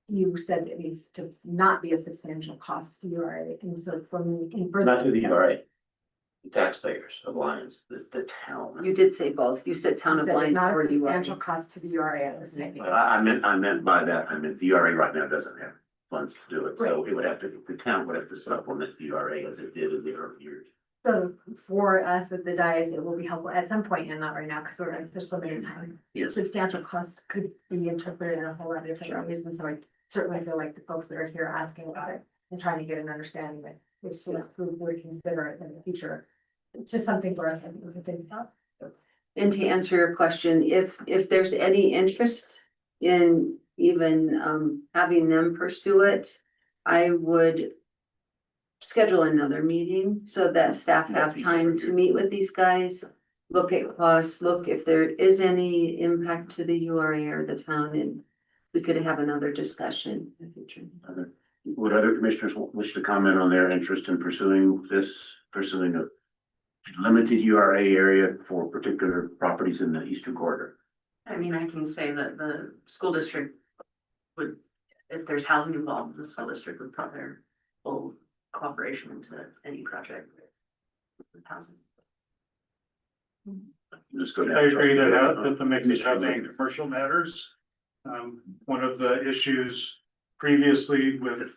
[SPEAKER 10] You said it needs to not be a substantial cost to URA, and so for me,
[SPEAKER 2] Not to the URA, the taxpayers of Lyons, the town.
[SPEAKER 3] You did say both. You said town of Lyons
[SPEAKER 10] not
[SPEAKER 3] or
[SPEAKER 10] a
[SPEAKER 3] URA.
[SPEAKER 10] substantial cost to the URA at this time.
[SPEAKER 2] But I meant by that, I meant the URA right now doesn't have funds to do it, so it would have to, the town would have to supplement the URA as it did in the early years.
[SPEAKER 10] So for us at the dais, it will be helpful at some point, and not right now, because we're in such limited time.
[SPEAKER 2] Yes.
[SPEAKER 10] Substantial costs could be interpreted in a whole lot of different ways, and so I certainly feel like the folks that are here asking about it and trying to get an understanding that it's just, we would consider it in the future. It's just something for us, I think, to think about.
[SPEAKER 3] And to answer your question, if there's any interest in even having them pursue it, I would schedule another meeting so that staff have time to meet with these guys, look at costs, look if there is any impact to the URA or the town, and we could have another discussion in the future.
[SPEAKER 2] Would other commissioners wish to comment on their interest in pursuing a limited URA area for particular properties in the eastern corridor?
[SPEAKER 1] I mean, I can say that the school district would, if there's housing involved, the school district would put their full cooperation into any project with housing.
[SPEAKER 2] Just go down.
[SPEAKER 7] I agree that the mix of housing and commercial matters. One of the issues previously with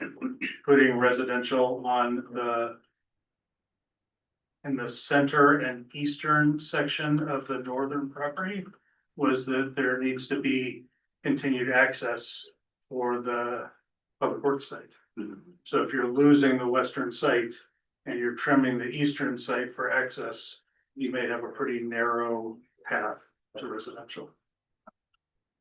[SPEAKER 7] putting residential on in the center and eastern section of the northern property was that there needs to be continued access for the public works site. So if you're losing the western site and you're trimming the eastern site for access, you may have a pretty narrow path to residential.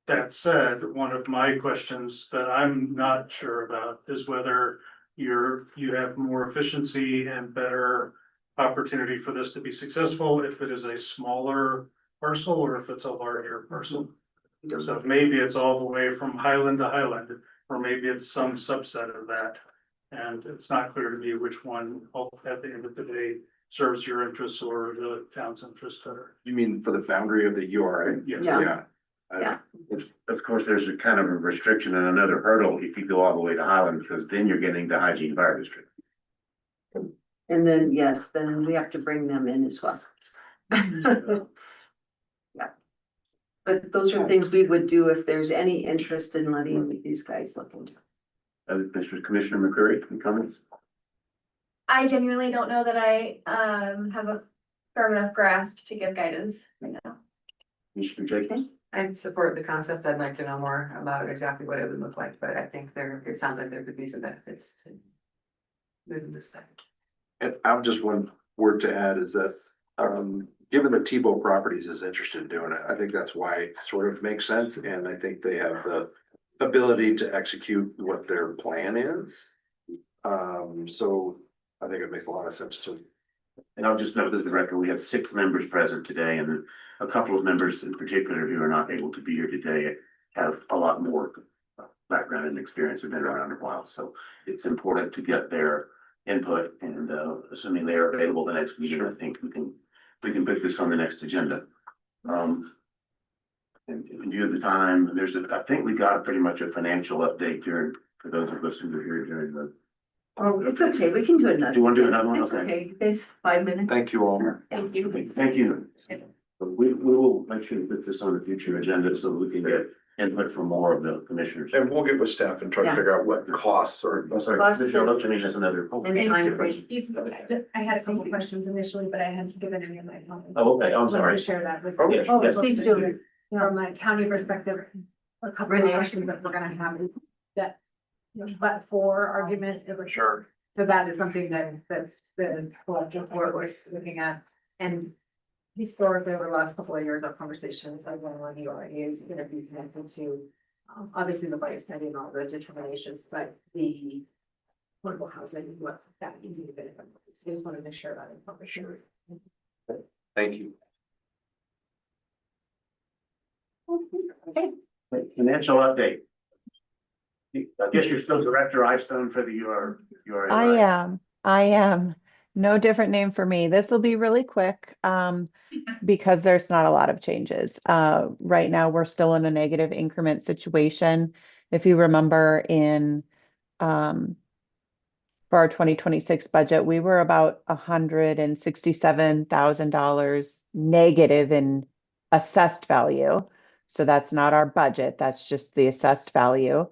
[SPEAKER 7] That said, one of my questions that I'm not sure about is whether you have more efficiency and better opportunity for this to be successful if it is a smaller parcel or if it's a larger parcel. So maybe it's all the way from Highland to Highland, or maybe it's some subset of that. And it's not clear to me which one at the end of the day serves your interests or the town's interests better.
[SPEAKER 11] You mean for the boundary of the URA?
[SPEAKER 7] Yes.
[SPEAKER 3] Yeah.
[SPEAKER 11] Yeah.
[SPEAKER 2] Of course, there's a kind of a restriction and another hurdle if you go all the way to Highland, because then you're getting the hygiene fire district.
[SPEAKER 3] And then, yes, then we have to bring them in as well. Yeah. But those are things we would do if there's any interest in letting these guys look into.
[SPEAKER 2] Commissioner McCreary, any comments?
[SPEAKER 6] I genuinely don't know that I have a firm enough grasp to give guidance right now.
[SPEAKER 2] Commissioner Jenkins?
[SPEAKER 12] I support the concept. I'd like to know more about exactly what it would look like, but I think it sounds like there could be some benefits to moving this back.
[SPEAKER 11] And I've just one word to add is that, given that Tebow Properties is interested in doing it, I think that's why it sort of makes sense. And I think they have the ability to execute what their plan is. So I think it makes a lot of sense too.
[SPEAKER 2] And I'll just note this, the record, we have 6 members present today, and a couple of members in particular who are not able to be here today have a lot more background and experience, have been around a while. So it's important to get their input, and assuming they are available the next meeting, I think we can put this on the next agenda. And in view of the time, I think we got pretty much a financial update for those of us who were here during the.
[SPEAKER 3] Oh, it's okay, we can do another.
[SPEAKER 2] Do you want to do another one?
[SPEAKER 3] It's okay, guys, 5 minutes.
[SPEAKER 11] Thank you all.
[SPEAKER 1] Thank you.
[SPEAKER 2] Thank you. We will make sure to put this on the future agenda so we can get input from more of the commissioners.
[SPEAKER 11] And we'll get with staff and try to
[SPEAKER 3] Yeah.
[SPEAKER 11] figure out what the costs are.
[SPEAKER 2] I'm sorry,
[SPEAKER 3] Plus
[SPEAKER 2] Commissioner
[SPEAKER 3] the-
[SPEAKER 2] Lipton has another.
[SPEAKER 3] And time frame.
[SPEAKER 10] I had a couple questions initially, but I hadn't given any of my comments.
[SPEAKER 2] Oh, okay, I'm
[SPEAKER 10] Wanted
[SPEAKER 2] sorry.
[SPEAKER 10] to share that with.
[SPEAKER 2] Yes,
[SPEAKER 3] Oh,
[SPEAKER 2] yes.
[SPEAKER 3] please do.
[SPEAKER 10] From a county perspective, a couple of
[SPEAKER 3] Renee.
[SPEAKER 10] questions that we're gonna have is that, but for argument.
[SPEAKER 11] Sure.
[SPEAKER 10] So that is something that's the collective board was looking at, and historically, over the last couple of years, our conversations, I went on URA is gonna be connected to, obviously the life study and all those determinations, but the affordable housing, what that can be a benefit. So I just wanted to share that information.
[SPEAKER 11] Thank you.
[SPEAKER 2] Financial update. I guess you're still Director Eyestone for the UR.
[SPEAKER 4] I am. No different name for me. This will be really quick, because there's not a lot of changes. Right now, we're still in a negative increment situation. If you remember for our 2026 budget, we were about $167,000 negative in assessed value. So that's not our budget, that's just the assessed value.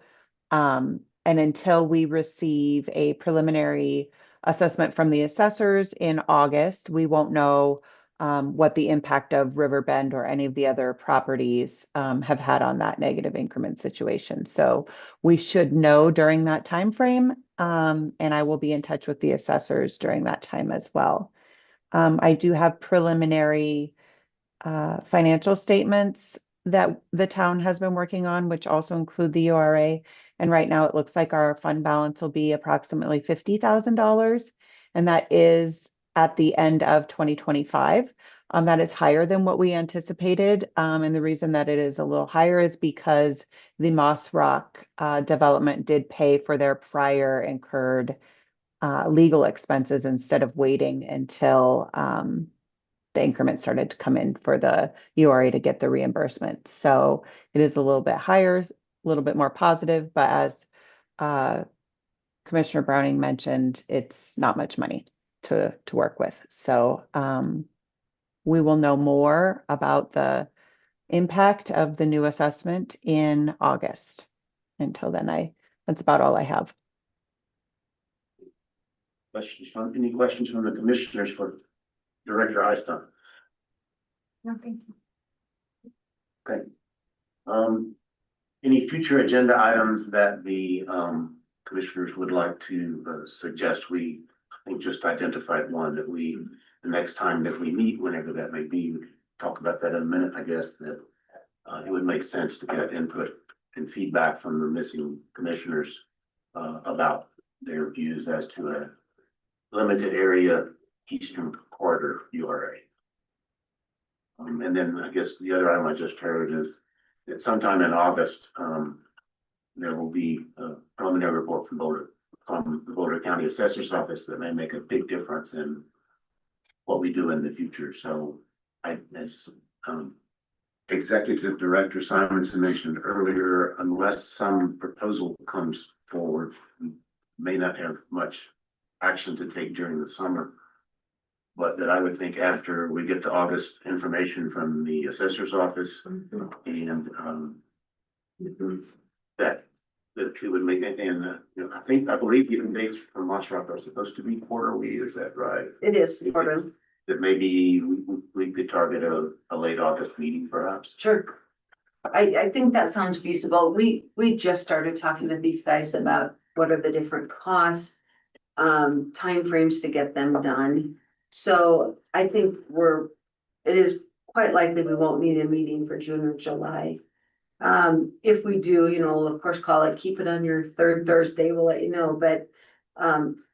[SPEAKER 4] And until we receive a preliminary assessment from the assessors in August. We won't know what the impact of Riverbend or any of the other properties have had on that negative increment situation. So we should know during that time frame, and I will be in touch with the assessors during that time as well. I do have preliminary financial statements that the town has been working on, which also include the URA. And right now it looks like our fund balance will be approximately $50,000. And that is at the end of 2025. That is higher than what we anticipated. And the reason that it is a little higher is because the Moss Rock development did pay for their prior incurred legal expenses instead of waiting until the increment started to come in for the URA to get the reimbursement. So it is a little bit higher, a little bit more positive, but as Commissioner Browning mentioned, it's not much money to work with. So we will know more about the impact of the new assessment in August. Until then, that's about all I have.
[SPEAKER 2] Any questions from the commissioners for Director Eiston?
[SPEAKER 6] No, thank you.
[SPEAKER 2] Okay. Any future agenda items that the commissioners would like to suggest? We, I think, just identified one that the next time that we meet, whenever that may be, we talk about that in a minute. I guess that it would make sense to get input and feedback from the missing commissioners about their views as to a limited area Eastern Corridor URA. And then I guess the other item I just heard is that sometime in August, there will be a preliminary report from the Boulder County Assessor's Office that may make a big difference in what we do in the future. So as Executive Director Simonson mentioned earlier, unless some proposal comes forward, we may not have much action to take during the summer. But that I would think after we get the August information from the assessor's office and that it would make it, and I believe even dates from Moss Rock are supposed to be quarterly, is that right?
[SPEAKER 3] It is quarterly.
[SPEAKER 2] That maybe we could target a late August meeting perhaps.
[SPEAKER 3] Sure. I think that sounds feasible. We just started talking to these guys about what are the different costs, timeframes to get them done. So I think it is quite likely we won't need a meeting for June or July. If we do, we'll of course call it, keep it on your third Thursday, we'll let you know, but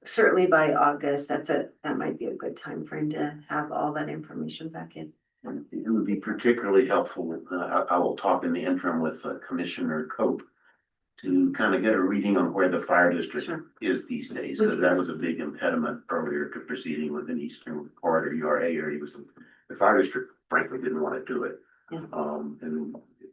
[SPEAKER 3] certainly by August, that might be a good time frame to have all that information back in.
[SPEAKER 2] It would be particularly helpful. I will talk in the interim with Commissioner Cope to kind of get a reading on where the fire district is these days, because that was a big impediment earlier to proceeding with an Eastern Corridor URA area. The fire district frankly didn't want to do it.
[SPEAKER 3] Yeah.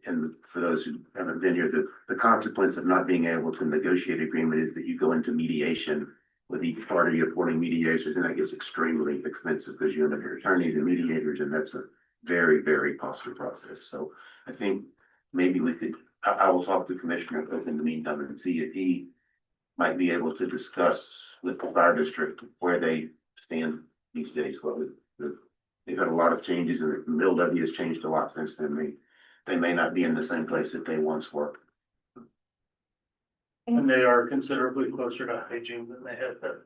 [SPEAKER 2] And for those who haven't been here, the consequence of not being able to negotiate agreement is that you go into mediation with each party appointing mediators, and that gets extremely expensive because you end up your attorneys and mediators, and that's a very, very costly process. So I think maybe we could, I will talk to Commissioner Cook in the meantime and see if he might be able to discuss with the fire district where they stand these days. Well, they've had a lot of changes, and the Mill W has changed a lot since then. They may not be in the same place that they once were.
[SPEAKER 7] And they are considerably closer to hygiene than they had been.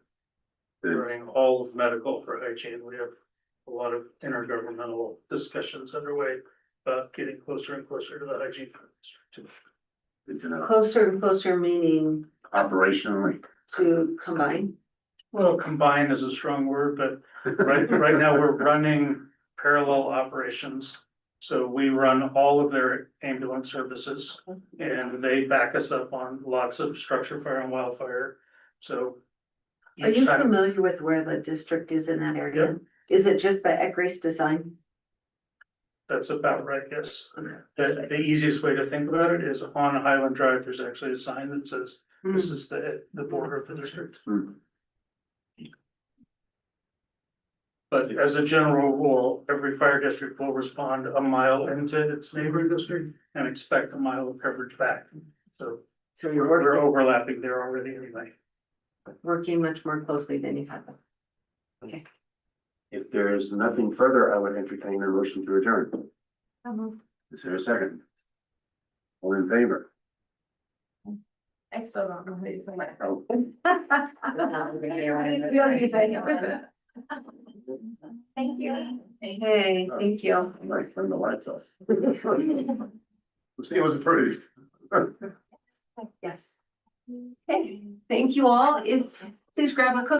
[SPEAKER 7] During all of medical for hygiene, we have a lot of intergovernmental discussions underway about getting closer and closer to the hygiene district.
[SPEAKER 2] Good to know.
[SPEAKER 3] Closer and closer meaning
[SPEAKER 2] Operationally.
[SPEAKER 3] to combine.
[SPEAKER 7] Well, combine is a strong word, but right now we're running parallel operations. So we run all of their ambulance services and they back us up on lots of structure fire and wildfire. So
[SPEAKER 3] Are
[SPEAKER 7] each
[SPEAKER 3] you
[SPEAKER 7] time,
[SPEAKER 3] familiar with where the district is in that area?
[SPEAKER 7] Yep.
[SPEAKER 3] Is it just at Grace Design?
[SPEAKER 7] that's about right, yes. The easiest way to think about it is on Highland Drive, there's actually a sign that says, this is the border of the district. But as a general rule, every fire district will respond a mile into its neighboring district and expect a mile of coverage back. So
[SPEAKER 3] So you're
[SPEAKER 7] we're
[SPEAKER 3] working,
[SPEAKER 7] overlapping there already anyway.
[SPEAKER 3] working much more closely than you have.
[SPEAKER 2] If there is nothing further, I would entertain a motion to adjourn. Is there a second? All in favor?
[SPEAKER 6] I still don't know how to use the microphone.
[SPEAKER 2] Oh.
[SPEAKER 6] Thank you.
[SPEAKER 3] Hey, thank you.
[SPEAKER 2] I might turn the lights off. It was approved.
[SPEAKER 3] Yes. Okay, thank you all. If, please grab a cookie.